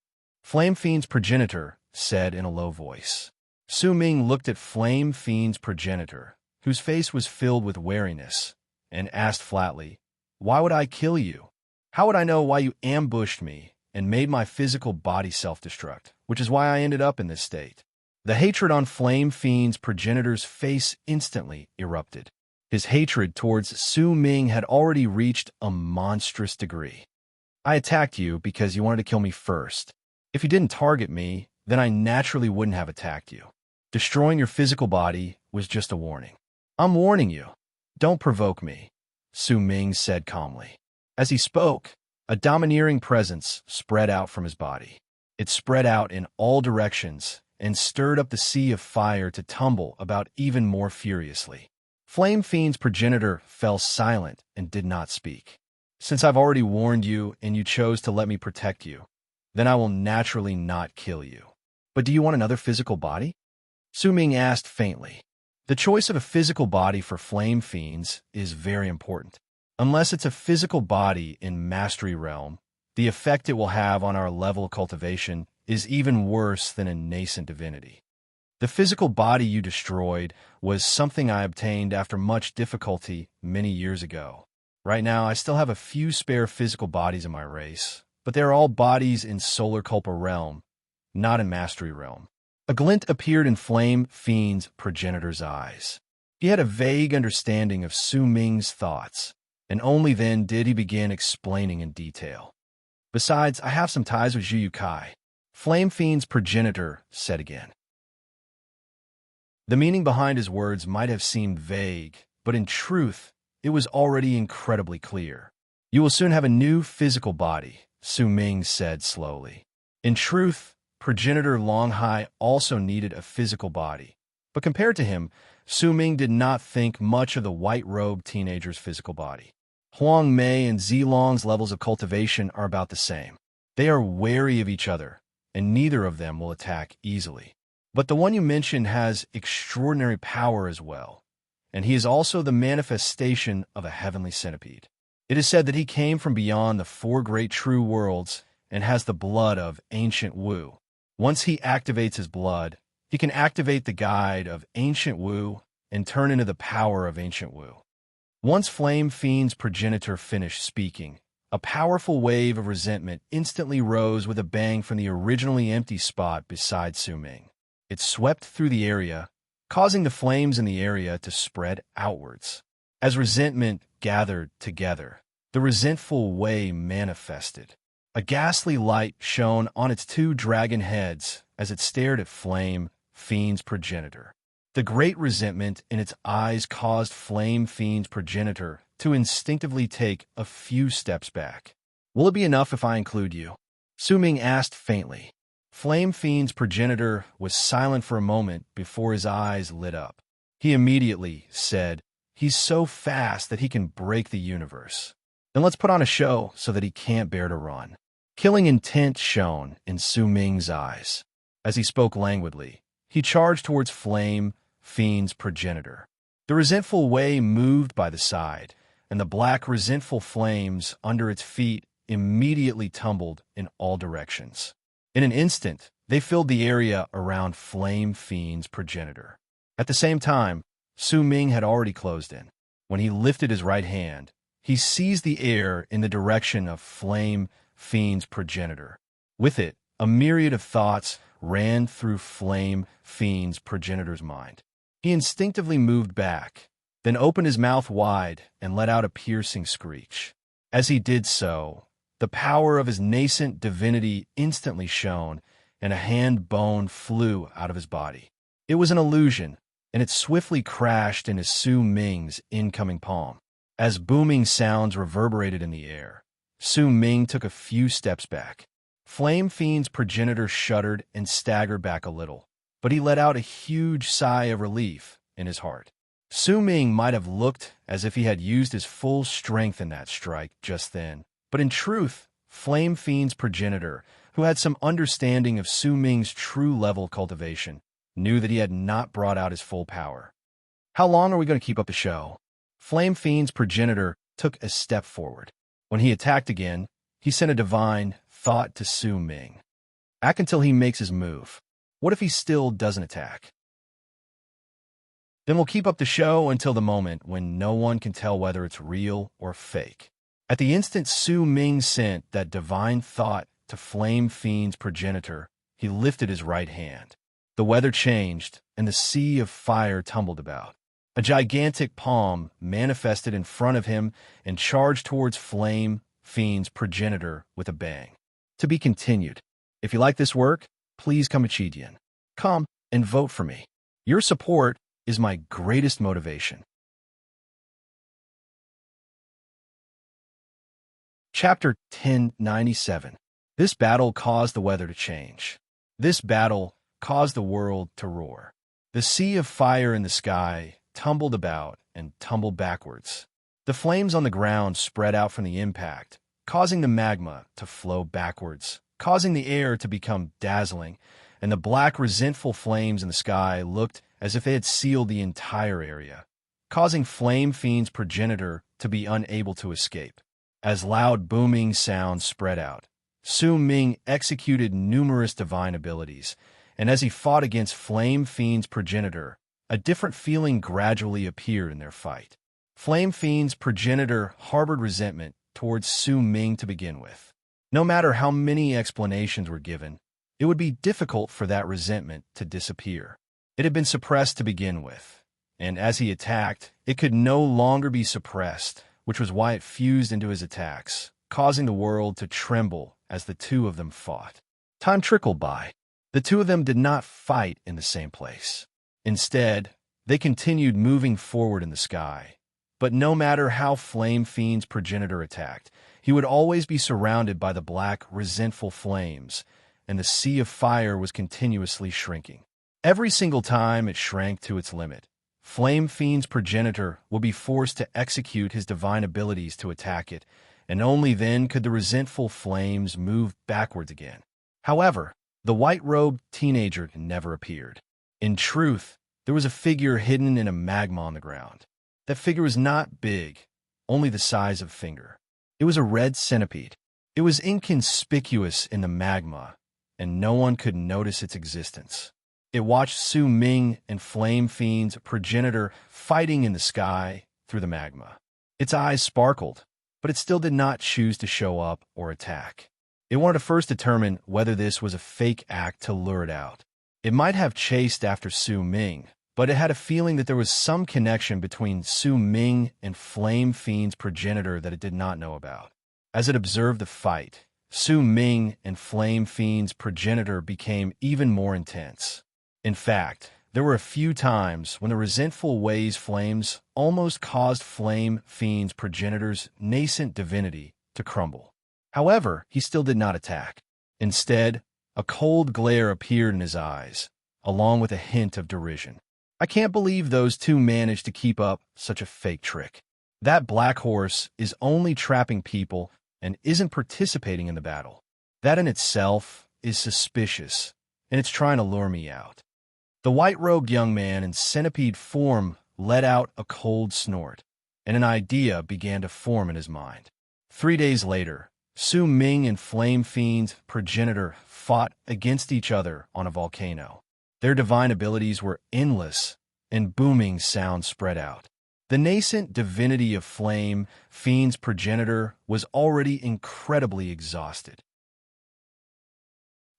Flame Fiend's progenitor said in a low voice. Su Ming looked at Flame Fiend's progenitor, whose face was filled with wariness, and asked flatly, "Why would I kill you? How would I know why you ambushed me and made my physical body self-destruct, which is why I ended up in this state?" The hatred on Flame Fiend's progenitor's face instantly erupted. His hatred towards Su Ming had already reached a monstrous degree. "I attacked you because you wanted to kill me first. If you didn't target me, then I naturally wouldn't have attacked you. Destroying your physical body was just a warning. I'm warning you. Don't provoke me," Su Ming said calmly. As he spoke, a domineering presence spread out from his body. It spread out in all directions and stirred up the sea of fire to tumble about even more furiously. Flame Fiend's progenitor fell silent and did not speak. "Since I've already warned you and you chose to let me protect you, then I will naturally not kill you. But do you want another physical body?" Su Ming asked faintly. The choice of a physical body for Flame Fiends is very important. Unless it's a physical body in Mastery Realm, the effect it will have on our level of cultivation is even worse than a nascent divinity. The physical body you destroyed was something I obtained after much difficulty many years ago. Right now, I still have a few spare physical bodies in my race, but they are all bodies in Solar Culpa Realm, not in Mastery Realm. A glint appeared in Flame Fiend's progenitor's eyes. He had a vague understanding of Su Ming's thoughts, and only then did he begin explaining in detail. "Besides, I have some ties with Zhu Kai," Flame Fiend's progenitor said again. The meaning behind his words might have seemed vague, but in truth, it was already incredibly clear. "You will soon have a new physical body," Su Ming said slowly. In truth, Progenitor Longhai also needed a physical body, but compared to him, Su Ming did not think much of the white-robed teenager's physical body. Huang Mei and Zilong's levels of cultivation are about the same. They are wary of each other, and neither of them will attack easily. But the one you mentioned has extraordinary power as well, and he is also the manifestation of a heavenly centipede. It is said that he came from beyond the four great true worlds and has the blood of ancient Wu. Once he activates his blood, he can activate the guide of ancient Wu and turn into the power of ancient Wu. Once Flame Fiend's progenitor finished speaking, a powerful wave of resentment instantly rose with a bang from the originally empty spot beside Su Ming. It swept through the area, causing the flames in the area to spread outwards. As resentment gathered together, the resentful way manifested. A ghastly light shone on its two dragon heads as it stared at Flame Fiend's progenitor. The great resentment in its eyes caused Flame Fiend's progenitor to instinctively take a few steps back. "Will it be enough if I include you?" Su Ming asked faintly. Flame Fiend's progenitor was silent for a moment before his eyes lit up. He immediately said, "He's so fast that he can break the universe. Then let's put on a show so that he can't bear to run." Killing intent shone in Su Ming's eyes. As he spoke languidly, he charged towards Flame Fiend's progenitor. The resentful way moved by the side, and the black resentful flames under its feet immediately tumbled in all directions. In an instant, they filled the area around Flame Fiend's progenitor. At the same time, Su Ming had already closed in. When he lifted his right hand, he seized the air in the direction of Flame Fiend's progenitor. With it, a myriad of thoughts ran through Flame Fiend's progenitor's mind. He instinctively moved back, then opened his mouth wide and let out a piercing screech. As he did so, the power of his nascent divinity instantly shone, and a hand bone flew out of his body. It was an illusion, and it swiftly crashed into Su Ming's incoming palm. As booming sounds reverberated in the air, Su Ming took a few steps back. Flame Fiend's progenitor shuddered and staggered back a little, but he let out a huge sigh of relief in his heart. Su Ming might have looked as if he had used his full strength in that strike just then, but in truth, Flame Fiend's progenitor, who had some understanding of Su Ming's true level cultivation, knew that he had not brought out his full power. How long are we going to keep up the show? Flame Fiend's progenitor took a step forward. When he attacked again, he sent a divine thought to Su Ming. Act until he makes his move. What if he still doesn't attack? Then we'll keep up the show until the moment when no one can tell whether it's real or fake. At the instant Su Ming sent that divine thought to Flame Fiend's progenitor, he lifted his right hand. The weather changed, and the sea of fire tumbled about. A gigantic palm manifested in front of him and charged towards Flame Fiend's progenitor with a bang. To be continued. If you like this work, please come Chidian. Come and vote for me. Your support is my greatest motivation. Chapter 1097. This battle caused the weather to change. This battle caused the world to roar. The sea of fire in the sky tumbled about and tumbled backwards. The flames on the ground spread out from the impact, causing the magma to flow backwards, causing the air to become dazzling, and the black, resentful flames in the sky looked as if they had sealed the entire area, causing Flame Fiend's progenitor to be unable to escape. As loud booming sounds spread out, Su Ming executed numerous divine abilities, and as he fought against Flame Fiend's progenitor, a different feeling gradually appeared in their fight. Flame Fiend's progenitor harbored resentment towards Su Ming to begin with. No matter how many explanations were given, it would be difficult for that resentment to disappear. It had been suppressed to begin with, and as he attacked, it could no longer be suppressed, which was why it fused into his attacks, causing the world to tremble as the two of them fought. Time trickled by. The two of them did not fight in the same place. Instead, they continued moving forward in the sky. But no matter how Flame Fiend's progenitor attacked, he would always be surrounded by the black, resentful flames, and the sea of fire was continuously shrinking. Every single time it shrank to its limit, Flame Fiend's progenitor would be forced to execute his divine abilities to attack it, and only then could the resentful flames move backwards again. However, the white-robed teenager never appeared. In truth, there was a figure hidden in a magma on the ground. That figure was not big, only the size of a finger. It was a red centipede. It was inconspicuous in the magma, and no one could notice its existence. It watched Su Ming and Flame Fiend's progenitor fighting in the sky through the magma. Its eyes sparkled, but it still did not choose to show up or attack. It wanted to first determine whether this was a fake act to lure it out. It might have chased after Su Ming, but it had a feeling that there was some connection between Su Ming and Flame Fiend's progenitor that it did not know about. As it observed the fight, Su Ming and Flame Fiend's progenitor became even more intense. In fact, there were a few times when the resentful Wei's flames almost caused Flame Fiend's progenitor's nascent divinity to crumble. However, he still did not attack. Instead, a cold glare appeared in his eyes, along with a hint of derision. I can't believe those two managed to keep up such a fake trick. That black horse is only trapping people and isn't participating in the battle. That in itself is suspicious, and it's trying to lure me out. The white-robed young man in centipede form let out a cold snort, and an idea began to form in his mind. 3 days later, Su Ming and Flame Fiend's progenitor fought against each other on a volcano. Their divine abilities were endless, and booming sounds spread out. The nascent divinity of Flame Fiend's progenitor was already incredibly exhausted.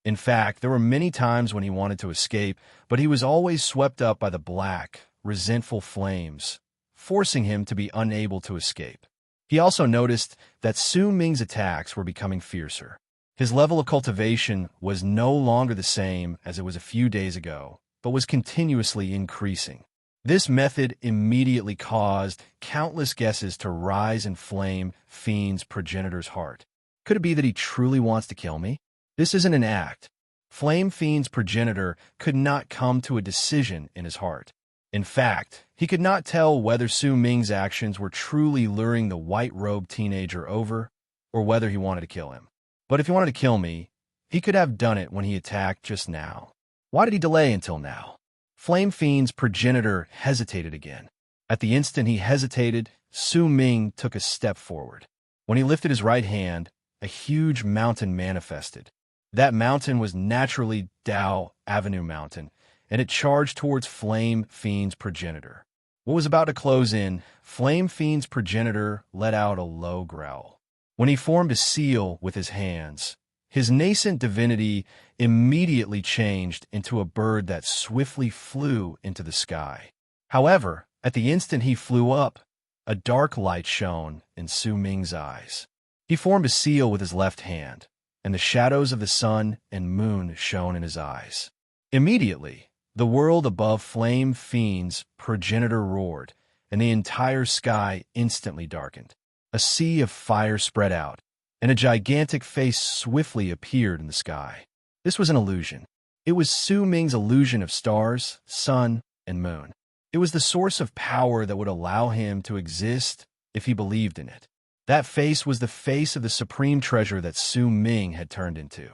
In fact, there were many times when he wanted to escape, but he was always swept up by the black, resentful flames. forcing him to be unable to escape. He also noticed that Su Ming's attacks were becoming fiercer. His level of cultivation was no longer the same as it was a few days ago, but was continuously increasing. This method immediately caused countless guesses to rise and flame Fiend's progenitor's heart. Could it be that he truly wants to kill me? This isn't an act. Flame Fiend's progenitor could not come to a decision in his heart. In fact, he could not tell whether Su Ming's actions were truly luring the white-robed teenager over, or whether he wanted to kill him. But if he wanted to kill me, he could have done it when he attacked just now. Why did he delay until now? Flame Fiend's progenitor hesitated again. At the instant he hesitated, Su Ming took a step forward. When he lifted his right hand, a huge mountain manifested. That mountain was naturally Dao Avenue Mountain, and it charged towards Flame Fiend's progenitor. What was about to close in, Flame Fiend's progenitor let out a low growl. When he formed a seal with his hands, his nascent divinity immediately changed into a bird that swiftly flew into the sky. However, at the instant he flew up, a dark light shone in Su Ming's eyes. He formed a seal with his left hand, and the shadows of the sun and moon shone in his eyes. Immediately, the world above Flame Fiend's progenitor roared, and the entire sky instantly darkened. A sea of fire spread out, and a gigantic face swiftly appeared in the sky. This was an illusion. It was Su Ming's illusion of stars, sun, and moon. It was the source of power that would allow him to exist if he believed in it. That face was the face of the supreme treasure that Su Ming had turned into.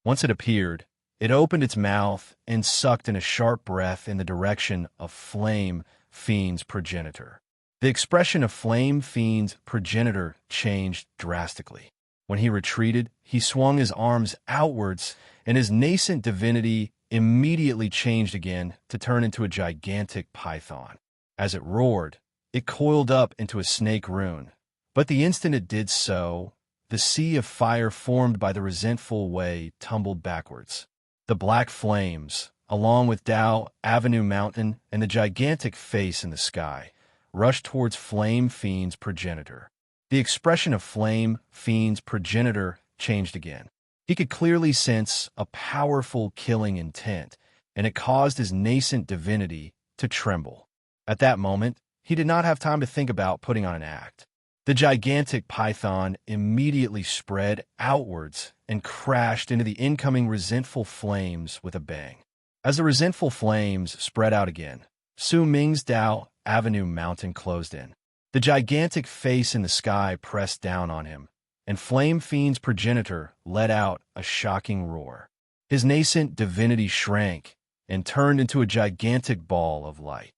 Once it appeared, it opened its mouth and sucked in a sharp breath in the direction of Flame Fiend's progenitor. The expression of Flame Fiend's progenitor changed drastically. When he retreated, he swung his arms outwards, and his nascent divinity immediately changed again to turn into a gigantic python. As it roared, it coiled up into a snake rune. But the instant it did so, the sea of fire formed by the resentful way tumbled backwards. The black flames, along with Dao Avenue Mountain and the gigantic face in the sky, rushed towards Flame Fiend's progenitor. The expression of Flame Fiend's progenitor changed again. He could clearly sense a powerful killing intent, and it caused his nascent divinity to tremble. At that moment, he did not have time to think about putting on an act. The gigantic python immediately spread outwards and crashed into the incoming resentful flames with a bang. As the resentful flames spread out again, Su Ming's Dao Avenue Mountain closed in. The gigantic face in the sky pressed down on him, and Flame Fiend's progenitor let out a shocking roar. His nascent divinity shrank and turned into a gigantic ball of light.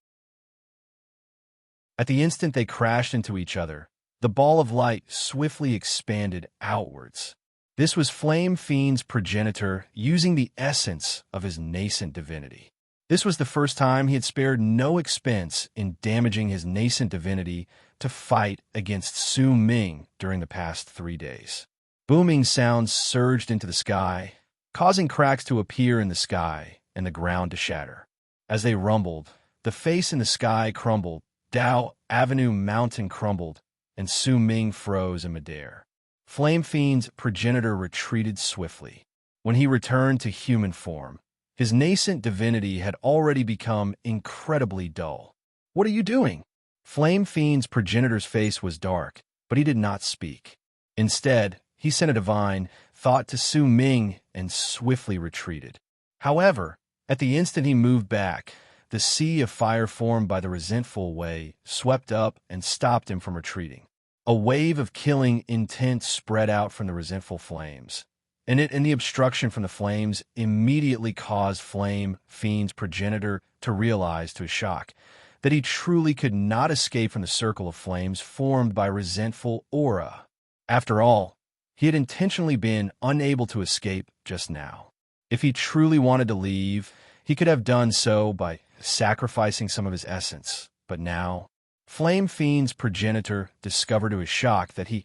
At the instant they crashed into each other, the ball of light swiftly expanded outwards. This was Flame Fiend's progenitor using the essence of his nascent divinity. This was the first time he had spared no expense in damaging his nascent divinity to fight against Su Ming during the past 3 days. Booming sounds surged into the sky, causing cracks to appear in the sky and the ground to shatter. As they rumbled, the face in the sky crumbled, Dao Avenue Mountain crumbled, and Su Ming froze in midair. Flame Fiend's progenitor retreated swiftly. When he returned to human form, his nascent divinity had already become incredibly dull. "What are you doing?" Flame Fiend's progenitor's face was dark, but he did not speak. Instead, he sent a divine thought to Su Ming and swiftly retreated. However, at the instant he moved back, the sea of fire formed by the resentful way swept up and stopped him from retreating. A wave of killing intent spread out from the resentful flames, and the obstruction from the flames immediately caused Flame Fiend's progenitor to realize, to his shock, that he truly could not escape from the circle of flames formed by resentful aura. After all, he had intentionally been unable to escape just now. If he truly wanted to leave, he could have done so by sacrificing some of his essence. But now, Flame Fiend's progenitor discovered to his shock that he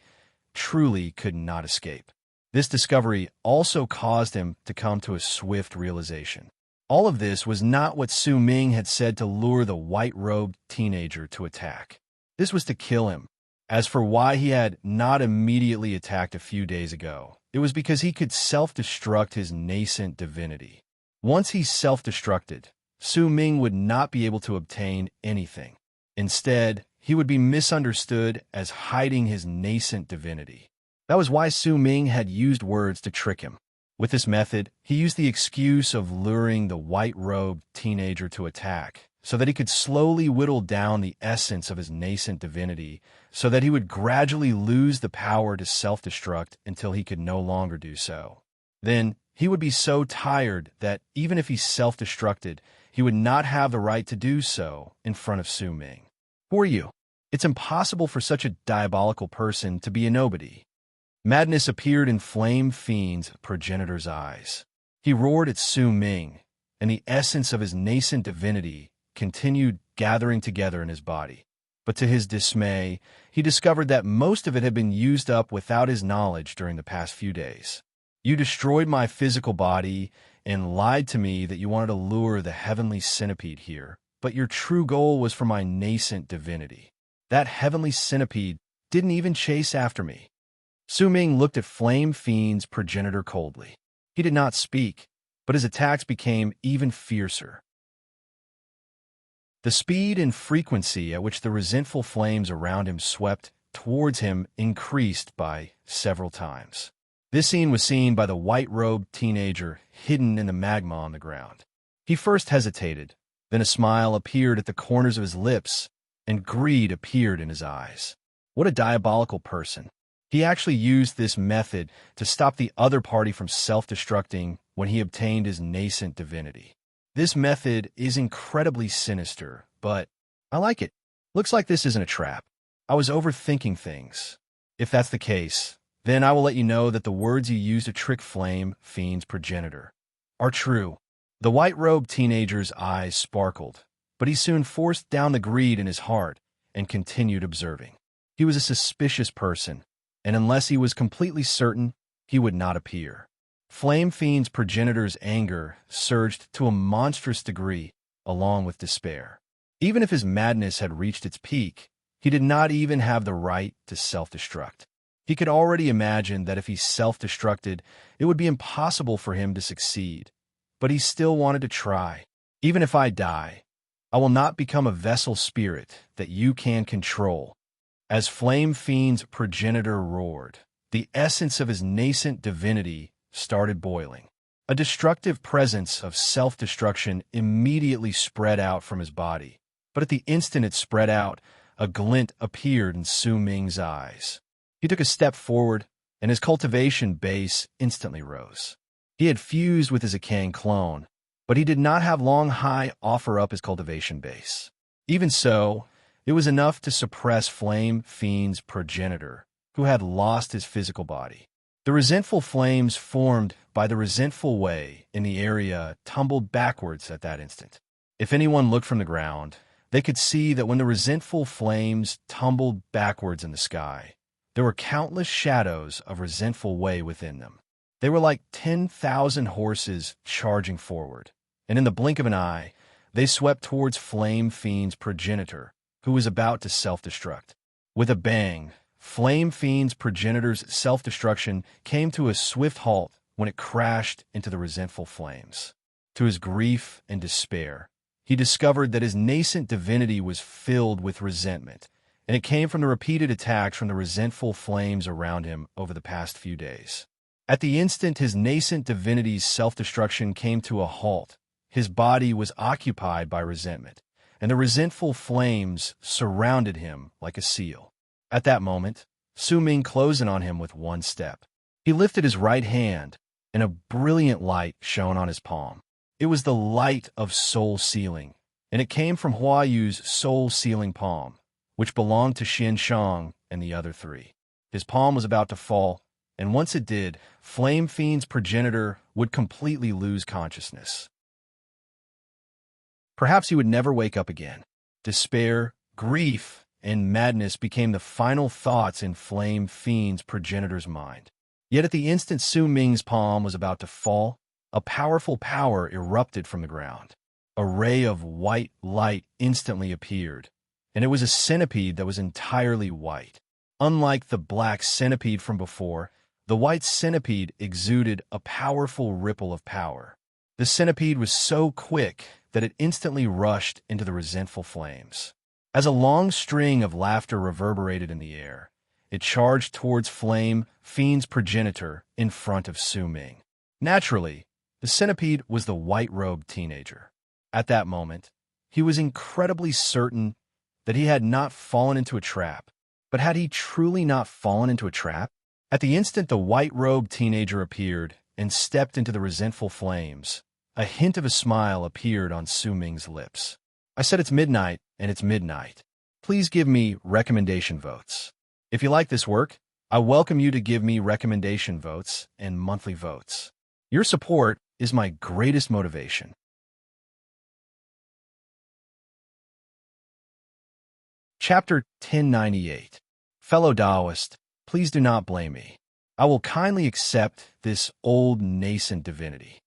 truly could not escape. This discovery also caused him to come to a swift realization. All of this was not what Su Ming had said to lure the white-robed teenager to attack. This was to kill him. As for why he had not immediately attacked a few days ago, it was because he could self-destruct his nascent divinity. Once he self-destructed, Su Ming would not be able to obtain anything. Instead, he would be misunderstood as hiding his nascent divinity. That was why Su Ming had used words to trick him. With this method, he used the excuse of luring the white-robed teenager to attack, so that he could slowly whittle down the essence of his nascent divinity, so that he would gradually lose the power to self-destruct until he could no longer do so. Then, he would be so tired that even if he self-destructed, he would not have the right to do so in front of Su Ming. Who are you? It's impossible for such a diabolical person to be a nobody. Madness appeared in Flame Fiend's progenitor's eyes. He roared at Su Ming, and the essence of his nascent divinity continued gathering together in his body. But to his dismay, he discovered that most of it had been used up without his knowledge during the past few days. You destroyed my physical body and lied to me that you wanted to lure the heavenly centipede here, but your true goal was for my nascent divinity. That heavenly centipede didn't even chase after me. Su Ming looked at Flame Fiend's progenitor coldly. He did not speak, but his attacks became even fiercer. The speed and frequency at which the resentful flames around him swept towards him increased by several times. This scene was seen by the white-robed teenager hidden in the magma on the ground. He first hesitated, then a smile appeared at the corners of his lips, and greed appeared in his eyes. What a diabolical person. He actually used this method to stop the other party from self-destructing when he obtained his nascent divinity. This method is incredibly sinister, but I like it. Looks like this isn't a trap. I was overthinking things. If that's the case, then I will let you know that the words you used to trick Flame Fiend's progenitor are true. The white-robed teenager's eyes sparkled, but he soon forced down the greed in his heart and continued observing. He was a suspicious person, and unless he was completely certain, he would not appear. Flame Fiend's progenitor's anger surged to a monstrous degree, along with despair. Even if his madness had reached its peak, he did not even have the right to self-destruct. He could already imagine that if he self-destructed, it would be impossible for him to succeed. But he still wanted to try. Even if I die, I will not become a vessel spirit that you can control. As Flame Fiend's progenitor roared, the essence of his nascent divinity started boiling. A destructive presence of self-destruction immediately spread out from his body, but at the instant it spread out, a glint appeared in Su Ming's eyes. He took a step forward, and his cultivation base instantly rose. He had fused with his Akang clone, but he did not have Long Hai offer up his cultivation base. Even so, it was enough to suppress Flame Fiend's progenitor, who had lost his physical body. The resentful flames formed by the resentful way in the area tumbled backwards at that instant. If anyone looked from the ground, they could see that when the resentful flames tumbled backwards in the sky, there were countless shadows of resentful way within them. They were like 10,000 horses charging forward, and in the blink of an eye, they swept towards Flame Fiend's progenitor, who was about to self-destruct. With a bang, Flame Fiend's progenitor's self-destruction came to a swift halt when it crashed into the resentful flames. To his grief and despair, he discovered that his nascent divinity was filled with resentment, and it came from the repeated attacks from the resentful flames around him over the past few days. At the instant his nascent divinity's self-destruction came to a halt, his body was occupied by resentment, and the resentful flames surrounded him like a seal. At that moment, Su Ming closed in on him with one step. He lifted his right hand, and a brilliant light shone on his palm. It was the light of soul sealing, and it came from Hua Yu's soul sealing palm, which belonged to Xian Shang and the other three. His palm was about to fall, and once it did, Flame Fiend's progenitor would completely lose consciousness. Perhaps he would never wake up again. Despair, grief, and madness became the final thoughts in Flame Fiend's progenitor's mind. Yet at the instant Su Ming's palm was about to fall, a powerful power erupted from the ground. A ray of white light instantly appeared, and it was a centipede that was entirely white. Unlike the black centipede from before, the white centipede exuded a powerful ripple of power. The centipede was so quick that it instantly rushed into the resentful flames. As a long string of laughter reverberated in the air, it charged towards Flame Fiend's progenitor in front of Su Ming. Naturally, the centipede was the white-robed teenager. At that moment, he was incredibly certain that he had not fallen into a trap. But had he truly not fallen into a trap? At the instant the white-robed teenager appeared and stepped into the resentful flames, a hint of a smile appeared on Su Ming's lips. I said it's midnight, and it's midnight. Please give me recommendation votes. If you like this work, I welcome you to give me recommendation votes and monthly votes. Your support is my greatest motivation. Chapter 1098. Fellow Taoist, please do not blame me. I will kindly accept this old nascent divinity.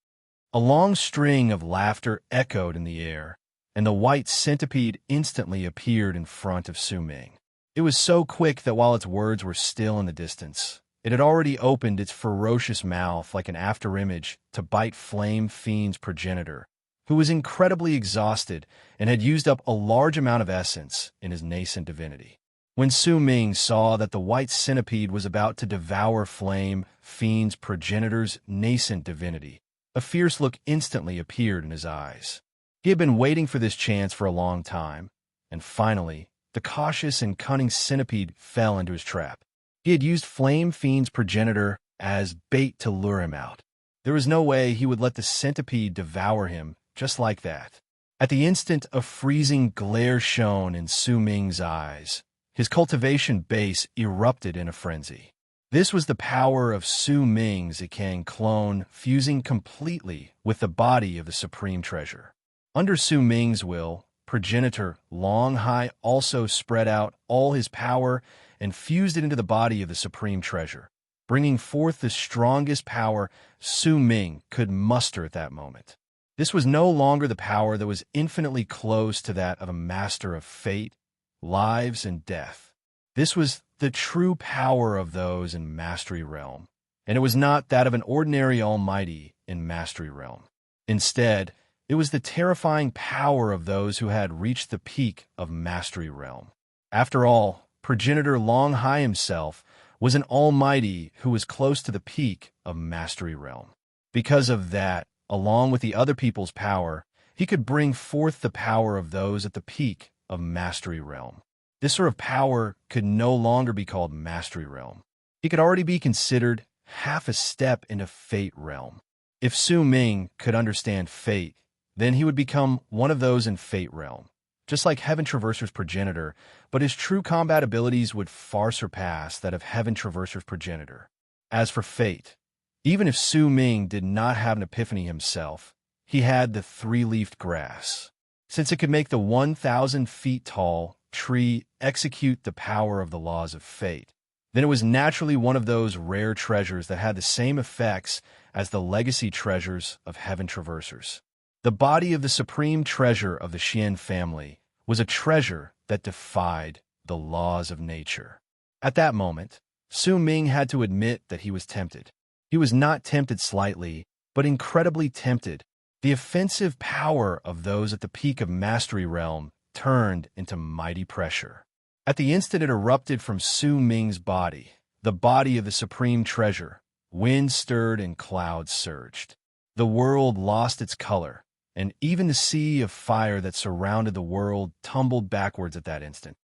A long string of laughter echoed in the air, and the white centipede instantly appeared in front of Su Ming. It was so quick that while its words were still in the distance, it had already opened its ferocious mouth like an afterimage to bite Flame Fiend's progenitor, who was incredibly exhausted and had used up a large amount of essence in his nascent divinity. When Su Ming saw that the white centipede was about to devour Flame Fiend's progenitor's nascent divinity, a fierce look instantly appeared in his eyes. He had been waiting for this chance for a long time, and finally, the cautious and cunning centipede fell into his trap. He had used Flame Fiend's progenitor as bait to lure him out. There was no way he would let the centipede devour him just like that. At the instant a freezing glare shone in Su Ming's eyes, his cultivation base erupted in a frenzy. This was the power of Su Ming's Ikang clone fusing completely with the body of the supreme treasure. Under Su Ming's will, progenitor Long Hai also spread out all his power and fused it into the body of the supreme treasure, bringing forth the strongest power Su Ming could muster at that moment. This was no longer the power that was infinitely close to that of a master of fate, lives, and death. This was the true power of those in Mastery Realm, and it was not that of an ordinary almighty in Mastery Realm. Instead, it was the terrifying power of those who had reached the peak of Mastery Realm. After all, progenitor Long Hai himself was an almighty who was close to the peak of Mastery Realm. Because of that, along with the other people's power, he could bring forth the power of those at the peak of Mastery Realm. This sort of power could no longer be called Mastery Realm. He could already be considered half a step into Fate Realm. If Su Ming could understand fate, then he would become one of those in Fate Realm, just like Heaven Traverser's progenitor, but his true combat abilities would far surpass that of Heaven Traverser's progenitor. As for fate, even if Su Ming did not have an epiphany himself, he had the three-leafed grass. Since it could make the 1,000 feet tall tree execute the power of the laws of fate, then it was naturally one of those rare treasures that had the same effects as the legacy treasures of Heaven Traversers. The body of the supreme treasure of the Xian family was a treasure that defied the laws of nature. At that moment, Su Ming had to admit that he was tempted. He was not tempted slightly, but incredibly tempted. The offensive power of those at the peak of Mastery Realm turned into mighty pressure. At the instant it erupted from Su Ming's body, the body of the supreme treasure, wind stirred and clouds surged. The world lost its color, and even the sea of fire that surrounded the world tumbled backwards at that instant.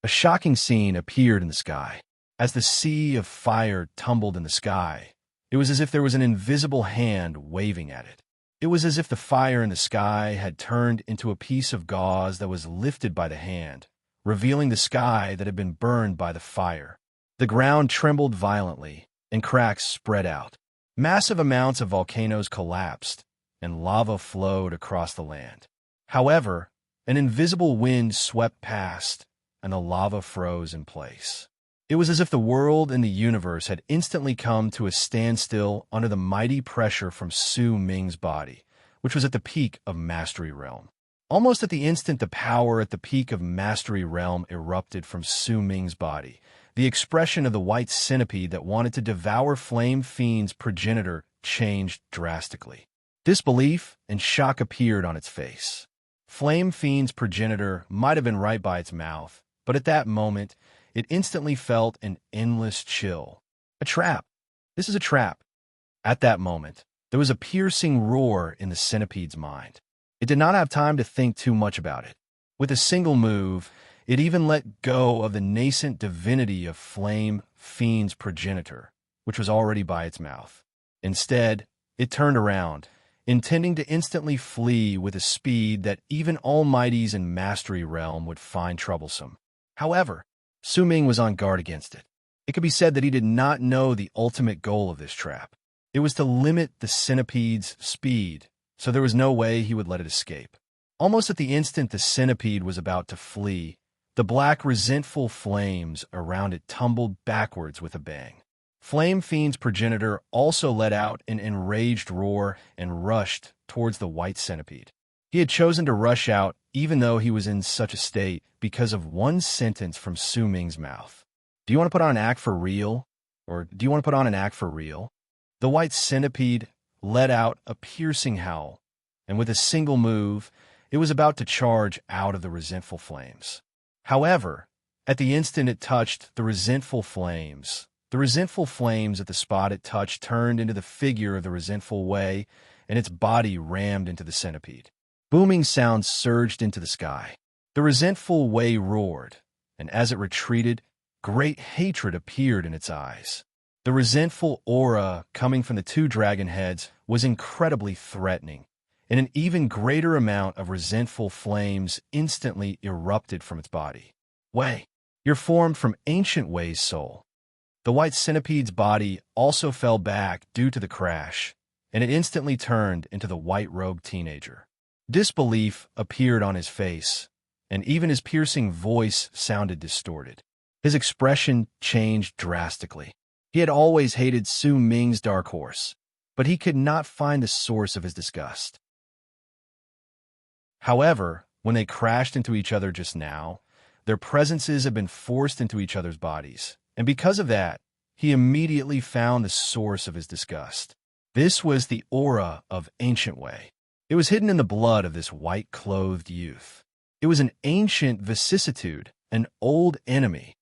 A shocking scene appeared in the sky. As the sea of fire tumbled in the sky, it was as if there was an invisible hand waving at it. It was as if the fire in the sky had turned into a piece of gauze that was lifted by the hand, revealing the sky that had been burned by the fire. The ground trembled violently, and cracks spread out. Massive amounts of volcanoes collapsed, and lava flowed across the land. However, an invisible wind swept past, and the lava froze in place. It was as if the world and the universe had instantly come to a standstill under the mighty pressure from Su Ming's body, which was at the peak of Mastery Realm. Almost at the instant the power at the peak of Mastery Realm erupted from Su Ming's body, the expression of the white centipede that wanted to devour Flame Fiend's progenitor changed drastically. Disbelief and shock appeared on its face. Flame Fiend's progenitor might have been right by its mouth, but at that moment, it instantly felt an endless chill. A trap. This is a trap. At that moment, there was a piercing roar in the centipede's mind. It did not have time to think too much about it. With a single move, it even let go of the nascent divinity of Flame Fiend's progenitor, which was already by its mouth. Instead, it turned around, intending to instantly flee with a speed that even Almighties in Mastery Realm would find troublesome. However, Su Ming was on guard against it. It could be said that he did not know the ultimate goal of this trap. It was to limit the centipede's speed, so there was no way he would let it escape. Almost at the instant the centipede was about to flee, the black, resentful flames around it tumbled backwards with a bang. Flame Fiend's progenitor also let out an enraged roar and rushed towards the white centipede. He had chosen to rush out even though he was in such a state because of one sentence from Su Ming's mouth. Do you want to put on an act for real? Or do you want to put on an act for real? The white centipede let out a piercing howl, and with a single move, it was about to charge out of the resentful flames. However, at the instant it touched the resentful flames at the spot it touched turned into the figure of the resentful Wei, and its body rammed into the centipede. Booming sounds surged into the sky. The resentful Wei roared, and as it retreated, great hatred appeared in its eyes. The resentful aura coming from the two dragon heads was incredibly threatening, and an even greater amount of resentful flames instantly erupted from its body. Wei, you're formed from ancient Wei's soul. The white centipede's body also fell back due to the crash, and it instantly turned into the white-robed teenager. Disbelief appeared on his face, and even his piercing voice sounded distorted. His expression changed drastically. He had always hated Su Ming's dark horse, but he could not find the source of his disgust. However, when they crashed into each other just now, their presences had been forced into each other's bodies, and because of that, he immediately found the source of his disgust. This was the aura of ancient Wei. It was hidden in the blood of this white-clothed youth. It was an ancient vicissitude, an old enemy.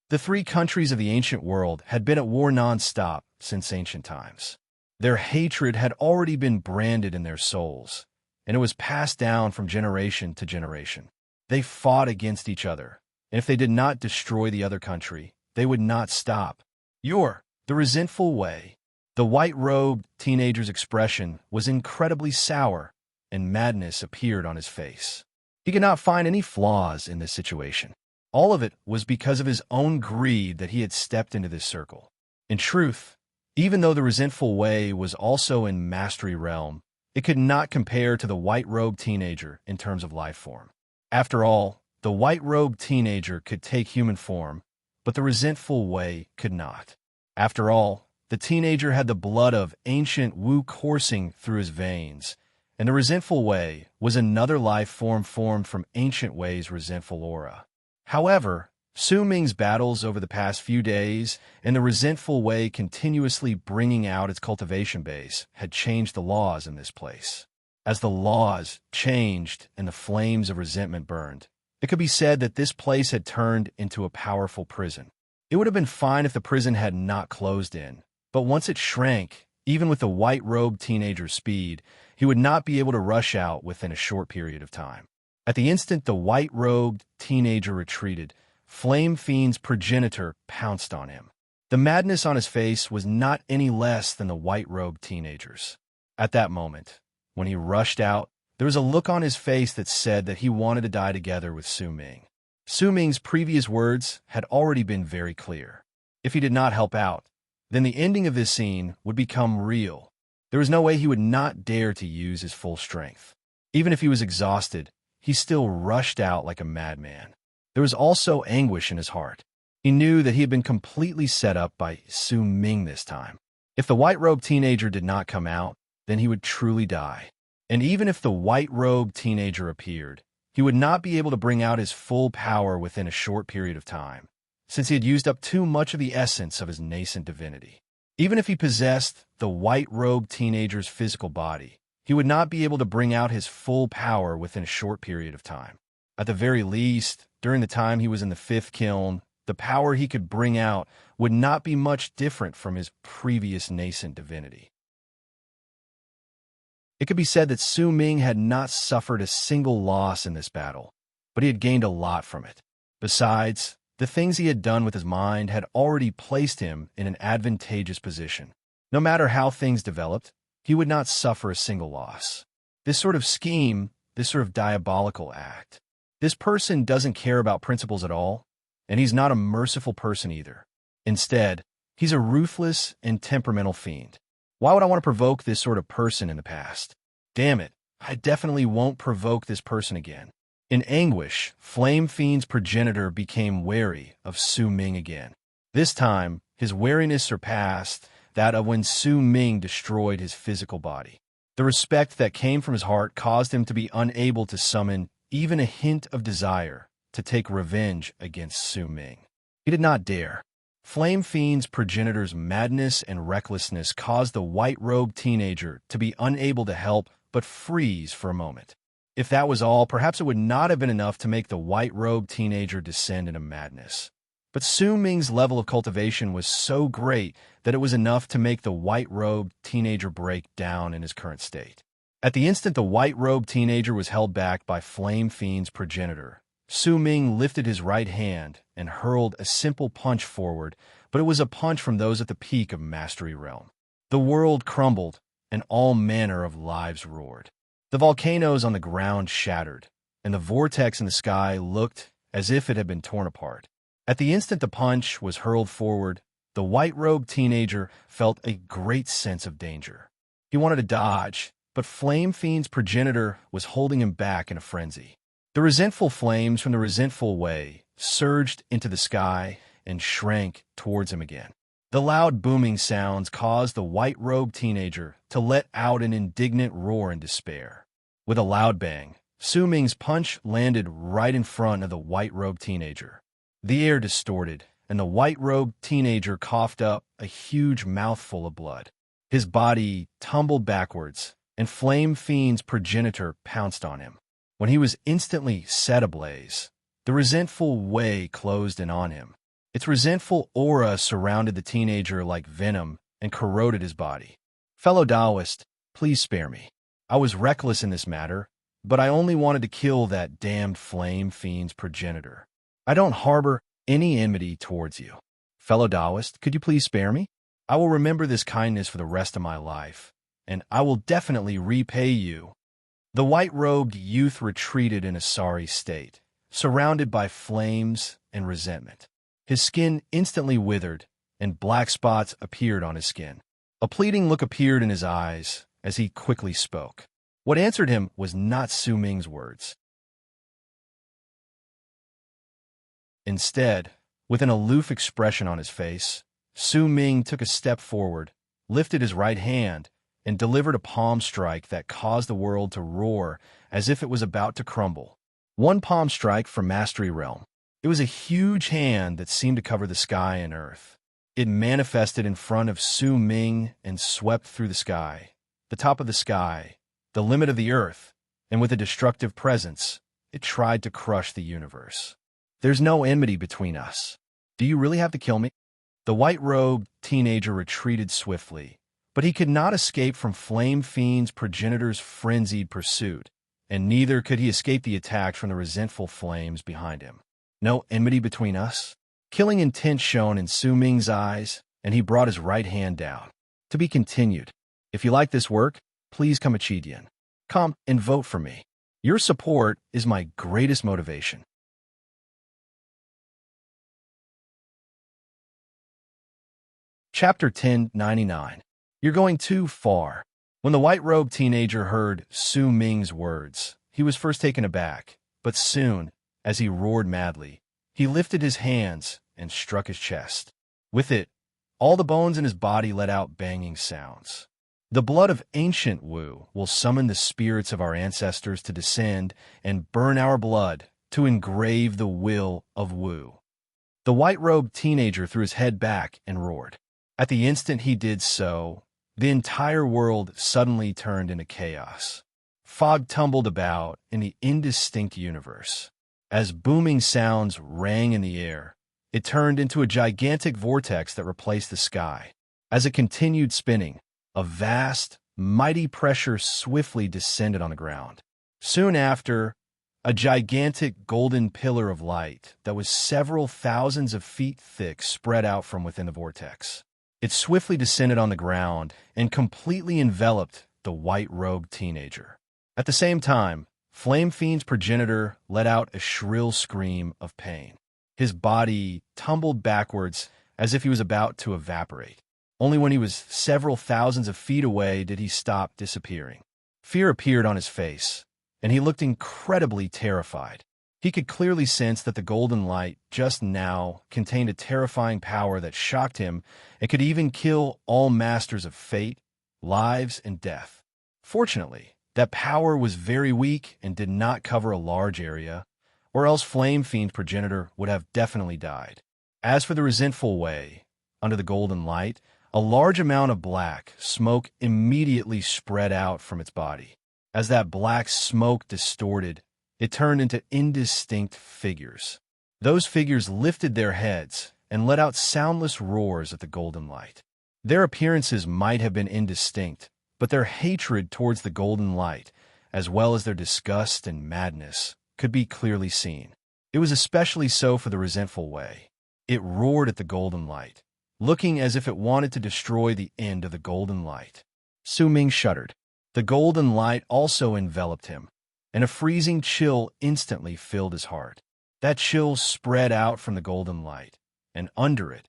The three countries of the ancient world had been at war non-stop since ancient times. Their hatred had already been branded in their souls, and it was passed down from generation to generation. They fought against each other, and if they did not destroy the other country, they would not stop. You're the resentful Wei. The white-robed teenager's expression was incredibly sour, and madness appeared on his face. He could not find any flaws in this situation. All of it was because of his own greed that he had stepped into this circle. In truth, even though the resentful Wei was also in Mastery Realm, it could not compare to the white-robed teenager in terms of life form. After all, the white-robed teenager could take human form, but the resentful Wei could not. After all, the teenager had the blood of ancient Wu coursing through his veins, and the resentful Wei was another life form formed from ancient Wei's resentful aura. However, Su Ming's battles over the past few days and the resentful Wei continuously bringing out its cultivation base had changed the laws in this place. As the laws changed and the flames of resentment burned, it could be said that this place had turned into a powerful prison. It would have been fine if the prison had not closed in, but once it shrank, even with the white-robed teenager's speed, he would not be able to rush out within a short period of time. At the instant the white-robed teenager retreated, Flame Fiend's progenitor pounced on him. The madness on his face was not any less than the white-robed teenager's. At that moment, when he rushed out, there was a look on his face that said that he wanted to die together with Su Ming. Su Ming's previous words had already been very clear. If he did not help out, then the ending of this scene would become real. There was no way he would not dare to use his full strength. Even if he was exhausted, he still rushed out like a madman. There was also anguish in his heart. He knew that he had been completely set up by Su Ming this time. If the white-robed teenager did not come out, then he would truly die. And even if the white-robed teenager appeared, he would not be able to bring out his full power within a short period of time, since he had used up too much of the essence of his nascent divinity. Even if he possessed the white-robed teenager's physical body, he would not be able to bring out his full power within a short period of time. At the very least, during the time he was in the fifth kiln, the power he could bring out would not be much different from his previous nascent divinity. It could be said that Su Ming had not suffered a single loss in this battle, but he had gained a lot from it. Besides, the things he had done with his mind had already placed him in an advantageous position. No matter how things developed, he would not suffer a single loss. This sort of scheme, this sort of diabolical act, this person doesn't care about principles at all, and he's not a merciful person either. Instead, he's a ruthless and temperamental fiend. Why would I want to provoke this sort of person in the past? Damn it, I definitely won't provoke this person again. In anguish, Flame Fiend's progenitor became wary of Su Ming again. This time, his wariness surpassed that of when Su Ming destroyed his physical body. The respect that came from his heart caused him to be unable to summon even a hint of desire to take revenge against Su Ming. He did not dare. Flame Fiend's progenitor's madness and recklessness caused the white-robed teenager to be unable to help but freeze for a moment. If that was all, perhaps it would not have been enough to make the white-robed teenager descend into madness. But Su Ming's level of cultivation was so great that it was enough to make the white-robed teenager break down in his current state. At the instant the white-robed teenager was held back by Flame Fiend's progenitor, Su Ming lifted his right hand and hurled a simple punch forward, but it was a punch from those at the peak of Mastery Realm. The world crumbled, and all manner of lives roared. The volcanoes on the ground shattered, and the vortex in the sky looked as if it had been torn apart. At the instant the punch was hurled forward, the white-robed teenager felt a great sense of danger. He wanted to dodge, but Flame Fiend's progenitor was holding him back in a frenzy. The resentful flames from the resentful way surged into the sky and shrank towards him again. The loud booming sounds caused the white-robed teenager to let out an indignant roar in despair. With a loud bang, Su Ming's punch landed right in front of the white-robed teenager. The air distorted, and the white-robed teenager coughed up a huge mouthful of blood. His body tumbled backwards, and Flame Fiend's progenitor pounced on him. When he was instantly set ablaze, the resentful way closed in on him. Its resentful aura surrounded the teenager like venom and corroded his body. Fellow Taoist, please spare me. I was reckless in this matter, but I only wanted to kill that damned Flame Fiend's progenitor. I don't harbor any enmity towards you. Fellow Taoist, could you please spare me? I will remember this kindness for the rest of my life, and I will definitely repay you. The white-robed youth retreated in a sorry state, surrounded by flames and resentment. His skin instantly withered, and black spots appeared on his skin. A pleading look appeared in his eyes as he quickly spoke. What answered him was not Su Ming's words. Instead, with an aloof expression on his face, Su Ming took a step forward, lifted his right hand, and delivered a palm strike that caused the world to roar as if it was about to crumble. One palm strike from Mastery Realm. It was a huge hand that seemed to cover the sky and earth. It manifested in front of Su Ming and swept through the sky, the top of the sky, the limit of the earth, and with a destructive presence, it tried to crush the universe. There's no enmity between us. Do you really have to kill me? The white-robed teenager retreated swiftly, but he could not escape from Flame Fiend's progenitor's frenzied pursuit, and neither could he escape the attack from the resentful flames behind him. No enmity between us? Killing intent shone in Su Ming's eyes, and he brought his right hand down. To be continued. If you like this work, please come Chidian. Come and vote for me. Your support is my greatest motivation. Chapter 1099. You're going too far. When the white-robed teenager heard Su Ming's words, he was first taken aback, but soon, as he roared madly, he lifted his hands and struck his chest. With it, all the bones in his body let out banging sounds. The blood of ancient Wu will summon the spirits of our ancestors to descend and burn our blood to engrave the will of Wu. The white-robed teenager threw his head back and roared. At the instant he did so, the entire world suddenly turned into chaos. Fog tumbled about in the indistinct universe. As booming sounds rang in the air, it turned into a gigantic vortex that replaced the sky. As it continued spinning, a vast, mighty pressure swiftly descended on the ground. Soon after, a gigantic golden pillar of light that was several thousands of feet thick spread out from within the vortex. It swiftly descended on the ground and completely enveloped the white-robed teenager. At the same time, Flame Fiend's progenitor let out a shrill scream of pain. His body tumbled backwards as if he was about to evaporate. Only when he was several thousands of feet away did he stop disappearing. Fear appeared on his face, and he looked incredibly terrified. He could clearly sense that the golden light just now contained a terrifying power that shocked him and could even kill all masters of fate, lives, and death. Fortunately, that power was very weak and did not cover a large area, or else Flame Fiend's progenitor would have definitely died. As for the resentful Wei, under the golden light, a large amount of black smoke immediately spread out from its body. As that black smoke distorted, it turned into indistinct figures. Those figures lifted their heads and let out soundless roars at the golden light. Their appearances might have been indistinct, but their hatred towards the golden light, as well as their disgust and madness, could be clearly seen. It was especially so for the resentful Wei. It roared at the golden light, looking as if it wanted to destroy the end of the golden light. Su Ming shuddered. The golden light also enveloped him, and a freezing chill instantly filled his heart. That chill spread out from the golden light, and under it,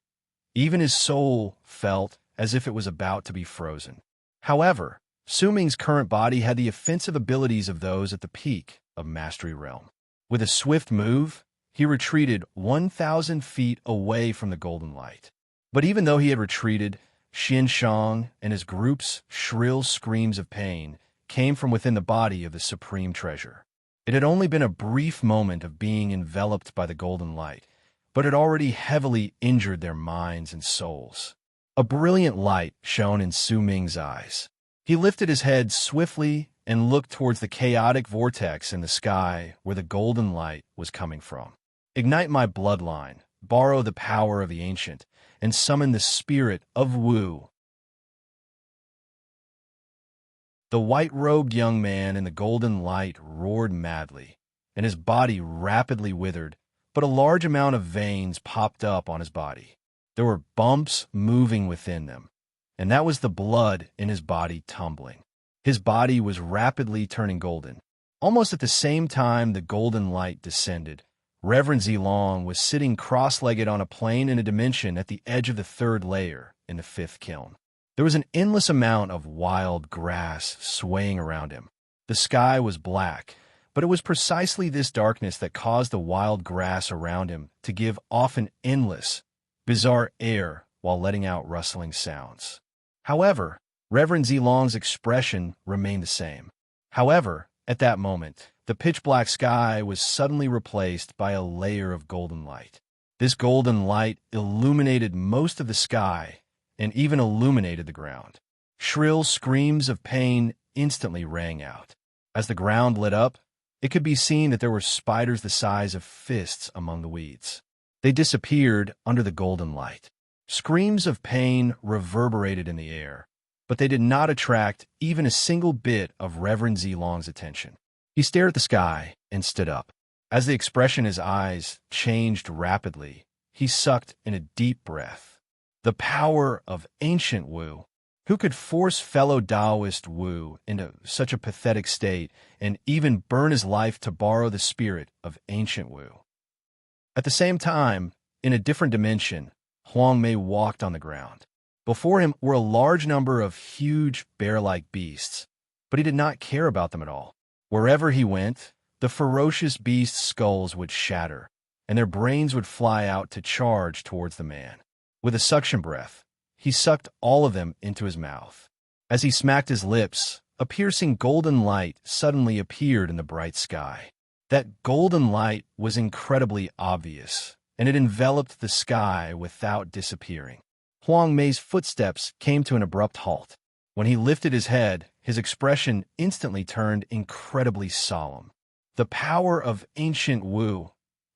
even his soul felt as if it was about to be frozen. However, Su Ming's current body had the offensive abilities of those at the peak of Mastery Realm. With a swift move, he retreated 1,000 feet away from the golden light. But even though he had retreated, Xin Shang and his group's shrill screams of pain came from within the body of the supreme treasure. It had only been a brief moment of being enveloped by the golden light, but it already heavily injured their minds and souls. A brilliant light shone in Su Ming's eyes. He lifted his head swiftly and looked towards the chaotic vortex in the sky where the golden light was coming from. Ignite my bloodline, borrow the power of the ancient, and summon the spirit of Wu. The white-robed young man in the golden light roared madly, and his body rapidly withered, but a large amount of veins popped up on his body. There were bumps moving within them, and that was the blood in his body tumbling. His body was rapidly turning golden. Almost at the same time the golden light descended, Reverend Zilong was sitting cross-legged on a plane in a dimension at the edge of the third layer in the fifth kiln. There was an endless amount of wild grass swaying around him. The sky was black, but it was precisely this darkness that caused the wild grass around him to give off an endless, bizarre air while letting out rustling sounds. However, Reverend Zilong's expression remained the same. However, at that moment, the pitch-black sky was suddenly replaced by a layer of golden light. This golden light illuminated most of the sky and even illuminated the ground. Shrill screams of pain instantly rang out. As the ground lit up, it could be seen that there were spiders the size of fists among the weeds. They disappeared under the golden light. Screams of pain reverberated in the air, but they did not attract even a single bit of Reverend Zilong's attention. He stared at the sky and stood up. As the expression in his eyes changed rapidly, he sucked in a deep breath. The power of ancient Wu. Who could force fellow Taoist Wu into such a pathetic state and even burn his life to borrow the spirit of ancient Wu? At the same time, in a different dimension, Huang Mei walked on the ground. Before him were a large number of huge bear-like beasts, but he did not care about them at all. Wherever he went, the ferocious beasts' skulls would shatter, and their brains would fly out to charge towards the man. With a suction breath, he sucked all of them into his mouth. As he smacked his lips, a piercing golden light suddenly appeared in the bright sky. That golden light was incredibly obvious, and it enveloped the sky without disappearing. Huang Mei's footsteps came to an abrupt halt. When he lifted his head, his expression instantly turned incredibly solemn. The power of ancient Wu.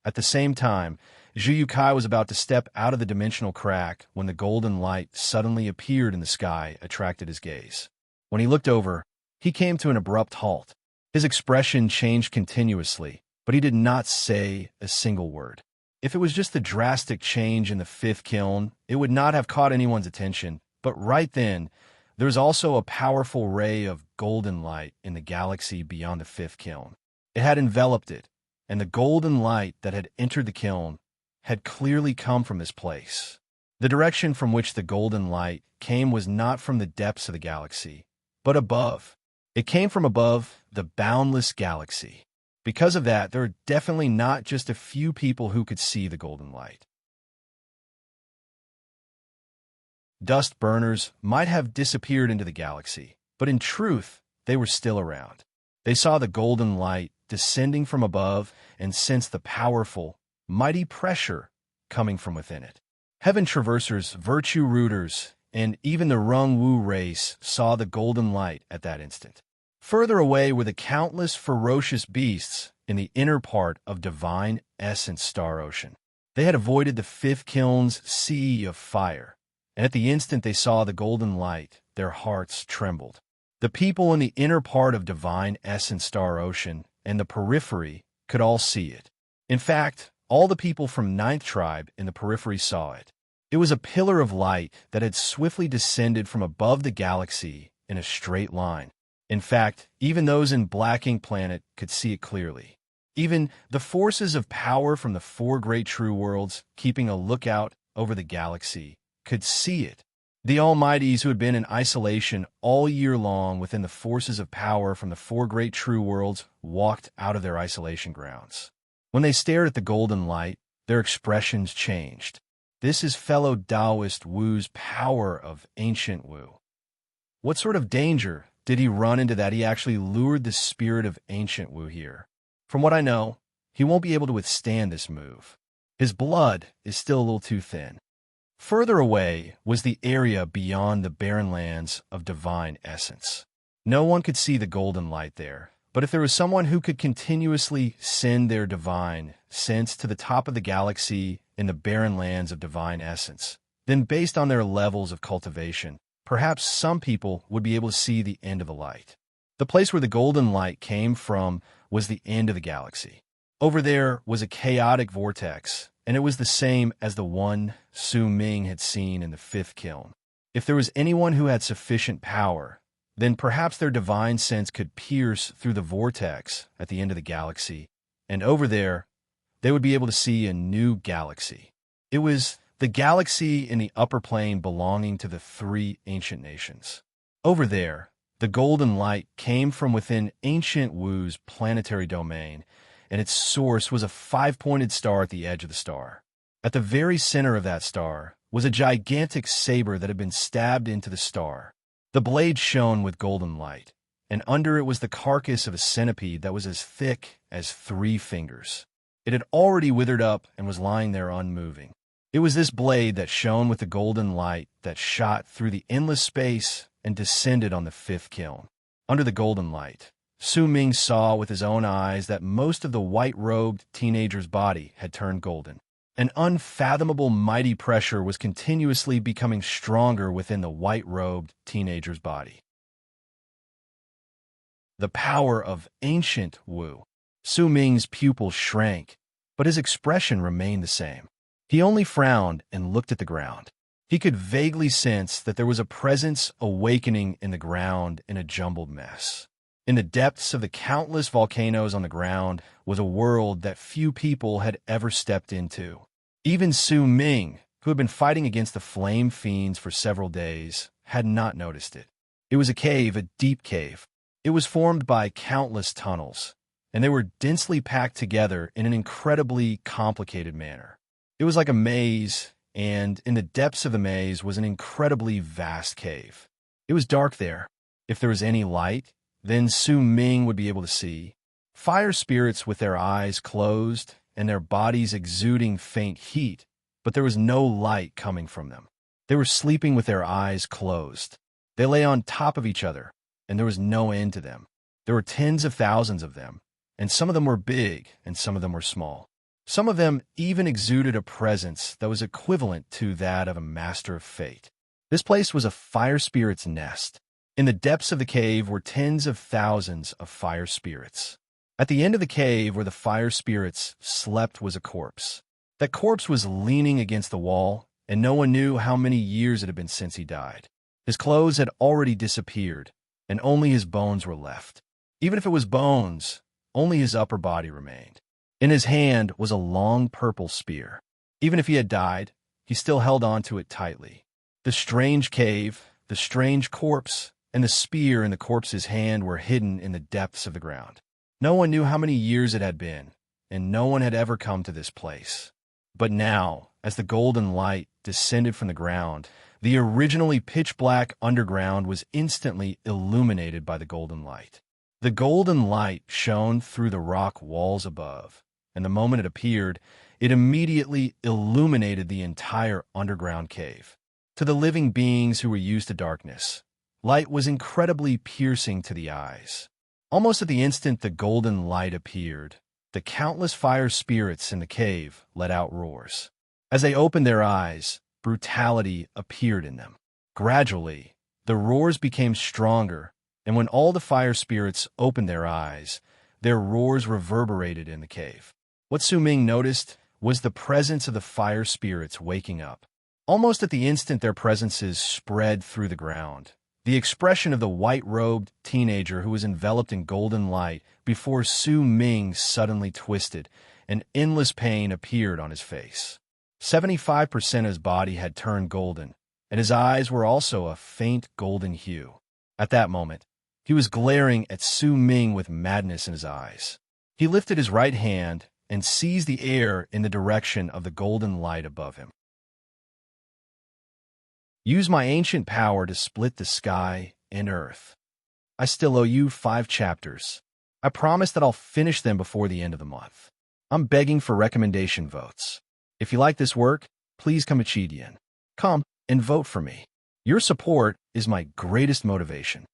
At the same time, Zhu Yukai was about to step out of the dimensional crack when the golden light suddenly appeared in the sky, attracted his gaze. When he looked over, he came to an abrupt halt. His expression changed continuously, but he did not say a single word. If it was just the drastic change in the fifth kiln, it would not have caught anyone's attention, but right then, there was also a powerful ray of golden light in the galaxy beyond the fifth kiln. It had enveloped it, and the golden light that had entered the kiln had clearly come from this place. The direction from which the golden light came was not from the depths of the galaxy, but above. It came from above the boundless galaxy. Because of that, there are definitely not just a few people who could see the golden light. Dust burners might have disappeared into the galaxy, but in truth, they were still around. They saw the golden light descending from above and sensed the powerful, mighty pressure coming from within it. Heaven Traversers, Virtue Rooters, and even the Rung Wu race saw the golden light at that instant. Further away were the countless ferocious beasts in the inner part of Divine Essence Star Ocean. They had avoided the fifth kiln's sea of fire, and at the instant they saw the golden light, their hearts trembled. The people in the inner part of Divine Essence Star Ocean and the periphery could all see it. In fact, all the people from Ninth Tribe in the periphery saw it. It was a pillar of light that had swiftly descended from above the galaxy in a straight line. In fact, even those in Black Ink Planet could see it clearly. Even the forces of power from the four great true worlds, keeping a lookout over the galaxy, could see it. The Almighties who had been in isolation all year long within the forces of power from the four great true worlds walked out of their isolation grounds. When they stared at the golden light, their expressions changed. This is fellow Taoist Wu's power of ancient Wu. What sort of danger did he run into that he actually lured the spirit of ancient Wu here? From what I know, he won't be able to withstand this move. His blood is still a little too thin. Further away was the area beyond the barren lands of Divine Essence. No one could see the golden light there, but if there was someone who could continuously send their divine sense to the top of the galaxy in the barren lands of Divine Essence, then based on their levels of cultivation, perhaps some people would be able to see the end of the light. The place where the golden light came from was the end of the galaxy. Over there was a chaotic vortex, and it was the same as the one Su Ming had seen in the fifth kiln. If there was anyone who had sufficient power, then perhaps their divine sense could pierce through the vortex at the end of the galaxy, and over there, they would be able to see a new galaxy. It was the galaxy in the upper plane belonging to the three ancient nations. Over there, the golden light came from within ancient Wu's planetary domain, and its source was a five-pointed star at the edge of the star. At the very center of that star was a gigantic saber that had been stabbed into the star. The blade shone with golden light, and under it was the carcass of a centipede that was as thick as 3 fingers. It had already withered up and was lying there unmoving. It was this blade that shone with the golden light that shot through the endless space and descended on the fifth kiln. Under the golden light, Su Ming saw with his own eyes that most of the white-robed teenager's body had turned golden. An unfathomable mighty pressure was continuously becoming stronger within the white-robed teenager's body. The power of ancient Wu. Su Ming's pupils shrank, but his expression remained the same. He only frowned and looked at the ground. He could vaguely sense that there was a presence awakening in the ground in a jumbled mess. In the depths of the countless volcanoes on the ground was a world that few people had ever stepped into. Even Su Ming, who had been fighting against the flame fiends for several days, had not noticed it. It was a cave, a deep cave. It was formed by countless tunnels, and they were densely packed together in an incredibly complicated manner. It was like a maze, and in the depths of the maze was an incredibly vast cave. It was dark there. If there was any light, then Su Ming would be able to see. Fire spirits with their eyes closed and their bodies exuding faint heat, but there was no light coming from them. They were sleeping with their eyes closed. They lay on top of each other, and there was no end to them. There were tens of thousands of them, and some of them were big and some of them were small. Some of them even exuded a presence that was equivalent to that of a master of fate. This place was a fire spirit's nest. In the depths of the cave were tens of thousands of fire spirits. At the end of the cave where the fire spirits slept was a corpse. That corpse was leaning against the wall, and no one knew how many years it had been since he died. His clothes had already disappeared, and only his bones were left. Even if it was bones, only his upper body remained. In his hand was a long purple spear. Even if he had died, he still held on to it tightly. The strange cave, the strange corpse, and the spear in the corpse's hand were hidden in the depths of the ground. No one knew how many years it had been, and no one had ever come to this place. But now, as the golden light descended from the ground, the originally pitch-black underground was instantly illuminated by the golden light. The golden light shone through the rock walls above, and the moment it appeared, it immediately illuminated the entire underground cave. To the living beings who were used to darkness, light was incredibly piercing to the eyes. Almost at the instant the golden light appeared, the countless fire spirits in the cave let out roars. As they opened their eyes, brutality appeared in them. Gradually, the roars became stronger, and when all the fire spirits opened their eyes, their roars reverberated in the cave. What Su Ming noticed was the presence of the fire spirits waking up. Almost at the instant their presences spread through the ground, the expression of the white-robed teenager who was enveloped in golden light before Su Ming suddenly twisted, and endless pain appeared on his face. 75% of his body had turned golden, and his eyes were also a faint golden hue. At that moment, he was glaring at Su Ming with madness in his eyes. He lifted his right hand and seized the air in the direction of the golden light above him. Use my ancient power to split the sky and earth. I still owe you 5 chapters. I promise that I'll finish them before the end of the month. I'm begging for recommendation votes. If you like this work, please come Chidian. Come and vote for me. Your support is my greatest motivation.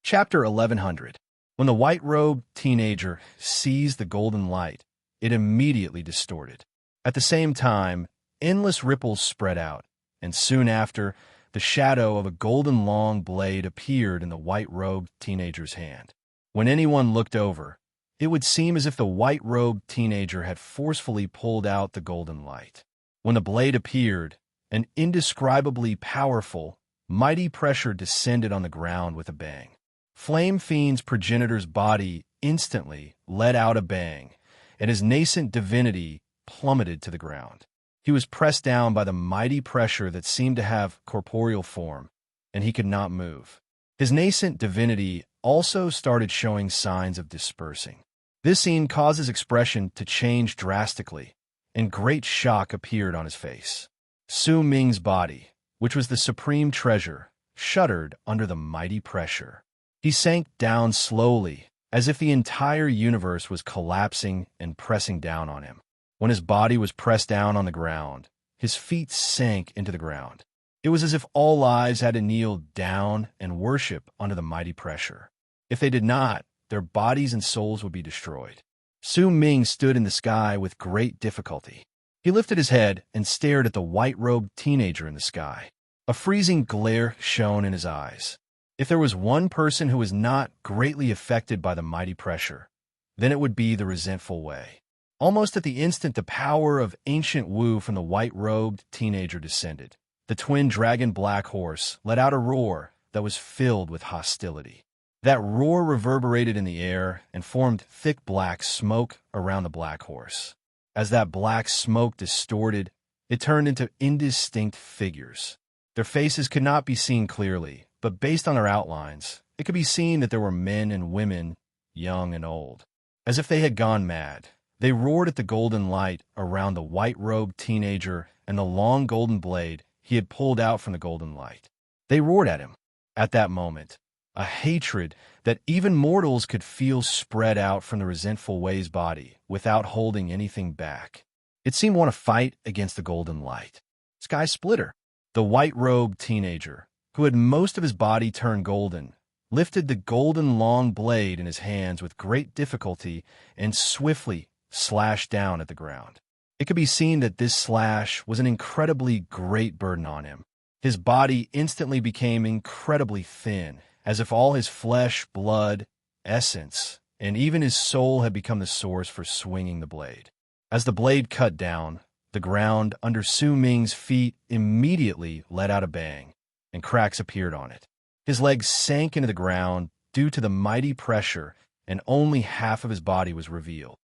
Chapter 1100. When the white-robed teenager seized the golden light, it immediately distorted. At the same time, endless ripples spread out, and soon after, the shadow of a golden long blade appeared in the white-robed teenager's hand. When anyone looked over, it would seem as if the white-robed teenager had forcefully pulled out the golden light. When the blade appeared, an indescribably powerful, mighty pressure descended on the ground with a bang. Flame Fiend's progenitor's body instantly let out a bang, and his nascent divinity plummeted to the ground. He was pressed down by the mighty pressure that seemed to have corporeal form, and he could not move. His nascent divinity also started showing signs of dispersing. This scene caused his expression to change drastically, and great shock appeared on his face. Su Ming's body, which was the supreme treasure, shuddered under the mighty pressure. He sank down slowly, as if the entire universe was collapsing and pressing down on him. When his body was pressed down on the ground, his feet sank into the ground. It was as if all lives had to kneel down and worship under the mighty pressure. If they did not, their bodies and souls would be destroyed. Su Ming stood in the sky with great difficulty. He lifted his head and stared at the white-robed teenager in the sky. A freezing glare shone in his eyes. If there was one person who was not greatly affected by the mighty pressure, then it would be the resentful Wei. Almost at the instant the power of ancient Wu from the white-robed teenager descended, the twin dragon black horse let out a roar that was filled with hostility. That roar reverberated in the air and formed thick black smoke around the black horse. As that black smoke distorted, it turned into indistinct figures. Their faces could not be seen clearly, but based on their outlines, it could be seen that there were men and women, young and old. As if they had gone mad, They roared at the golden light around the white-robed teenager and the long golden blade he had pulled out from the golden light. They roared at him. At that moment, a hatred that even mortals could feel spread out from the resentful Way's body without holding anything back. It seemed to want to fight against the golden light. Sky Splitter, the white-robed teenager, who had most of his body turned golden, lifted the golden long blade in his hands with great difficulty and swiftly slashed down at the ground. It could be seen that this slash was an incredibly great burden on him. His body instantly became incredibly thin, as if all his flesh, blood, essence, and even his soul had become the source for swinging the blade. As the blade cut down, the ground under Su Ming's feet immediately let out a bang, and cracks appeared on it. His legs sank into the ground due to the mighty pressure, and only half of his body was revealed.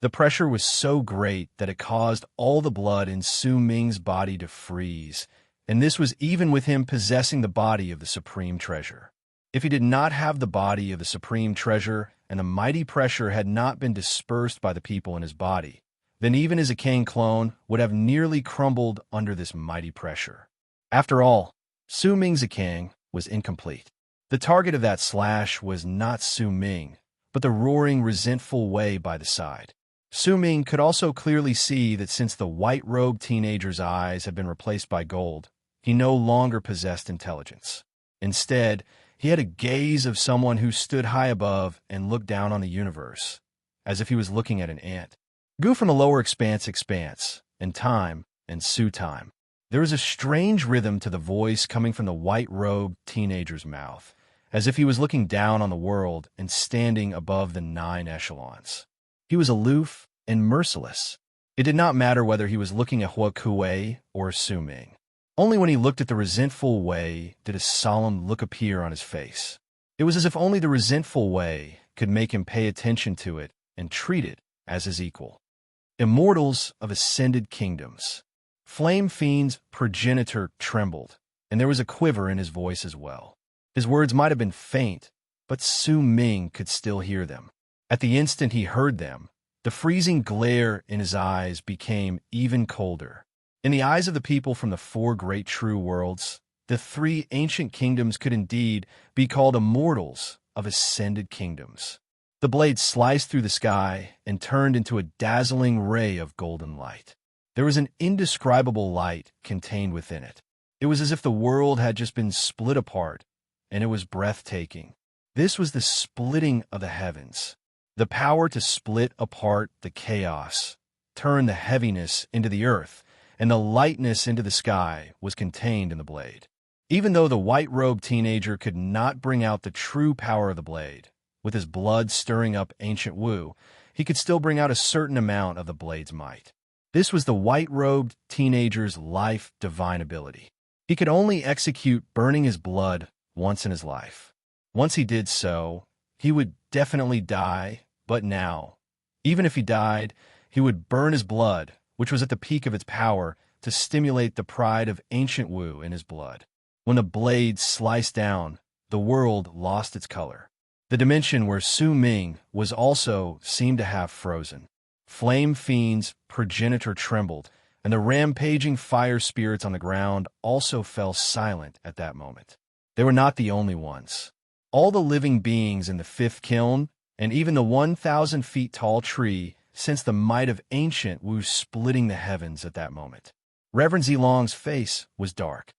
The pressure was so great that it caused all the blood in Su Ming's body to freeze, and this was even with him possessing the body of the Supreme Treasure. If he did not have the body of the Supreme Treasure, and the mighty pressure had not been dispersed by the people in his body, then even his Akane clone would have nearly crumbled under this mighty pressure. After all, Su Ming's Akane was incomplete. The target of that slash was not Su Ming, but the roaring, resentful Wei by the side. Su Ming could also clearly see that since the white-robed teenager's eyes had been replaced by gold, he no longer possessed intelligence. Instead, he had a gaze of someone who stood high above and looked down on the universe, as if he was looking at an ant. Gu from the lower expanse, and time, and Su time. There was a strange rhythm to the voice coming from the white-robed teenager's mouth, as if he was looking down on the world and standing above the 9 echelons. He was aloof and merciless. It did not matter whether he was looking at Hua Kuei or Su Ming. Only when he looked at the resentful Wei did a solemn look appear on his face. It was as if only the resentful Wei could make him pay attention to it and treat it as his equal. Immortals of ascended kingdoms. Flame Fiend's progenitor trembled, and there was a quiver in his voice as well. His words might have been faint, but Su Ming could still hear them. At the instant he heard them, the freezing glare in his eyes became even colder. In the eyes of the people from the 4 great true worlds, the 3 ancient kingdoms could indeed be called immortals of ascended kingdoms. The blade sliced through the sky and turned into a dazzling ray of golden light. There was an indescribable light contained within it. It was as if the world had just been split apart, and it was breathtaking. This was the splitting of the heavens. The power to split apart the chaos, turn the heaviness into the earth, and the lightness into the sky was contained in the blade. Even though the white-robed teenager could not bring out the true power of the blade, with his blood stirring up ancient Wu, he could still bring out a certain amount of the blade's might. This was the white-robed teenager's life divine ability. He could only execute burning his blood once in his life. Once he did so, he would definitely die, but now, even if he died, he would burn his blood, which was at the peak of its power, to stimulate the pride of ancient Wu in his blood. When the blade sliced down, the world lost its color. The dimension where Su Ming was also seemed to have frozen. Flame Fiend's progenitor trembled, and the rampaging fire spirits on the ground also fell silent at that moment. They were not the only ones. All the living beings in the 5th kiln, and even the 1,000 feet tall tree, sensed the might of ancient Wu splitting the heavens at that moment. Reverend Zilong's face was dark.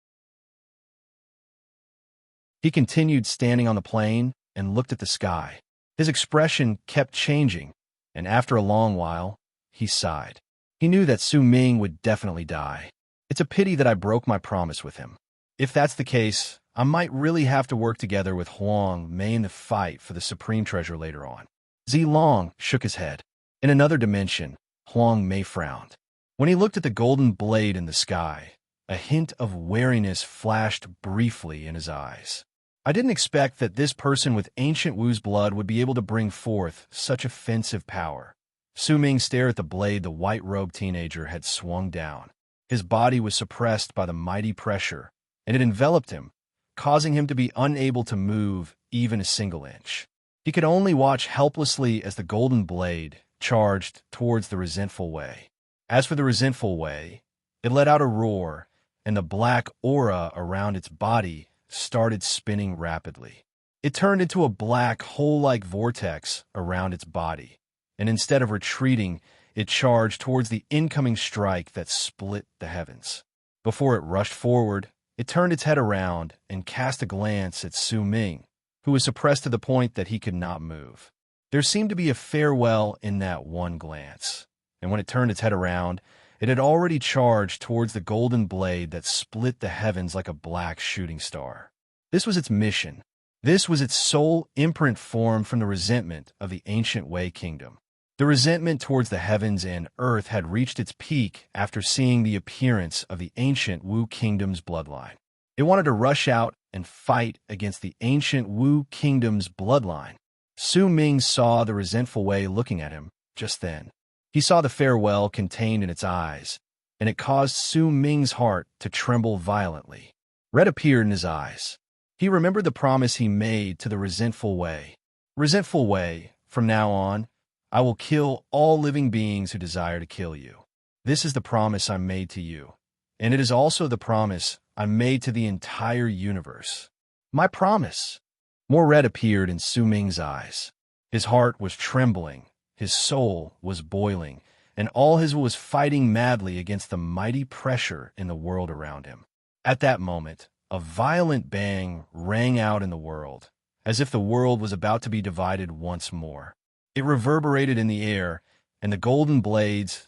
He continued standing on the plain and looked at the sky. His expression kept changing, and after a long while, he sighed. He knew that Su Ming would definitely die. It's a pity that I broke my promise with him. If that's the case, I might really have to work together with Huang Mei in the fight for the Supreme Treasure later on. Zilong shook his head. In another dimension, Huang Mei frowned. When he looked at the golden blade in the sky, a hint of wariness flashed briefly in his eyes. I didn't expect that this person with ancient Wu's blood would be able to bring forth such offensive power. Su Ming stared at the blade the white-robed teenager had swung down. His body was suppressed by the mighty pressure, and it enveloped him, causing him to be unable to move even a single inch. He could only watch helplessly as the golden blade charged towards the resentful Wei. As for the resentful Wei, it let out a roar, and the black aura around its body started spinning rapidly. It turned into a black hole-like vortex around its body, and instead of retreating, it charged towards the incoming strike that split the heavens. Before it rushed forward, it turned its head around and cast a glance at Su Ming, who was suppressed to the point that he could not move. There seemed to be a farewell in that one glance, and when it turned its head around, it had already charged towards the golden blade that split the heavens like a black shooting star. This was its mission. This was its sole imprint formed from the resentment of the ancient Wei kingdom. The resentment towards the heavens and earth had reached its peak after seeing the appearance of the ancient Wu kingdom's bloodline. It wanted to rush out and fight against the ancient Wu kingdom's bloodline. Su Ming saw the resentful Wei looking at him just then. He saw the farewell contained in its eyes, and it caused Su Ming's heart to tremble violently. Red appeared in his eyes. He remembered the promise he made to the resentful Wei. Resentful Wei, from now on, I will kill all living beings who desire to kill you. This is the promise I made to you, and it is also the promise I made to the entire universe. My promise. More red appeared in Su Ming's eyes. His heart was trembling, his soul was boiling, and all his was fighting madly against the mighty pressure in the world around him. At that moment, a violent bang rang out in the world, as if the world was about to be divided once more. It reverberated in the air, and the golden blades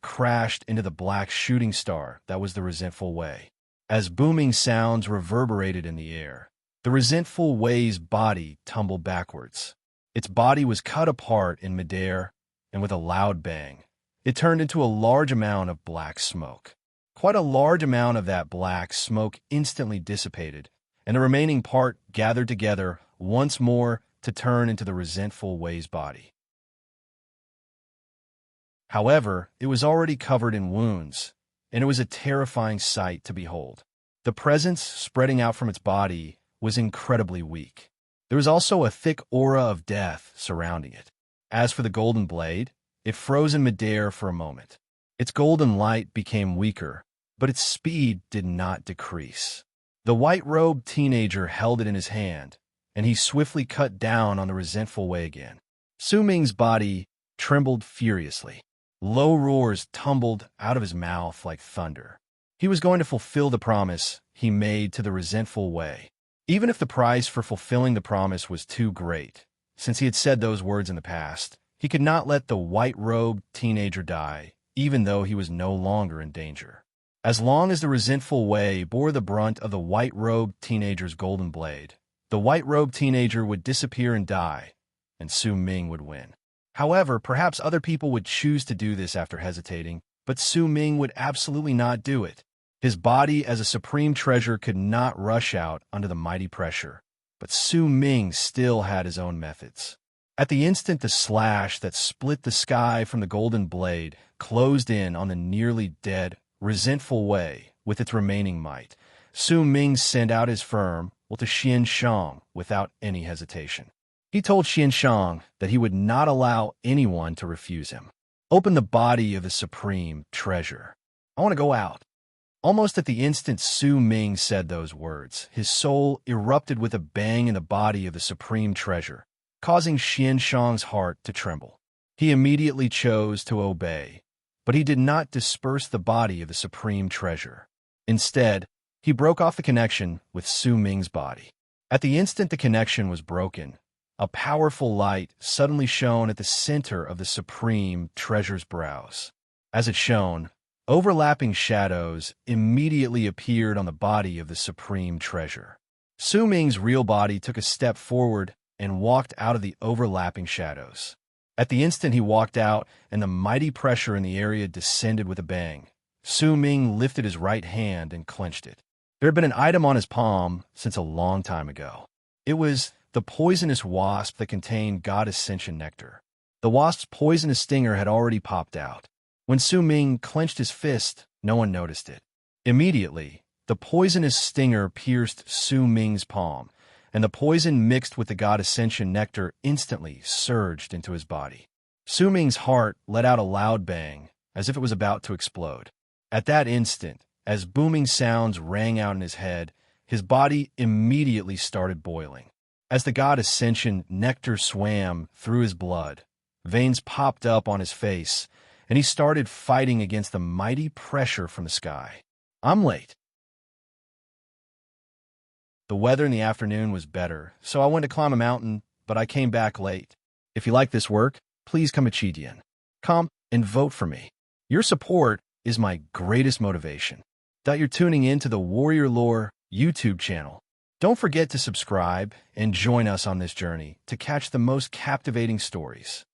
crashed into the black shooting star that was the resentful Wei. As booming sounds reverberated in the air, the resentful Wei's body tumbled backwards. Its body was cut apart in midair, and with a loud bang, it turned into a large amount of black smoke. Quite a large amount of that black smoke instantly dissipated, and the remaining part gathered together once more to turn into the resentful Wei's body. However, it was already covered in wounds, and it was a terrifying sight to behold. The presence spreading out from its body was incredibly weak. There was also a thick aura of death surrounding it. As for the golden blade, it froze in midair for a moment. Its golden light became weaker, but its speed did not decrease. The white-robed teenager held it in his hand, and he swiftly cut down on the resentful Wei again. Su Ming's body trembled furiously. Low roars tumbled out of his mouth like thunder. He was going to fulfill the promise he made to the resentful Wei, even if the price for fulfilling the promise was too great. Since he had said those words in the past, he could not let the white-robed teenager die, even though he was no longer in danger. As long as the resentful Wei bore the brunt of the white-robed teenager's golden blade, the white-robed teenager would disappear and die, and Su Ming would win. However, perhaps other people would choose to do this after hesitating, but Su Ming would absolutely not do it. His body as a supreme treasure could not rush out under the mighty pressure, but Su Ming still had his own methods. At the instant the slash that split the sky from the golden blade closed in on the nearly dead, resentful Wei with its remaining might, Su Ming sent out his firm will to Xian Shang without any hesitation. He told Xian Shang that he would not allow anyone to refuse him. Open the body of the supreme treasure. I want to go out. Almost at the instant Su Ming said those words, his soul erupted with a bang in the body of the supreme treasure, causing Xian Shang's heart to tremble. He immediately chose to obey, but he did not disperse the body of the supreme treasure. Instead, he broke off the connection with Su Ming's body. At the instant the connection was broken, a powerful light suddenly shone at the center of the supreme treasure's brows. As it shone, overlapping shadows immediately appeared on the body of the supreme treasure. Su Ming's real body took a step forward and walked out of the overlapping shadows. At the instant he walked out and the mighty pressure in the area descended with a bang, Su Ming lifted his right hand and clenched it. There had been an item on his palm since a long time ago. It was the poisonous wasp that contained God Ascension nectar. The wasp's poisonous stinger had already popped out. When Su Ming clenched his fist, no one noticed it. Immediately, the poisonous stinger pierced Su Ming's palm, and the poison mixed with the god Ascension nectar instantly surged into his body. Su Ming's heart let out a loud bang, as if it was about to explode. At that instant, as booming sounds rang out in his head, his body immediately started boiling. As the god Ascension nectar swam through his blood, veins popped up on his face, and he started fighting against the mighty pressure from the sky. I'm late. The weather in the afternoon was better, so I went to climb a mountain, but I came back late. If you like this work, please come to Chidian. Come and vote for me. Your support is my greatest motivation. That you're tuning in to the Warrior Lore YouTube channel. Don't forget to subscribe and join us on this journey to catch the most captivating stories.